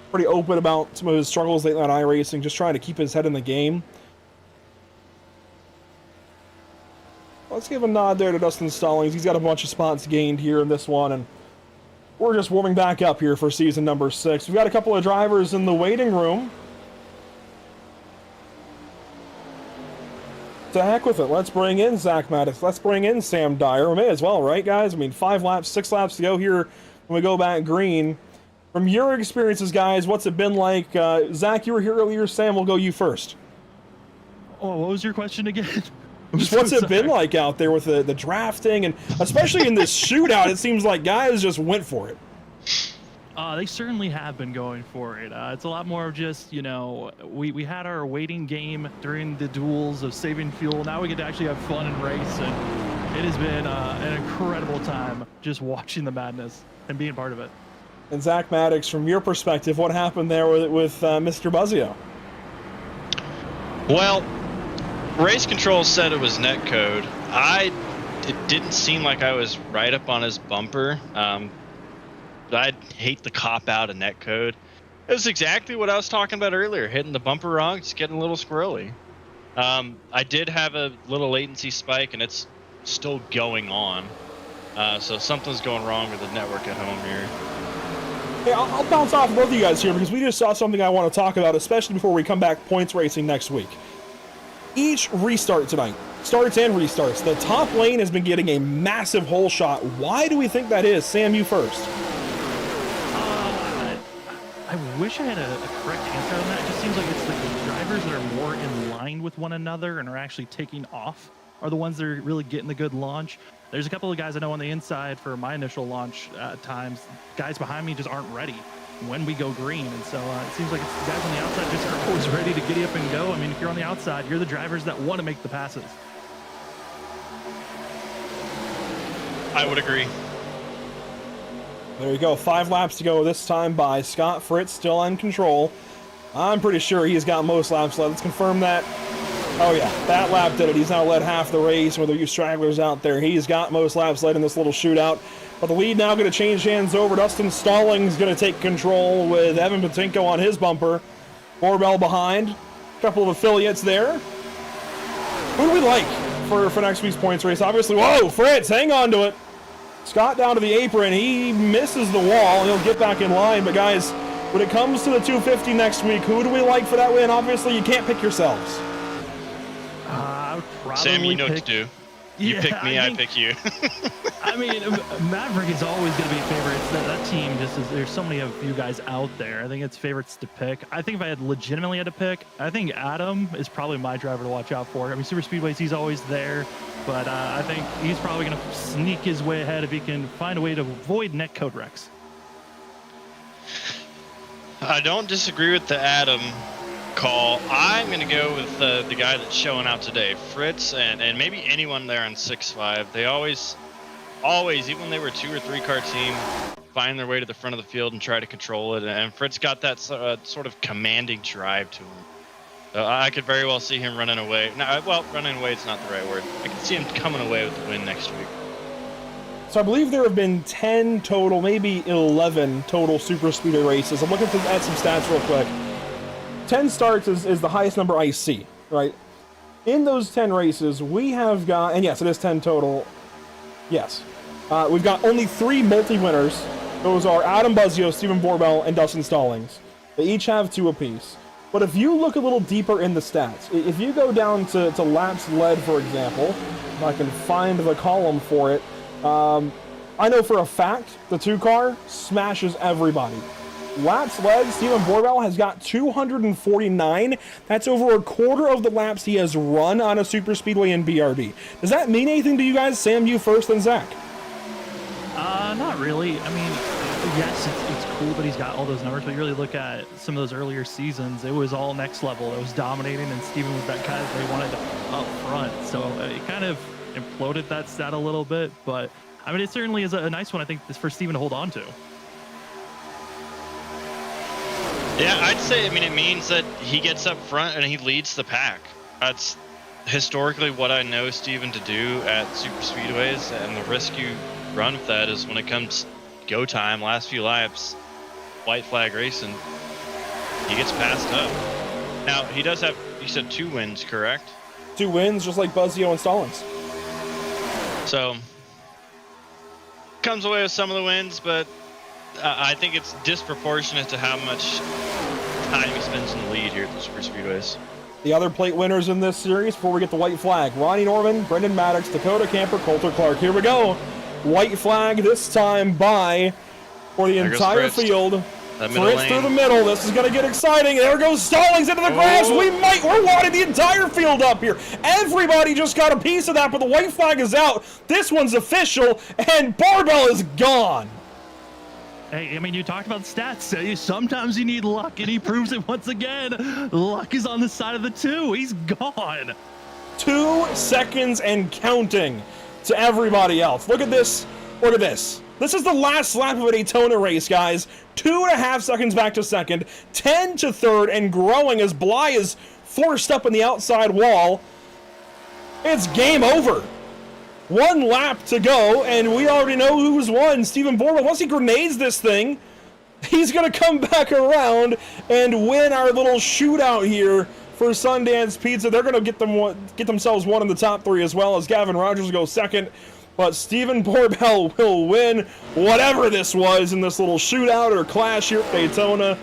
Pretty open about some of his struggles lately on iRacing, just trying to keep his head in the game. Let's give a nod there to Dustin Stallings. He's got a bunch of spots gained here in this one, and we're just warming back up here for season number 6. We've got a couple of drivers in the waiting room. To heck with it. Let's bring in Zach Maddox. Let's bring in Sam Dyer. We may as well, right, guys? I mean, 5 laps, 6 laps to go here when we go back green. From your experiences, guys, what's it been like? Zach, you were here earlier. Sam, we'll go you first. Oh, what was your question again? Just what's it been like out there with the drafting, and especially in this shootout, it seems like guys just went for it. They certainly have been going for it. It's a lot more of just, you know, we had our waiting game during the duels of saving fuel. Now we get to actually have fun and race, and it has been an incredible time just watching the madness and being part of it. And Zach Maddox, from your perspective, what happened there with Mr. Buzzio? Well, race control said it was netcode. It didn't seem like I was right up on his bumper. I'd hate the cop out of netcode. It was exactly what I was talking about earlier, hitting the bumper wrong, just getting a little squirrely. I did have a little latency spike, and it's still going on. So something's going wrong with the network at home here. Hey, I'll bounce off both of you guys here because we just saw something I want to talk about, especially before we come back points racing next week. Each restart tonight, starts and restarts, the top lane has been getting a massive hole shot. Why do we think that is? Sam, you first. I wish I had a correct answer on that. It just seems like it's the drivers that are more in line with one another and are actually taking off are the ones that are really getting the good launch. There's a couple of guys I know on the inside for my initial launch times. Guys behind me just aren't ready when we go green. And so it seems like it's the guys on the outside just are always ready to giddy up and go. I mean, if you're on the outside, you're the drivers that want to make the passes. I would agree. There you go. 5 laps to go this time by Scott Fritz, still in control. I'm pretty sure he's got most laps left. Let's confirm that. Oh yeah, that lap did it. He's now led half the race with a few stragglers out there. He's got most laps led in this little shootout. But the lead now going to change hands over. Dustin Stallings going to take control with Evan Patinko on his bumper. Borbell behind. A couple of affiliates there. Who do we like for next week's points race? Obviously, whoa, Fritz, hang on to it. Scott down to the apron. He misses the wall. He'll get back in line. But guys, when it comes to the 250 next week, who do we like for that win? Obviously, you can't pick yourselves. I would probably Sam, you know what to do. You pick me, I pick you. I mean, Maverick is always going to be favorites. That team just is, there's so many of you guys out there. I think it's favorites to pick. I think if I had legitimately had to pick, I think Adam is probably my driver to watch out for. I mean, Super Speedways, he's always there, but I think he's probably going to sneak his way ahead if he can find a way to avoid netcode wrecks. I don't disagree with the Adam call. I'm going to go with the guy that's showing out today, Fritz, and maybe anyone there on 6-5. They always, even when they were 2 or 3 car team, find their way to the front of the field and try to control it. And Fritz got that sort of commanding drive to him. So I could very well see him running away. No, well, running away is not the right word. I could see him coming away with the win next week. So I believe there have been 10 total, maybe 11 total super speedway races. I'm looking at some stats real quick. 10 starts is the highest number I see, right? In those 10 races, we have got, and yes, it is 10 total. Yes. We've got only 3 multi-winners. Those are Adam Buzzio, Stephen Borbell, and Dustin Stallings. They each have 2 apiece. But if you look a little deeper in the stats, if you go down to laps led, for example, if I can find the column for it, I know for a fact the 2-car smashes everybody. Laps led, Stephen Borbell has got 249. That's over a quarter of the laps he has run on a super speedway in BRB. Does that mean anything to you guys? Sam, you first, then Zach. Not really. I mean, yes, it's cool that he's got all those numbers, but you really look at some of those earlier seasons, it was all next level. It was dominating, and Steven was that guy that they wanted up front. So it kind of imploded that stat a little bit, but I mean, it certainly is a nice one, I think, for Steven to hold on to. Yeah, I'd say, I mean, it means that he gets up front and he leads the pack. That's historically what I know Steven to do at super speedways, and the risk you run with that is when it comes go time, last few laps, white flag racing, he gets passed up. Now, he does have, you said 2 wins, correct? 2 wins, just like Buzzio and Stallings. So, comes away with some of the wins, but I think it's disproportionate to how much time he spends in the lead here at the super speedways. The other plate winners in this series, before we get the white flag, Ronnie Norman, Brendan Maddox, Dakota Camper, Coulter Clark. Here we go. White flag, this time by for the There goes entire Fritz. field. That middle Fritz lane. through the middle. This is going to get exciting. There goes Stallings into the grass. We're wanting the entire field up here. Everybody just got a piece of that, but the white flag is out. This one's official, and Barbell is gone. Hey, I mean, you talked about stats. Sometimes you need luck, and he proves it once again. Luck is on the side of the 2. He's gone. 2 seconds and counting to everybody else. Look at this. Look at this. This is the last lap of a Daytona race, guys. 2.5 seconds back to second, 10 to third, and growing as Bly is forced up in the outside wall. It's game over. 1 lap to go, and we already know who's won. Steven Borman, once he grenades this thing, he's going to come back around and win our little shootout here for Sundance Pizza. They're going to get themselves one in the top 3 as well, as Gavin Rogers goes second. But Steven Borbell will win whatever this was in this little shootout or clash here at Daytona.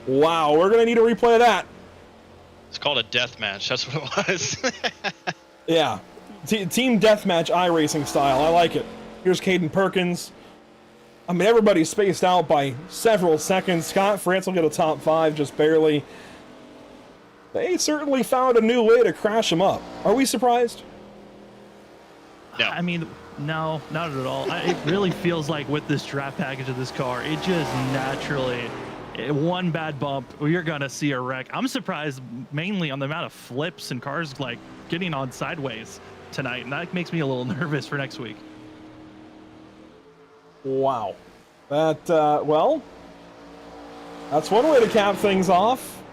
Wow, we're going to need a replay of that. It's called a death match. That's what it was. Yeah. Team deathmatch iRacing style. I like it. Here's Caden Perkins. I mean, everybody's spaced out by several seconds. Scott Frantz will get a top 5 just barely. They certainly found a new way to crash him up. Are we surprised? No. I mean, no, not at all. It really feels like with this draft package of this car, it just naturally, one bad bump, you're going to see a wreck. I'm surprised mainly on the amount of flips and cars like getting on sideways tonight, and that makes me a little nervous for next week. Wow. Well, that's one way to cap things off.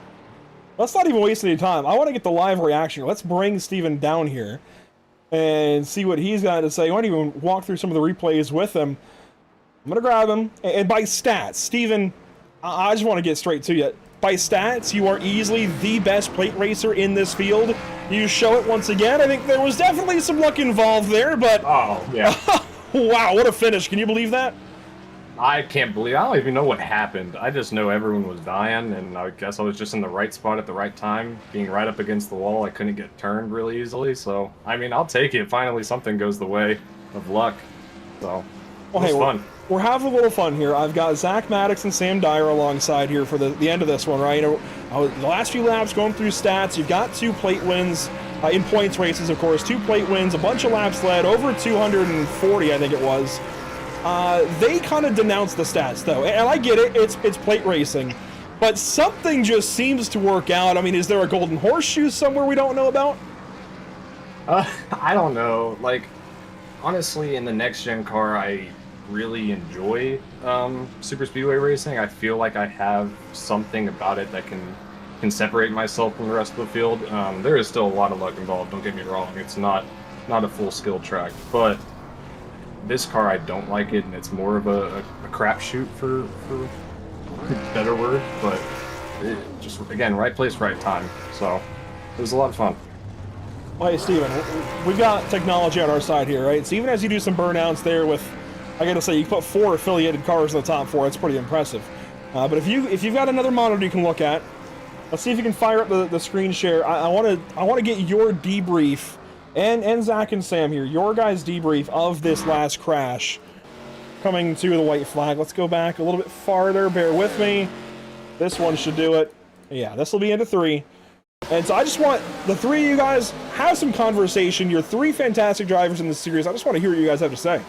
Let's not even waste any time. I want to get the live reaction. Let's bring Steven down here and see what he's got to say. I want to even walk through some of the replays with him. I'm going to grab him. And by stats, Steven, I just want to get straight to you. By stats, you are easily the best plate racer in this field. You show it once again. I think there was definitely some luck involved there, but... Oh, yeah. Wow, what a finish. Can you believe that? I can't believe, I don't even know what happened. I just know everyone was dying, and I guess I was just in the right spot at the right time, being right up against the wall. I couldn't get turned really easily, so, I mean, I'll take it. Finally, something goes the way of luck, so, it was fun. We're having a little fun here. I've got Zach Maddox and Sam Dyer alongside here for the end of this one, right? The last few laps going through stats, you've got 2 plate wins in points races, of course, 2 plate wins, a bunch of laps led, over 240, I think it was. They kind of denounced the stats, though, and I get it, it's plate racing, but something just seems to work out. I mean, is there a golden horseshoe somewhere we don't know about? I don't know. Like, honestly, in the next-gen car, I really enjoy super speedway racing. I feel like I have something about it that can separate myself from the rest of the field. There is still a lot of luck involved, don't get me wrong. It's not a full skill track, but this car, I don't like it, and it's more of a crapshoot for better word, but it just, again, right place, right time. So it was a lot of fun. Well, hey, Steven, we've got technology on our side here, right? So even as you do some burnouts there with, I gotta say, you put 4 affiliated cars in the top 4, it's pretty impressive. But if you've got another monitor you can look at, let's see if you can fire up the screen share. I want to get your debrief, and Zach and Sam here, your guys' debrief of this last crash coming to the white flag. Let's go back a little bit farther. Bear with me. This one should do it. Yeah, this will be into 3. And so I just want the 3 of you guys have some conversation. You're 3 fantastic drivers in this series. I just want to hear what you guys have to say.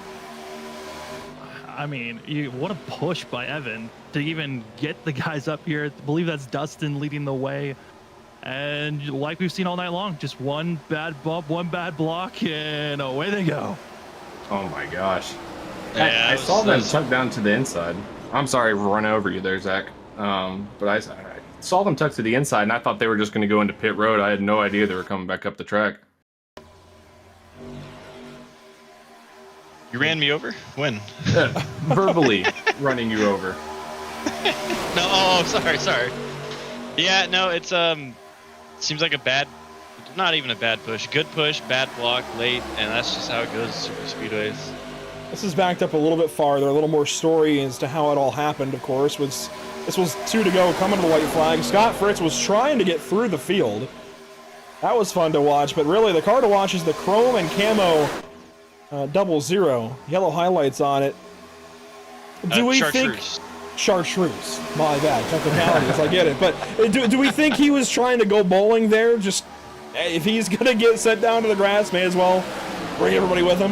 I mean, what a push by Evan to even get the guys up here. I believe that's Dustin leading the way. And like we've seen all night long, just one bad bump, one bad block, and away they go. Oh my gosh. Yeah, I saw them tuck down to the inside. I'm sorry for running over you there, Zach. But I saw them tuck to the inside, and I thought they were just going to go into pit road. I had no idea they were coming back up the track. You ran me over? When? Verbally running you over. No, oh, sorry. Yeah, no, it's seems like a bad, not even a bad push. Good push, bad block, late, and that's just how it goes super speedways. This is backed up a little bit farther, a little more story as to how it all happened, of course. This was 2 to go, coming to the white flag. Scott Fritz was trying to get through the field. That was fun to watch, but really the car to watch is the chrome and camo 00, yellow highlights on it. do we think chartreuse? My bad, technicalities. I get it, but do we think he was trying to go bowling there? Just if he's gonna get sent down to the grass, may as well bring everybody with him.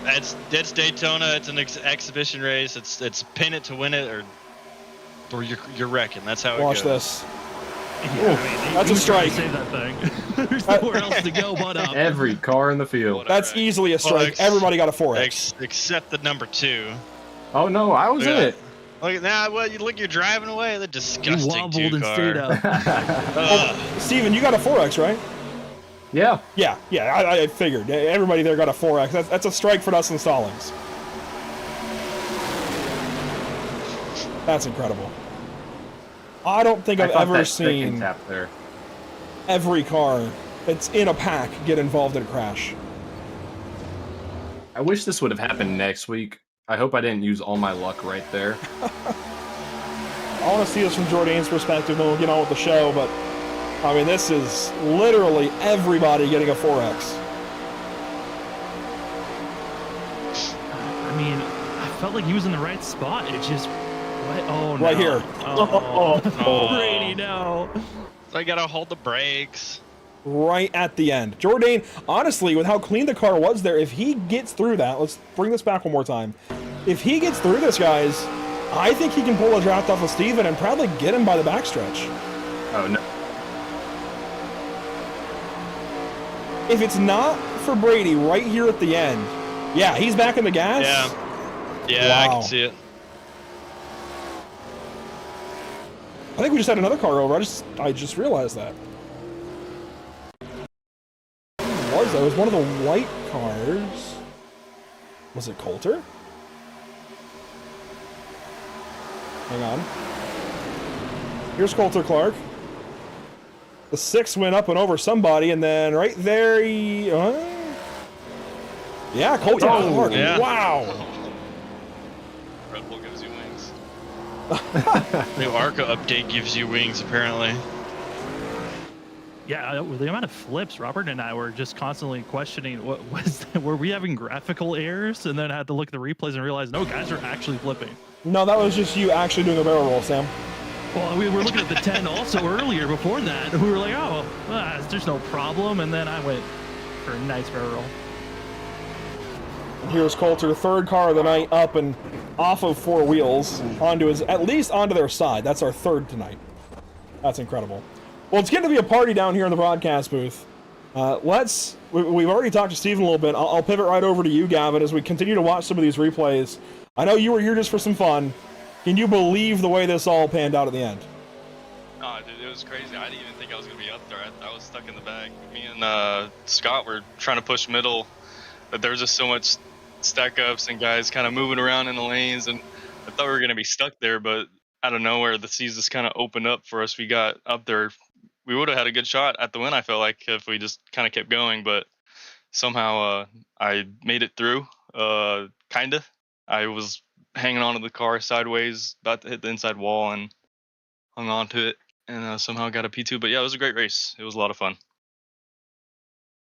It's Daytona. It's an exhibition race. It's pin it to win it, or you're wrecking. That's how it goes. Watch this. Yeah, I mean, That's a strike. Save that thing. There's nowhere else to go but up. Every car in the field. That's easily a strike. Everybody got a 4X. Except the number 2. Oh no, I was in it. Look now, you're driving away. The disgusting You wobbled 2 and car. stayed up. Steven, you got a 4X, right? Yeah. Yeah. I figured. Everybody there got a 4X. That's a strike for Dustin Stallings. That's incredible. I don't think I've ever seen tap there. every car that's in a pack get involved in a crash. I wish this would have happened next week. I hope I didn't use all my luck right there. I want to see this from Jordan's perspective, and we'll get on with the show, but I mean, this is literally everybody getting a 4X. I mean, I felt like he was in the right spot. It just, what? Oh no! Right here. Oh, Brady, no! So I gotta hold the brakes. Right at the end. Jordan, honestly, with how clean the car was there, if he gets through that, let's bring this back one more time. If he gets through this, guys, I think he can pull a draft off of Steven and probably get him by the backstretch. Oh no. If it's not for Brady right here at the end, yeah, he's back in the gas. Yeah, Wow. I can see it. I think we just had another car over. I just realized that. It was one of the white cars. Was it Coulter? Hang on. Here's Coulter Clark. The 6 went up and over somebody, and then right there he... yeah, Coulter Clark. Yeah. Wow. Red Bull gives you wings. New ARCA update gives you wings, apparently. Yeah, the amount of flips, Robert and I were just constantly questioning what was that? Were we having graphical errors, and then had to look at the replays and realize no, guys are actually flipping. No, that was just you actually doing a barrel roll, Sam. Well, we were looking at the 10 also earlier before that. We were like, oh, there's no problem, and then I went for a nice barrel roll. And here's Coulter, third car of the night, up and off of 4 wheels onto at least onto their side. That's our third tonight. That's incredible. Well, it's going to be a party down here in the broadcast booth. We've already talked to Steven a little bit. I'll pivot right over to you, Gavin, as we continue to watch some of these replays. I know you were here just for some fun. Can you believe the way this all panned out at the end? Oh, dude, it was crazy. I didn't even think I was going to be up there. I was stuck in the back. Me and Scott were trying to push middle, but there was just so much stack-ups and guys kind of moving around in the lanes, and I thought we were going to be stuck there, but out of nowhere, the seas just kind of opened up for us. We got up there. We would have had a good shot at the win, I felt like, if we just kind of kept going, but somehow I made it through, kind of. I was hanging onto the car sideways, about to hit the inside wall, and hung on to it, and somehow got a P2. But yeah, it was a great race. It was a lot of fun.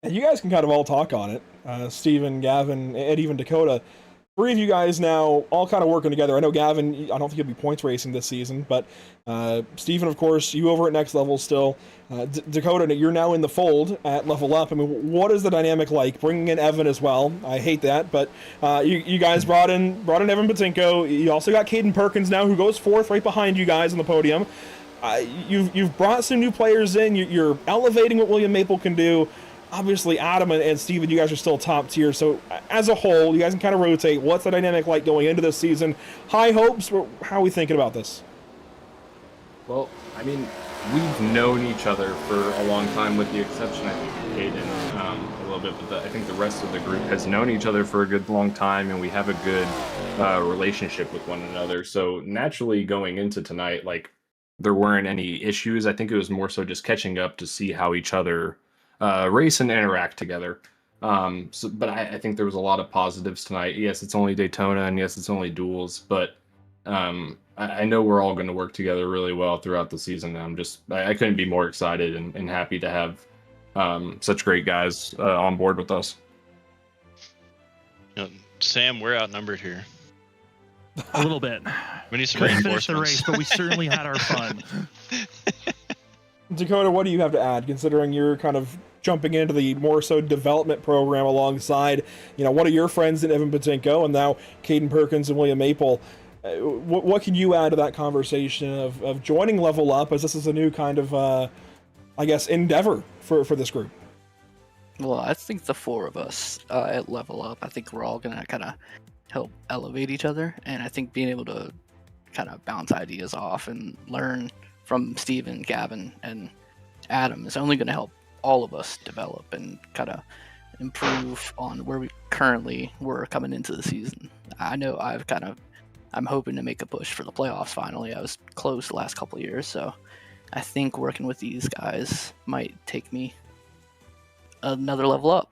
And you guys can kind of all talk on it. Steven, Gavin, and even Dakota. 3 of you guys now all kind of working together. I know Gavin, I don't think you'll be points racing this season, but Steven, of course, you over at Next Level still. Dakota, you're now in the fold at Level Up. I mean, what is the dynamic like? Bringing in Evan as well. I hate that, but you guys brought in Evan Patinko. You also got Caden Perkins now, who goes 4th right behind you guys on the podium. You've brought some new players in. You're elevating what William Maple can do. Obviously, Adam and Steven, you guys are still top tier. So, as a whole, you guys can kind of rotate. What's the dynamic like going into this season? High hopes? How are we thinking about this? Well, I mean, we've known each other for a long time, with the exception, I think, of Caden a little bit. But I think the rest of the group has known each other for a good long time, and we have a good relationship with one another. So, naturally, going into tonight, like, there weren't any issues. I think it was more so just catching up to see how each other race and interact together. But I think there was a lot of positives tonight. Yes, it's only Daytona, and yes, it's only Duels, but I know we're all going to work together really well throughout the season. I couldn't be more excited and happy to have such great guys on board with us. Sam, we're outnumbered here. A little bit. We need some Couldn't finish the reinforcements. race, but we certainly had our fun. Dakota, what do you have to add, considering you're kind of jumping into the more so development program alongside, one of your friends in Evan Patinko and now Caden Perkins and William Maple? What can you add to that conversation of joining Level Up, as this is a new kind of, endeavor for this group? Well, I think the four of us at Level Up, I think we're all going to kind of help elevate each other. And I think being able to kind of bounce ideas off and learn from Steven, Gavin, and Adam is only going to help all of us develop and kind of improve on where we currently were coming into the season. I know I'm hoping to make a push for the playoffs finally. I was close the last couple of years, so I think working with these guys might take me another level up.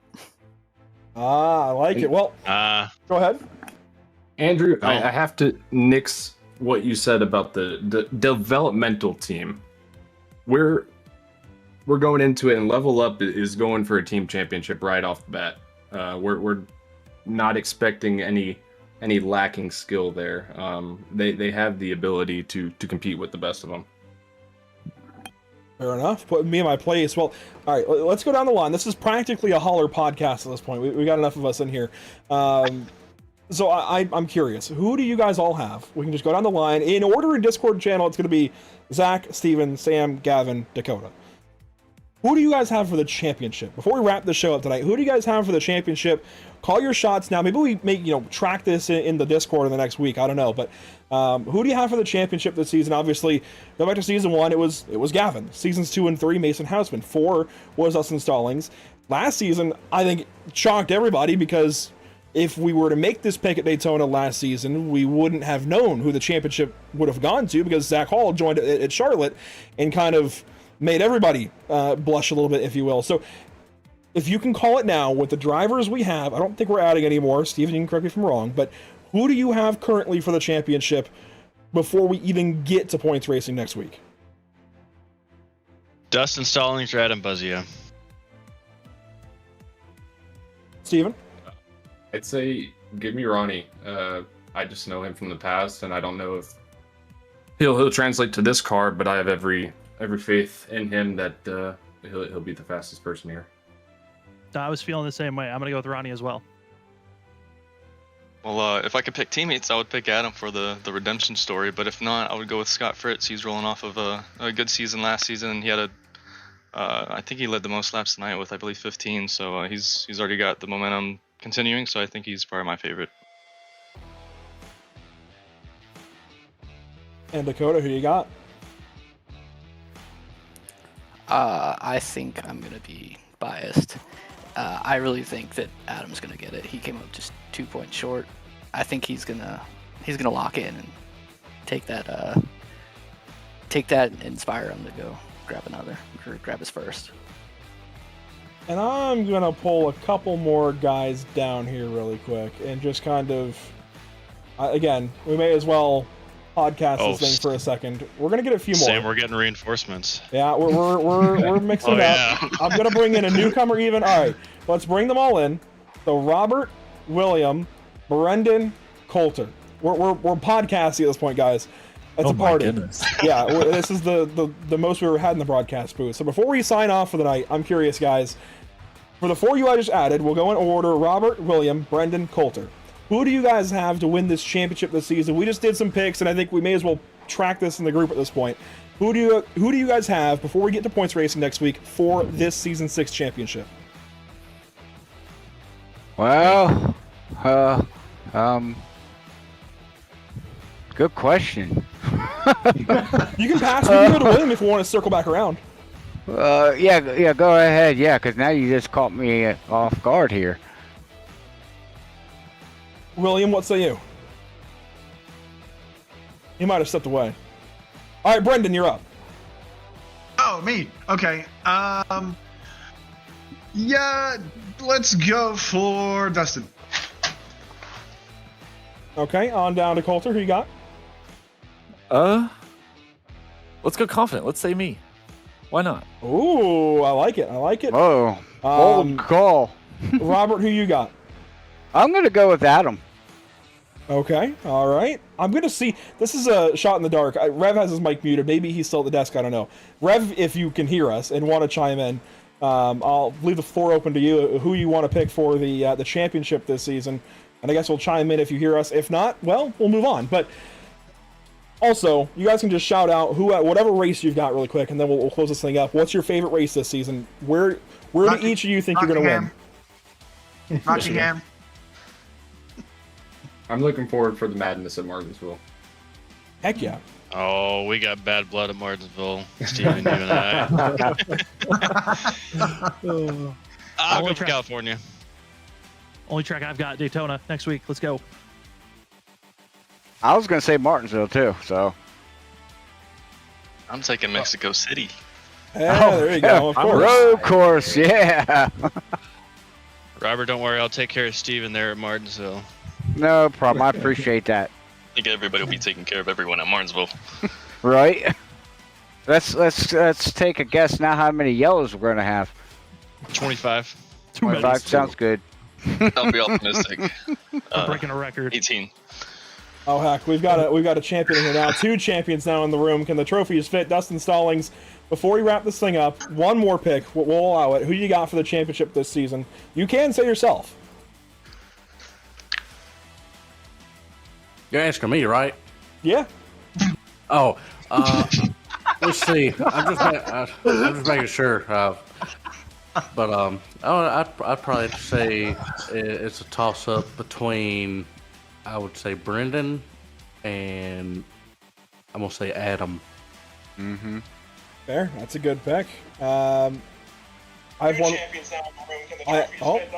I like it. Well, go ahead. Andrew, I have to nix what you said about the developmental team. We're going into it, and Level Up is going for a team championship right off the bat. We're not expecting any lacking skill there. They have the ability to compete with the best of them. Fair enough. Put me in my place. Well, all right, let's go down the line. This is practically a holler podcast at this point. We got enough of us in here. So I'm curious. Who do you guys all have? We can just go down the line. In order in Discord channel, it's going to be Zach, Steven, Sam, Gavin, Dakota. Who do you guys have for the championship? Before we wrap the show up tonight, who do you guys have for the championship? Call your shots now. Maybe we make, track this in the Discord in the next week. I don't know. But who do you have for the championship this season? Obviously, go back to season 1. It was Gavin. Seasons 2 and 3, Mason Houseman. 4 was Dustin Stallings. Last season, I think, shocked everybody because if we were to make this pick at Daytona last season, we wouldn't have known who the championship would have gone to because Zach Hall joined at Charlotte and kind of made everybody blush a little bit, if you will. So if you can call it now with the drivers we have, I don't think we're adding any more. Steven, you can correct me if I'm wrong, but who do you have currently for the championship before we even get to points racing next week? Dustin Stallings or Adam Buzzio. Steven? I'd say give me Ronnie. I just know him from the past, and I don't know if he'll translate to this car, but I have every faith in him that he'll be the fastest person here. I was feeling the same way. I'm going to go with Ronnie as well. Well, if I could pick teammates, I would pick Adam for the redemption story. But if not, I would go with Scott Fritz. He's rolling off of a good season last season. He had I think he led the most laps tonight with, I believe, 15. So he's already got the momentum continuing. So I think he's probably my favorite. And Dakota, who you got? I think I'm going to be biased. I really think that Adam's going to get it. He came up just 2 points short. I think he's gonna lock in and take that and inspire him to go grab his first. And I'm gonna pull a couple more guys down here really quick and just kind of, again, we may as well podcast this thing for a second. We're gonna get a few more. Sam, we're getting reinforcements. Yeah, we're mixing it up. Yeah. I'm gonna bring in a newcomer even. All right, let's bring them all in. So Robert, William, Brendan, Coulter. We're podcasting at this point, guys. It's a party. Yeah, this is the most we ever had in the broadcast booth. So before we sign off for the night, I'm curious, guys. For the 4 you I just added, we'll go in order: Robert, William, Brendan, Coulter. Who do you guys have to win this championship this season? We just did some picks, and I think we may as well track this in the group at this point. Who do you guys have before we get to points racing next week for this season 6 championship? Well, good question. You can pass me to William if you want to circle back around. Yeah, go ahead. Yeah, because now you just caught me off guard here. William, what say you? He might have stepped away. All right, Brendan, you're up. Oh, me. Okay. Yeah, let's go for Dustin. Okay, on down to Coulter. Who you got? Let's go confident. Let's say me. Why not? Ooh, I like it. Oh, bold call. Robert, who you got? I'm gonna go with Adam. Okay, all right. I'm going to see. This is a shot in the dark. Rev has his mic muted. Maybe he's still at the desk. I don't know. Rev, if you can hear us and want to chime in, I'll leave the floor open to you. Who you want to pick for the championship this season, and I guess we'll chime in if you hear us. If not, well, we'll move on. But also, you guys can just shout out whatever race you've got really quick, and then we'll close this thing up. What's your favorite race this season? Where do each of you think you're going to win? Nottingham. I'm looking forward for the madness at Martinsville. Heck yeah. Oh, we got bad blood at Martinsville, Steven, you and I. I'll go for California. Only track I've got, Daytona, next week. Let's go. I was going to say Martinsville, too, so. I'm taking Mexico City. Yeah, there you go. Of course. Road course, yeah. Robert, don't worry. I'll take care of Steven there at Martinsville. No problem. I appreciate that. I think everybody will be taking care of everyone at Martinsville. Right? Let's take a guess now how many yellows we're going to have. 25. 25 sounds good. I'll be optimistic. Breaking a record. 18. Oh heck, we've got a champion here now. 2 champions now in the room. Can the trophies fit? Dustin Stallings. Before we wrap this thing up, one more pick. We'll allow it. Who you got for the championship this season? You can say yourself. You're asking me, right? Yeah. Oh, let's see. I'm just making sure. But I'd probably say it's a toss-up between, I would say, Brendan and I'm gonna say Adam. Mm-hmm. Fair. That's a good pick. I've won.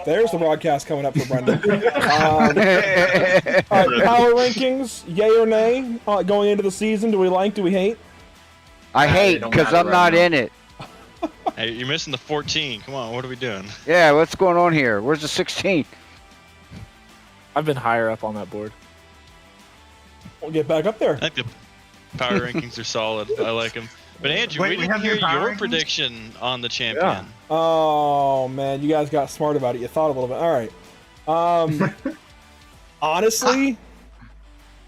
There's the broadcast coming up for Brendan. All right, power rankings, yay or nay? Going into the season, do we like? Do we hate? I hate because I'm not in it. Hey, you're missing the 14. Come on, what are we doing? Yeah, what's going on here? Where's the 16? I've been higher up on that board. We'll get back up there. I think the power rankings are solid. I like them. But Andrew, Wait, we we didn't have hear your power your rankings? prediction on the champion. Oh man, you guys got smart about it. You thought a little bit. All right. Honestly,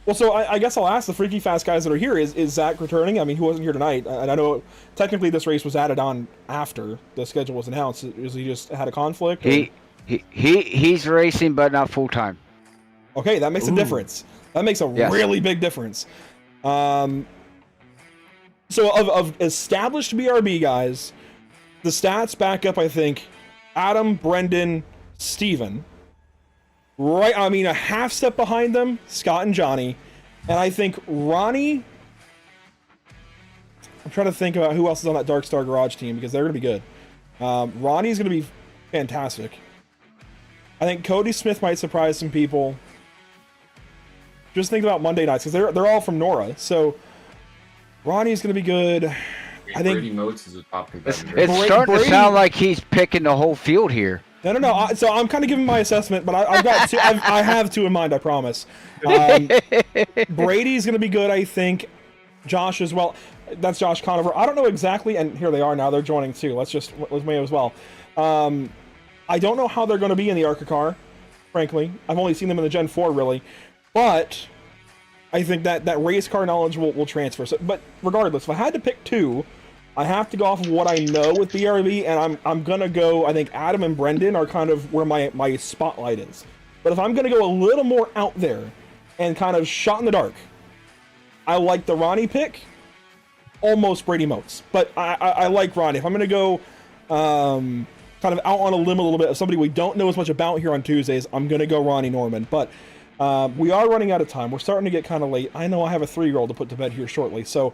well, so I guess I'll ask the Freaky Fast guys that are here. Is Zach returning? I mean, he wasn't here tonight, and I know technically this race was added on after the schedule was announced. Is he just had a conflict? Or? He's racing, but not full time. Okay, that makes a difference. That makes a really big difference. So of established BRB guys, the stats back up, I think, Adam, Brendan, Steven. Right, I mean, a half step behind them, Scott and Johnny. And I think Ronnie... I'm trying to think about who else is on that Dark Star Garage team, because they're going to be good. Ronnie's going to be fantastic. I think Cody Smith might surprise some people. Just think about Monday nights, because they're all from Nora, so... Ronnie's going to be good. I think Brady Motes is a top competitor. It's starting to sound like he's picking the whole field here. No. So I'm kind of giving my assessment, but I've got two. I have 2 in mind. I promise. Brady's going to be good, I think. Josh as well. That's Josh Conover. I don't know exactly, and here they are now. They're joining too. Let's wait as well. I don't know how they're going to be in the ARCA car. Frankly, I've only seen them in the Gen 4 really, but. I think that race car knowledge will transfer. So, but regardless, if I had to pick 2, I have to go off of what I know with BRB, and I'm gonna go. I think Adam and Brendan are kind of where my spotlight is. But if I'm gonna go a little more out there and kind of shot in the dark, I like the Ronnie pick, almost Brady Motes. But I like Ronnie. If I'm gonna go kind of out on a limb a little bit of somebody we don't know as much about here on Tuesdays, I'm gonna go Ronnie Norman. But we are running out of time. We're starting to get kind of late. I know I have a 3-year-old to put to bed here shortly, so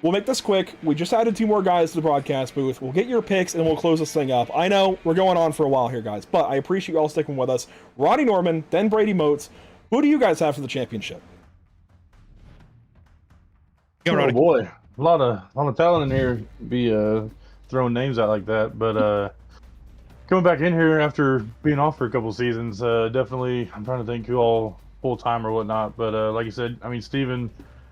we'll make this quick. We just added 2 more guys to the broadcast booth. We'll get your picks, and we'll close this thing up. I know we're going on for a while here, guys, but I appreciate you all sticking with us. Ronnie Norman, then Brady Motes. Who do you guys have for the championship? Oh boy, a lot of talent in here. Be throwing names out like that, but coming back in here after being off for a couple seasons, definitely. I'm trying to think who all full time or whatnot, but like you said, I mean Steven,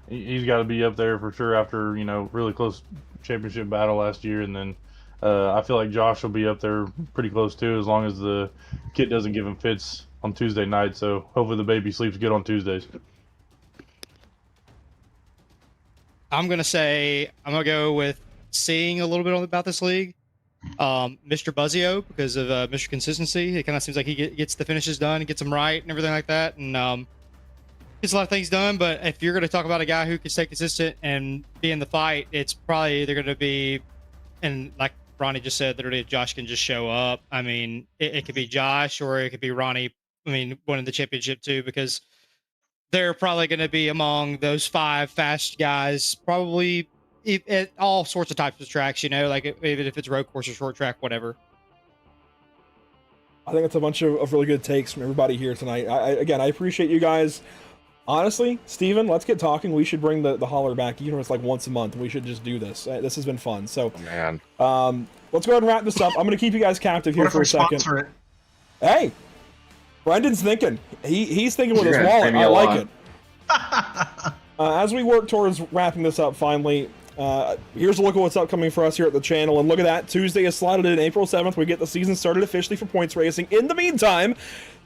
he's got to be up there for sure after really close championship battle last year, and then I feel like Josh will be up there pretty close too, as long as the kit doesn't give him fits on Tuesday night. So hopefully the baby sleeps good on Tuesdays. I'm gonna go with seeing a little bit about this league. Mr. Buzzio, because of Mr. Consistency. It kind of seems like he gets the finishes done, gets them right, and everything like that, and gets a lot of things done. But if you're going to talk about a guy who can stay consistent and be in the fight, it's probably either going to be, and like Ronnie just said, literally Josh can just show up. I mean, it could be Josh or it could be Ronnie. I mean, winning the championship too, because they're probably going to be among those 5 fast guys, probably. At all sorts of types of tracks, like even if it's road course or short track, whatever. I think it's a bunch of really good takes from everybody here tonight. I appreciate you guys. Honestly, Steven, let's get talking. We should bring the holler back. Even if it's like once a month, we should just do this. This has been fun. So, man, let's go ahead and wrap this up. I'm going to keep you guys captive here for a second. Hey, Brendan's thinking. He's thinking with his wallet. I like it. As we work towards wrapping this up finally, here's a look at what's upcoming for us here at the channel. And look at that. Tuesday is slotted in April 7th. We get the season started officially for points racing. In the meantime,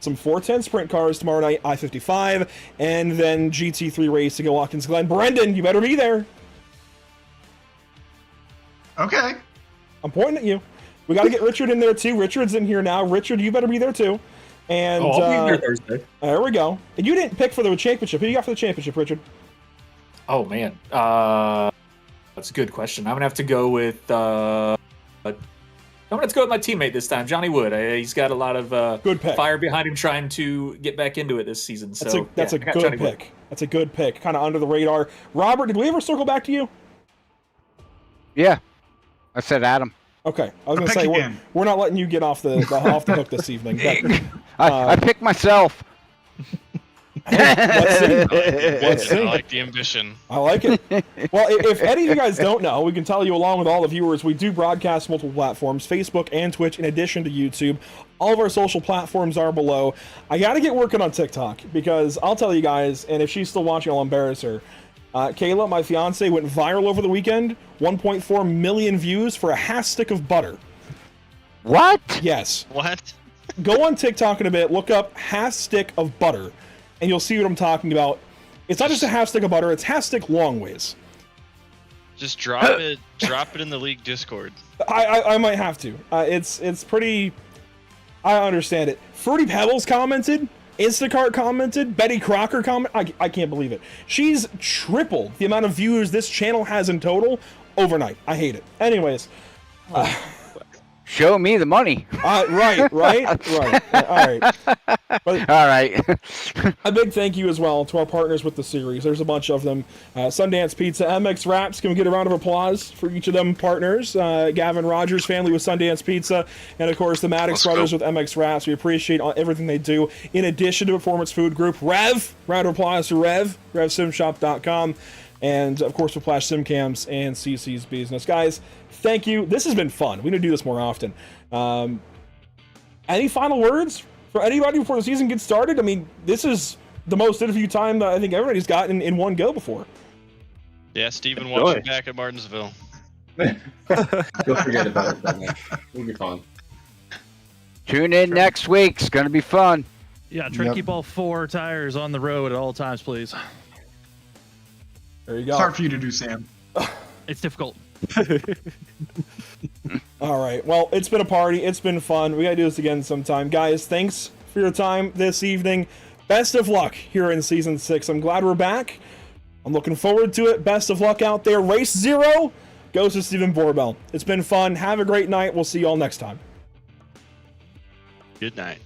some 410 sprint cars tomorrow night, I-55, and then GT3 racing at Watkins Glen. Brendan, you better be there. Okay. I'm pointing at you. We got to get Richard in there too. Richard's in here now. Richard, you better be there too. And I'll be there Thursday. There we go. And you didn't pick for the championship. Who you got for the championship, Richard? Oh man, that's a good question. I'm gonna have to go with. I'm gonna have to go with my teammate this time, Johnny Wood. He's got a lot of good pick. Fire behind him, trying to get back into it this season. So that's a good pick. Wood. That's a good pick. Kind of under the radar. Robert, did we ever circle back to you? Yeah, I said Adam. Okay, I was gonna say we're not letting you get off the hook this evening. But, I picked myself. Let's see. I like the ambition. I like it. Well, if any of you guys don't know, we can tell you along with all the viewers, we do broadcast multiple platforms, Facebook and Twitch, in addition to YouTube. All of our social platforms are below. I got to get working on TikTok because I'll tell you guys, and if she's still watching, I'll embarrass her. Kayla, my fiance, went viral over the weekend. 1.4 million views for a half stick of butter. What? Yes. What? Go on TikTok in a bit, look up half stick of butter, and you'll see what I'm talking about. It's not just a half stick of butter, it's half stick long ways. Just drop it in the league Discord. I might have to. It's pretty... I understand it. Fruity Pebbles commented, Instacart commented, Betty Crocker commented. I can't believe it. She's triple the amount of views this channel has in total overnight. I hate it. Anyways. Show me the money. Right. All right. But all right. A big thank you as well to our partners with the series. There's a bunch of them. Sundance Pizza, MX Wraps. Can we get a round of applause for each of them partners? Gavin Rogers family with Sundance Pizza, and of course the Maddox brothers with MX Wraps. We appreciate everything they do. In addition to Performance Food Group, Rev. Round of applause to Rev. RevSimShop.com. And of course, Whiplash SimCams and CC's Business. Guys, thank you. This has been fun. We need to do this more often. Any final words for anybody before the season gets started? I mean, this is the most interview time that I think everybody's gotten in one go before. Yeah, Steven, watch you back at Martinsville. Don't forget about it. It'll be fun. Tune in next week. It's going to be fun. Yeah, try to keep all 4 tires on the road at all times, please. There you go. It's hard for you to do, Sam. It's difficult. All right. Well, it's been a party. It's been fun. We got to do this again sometime. Guys, thanks for your time this evening. Best of luck here in Season 6. I'm glad we're back. I'm looking forward to it. Best of luck out there. Race 0 goes to Steven Borbell. It's been fun. Have a great night. We'll see you all next time. Good night.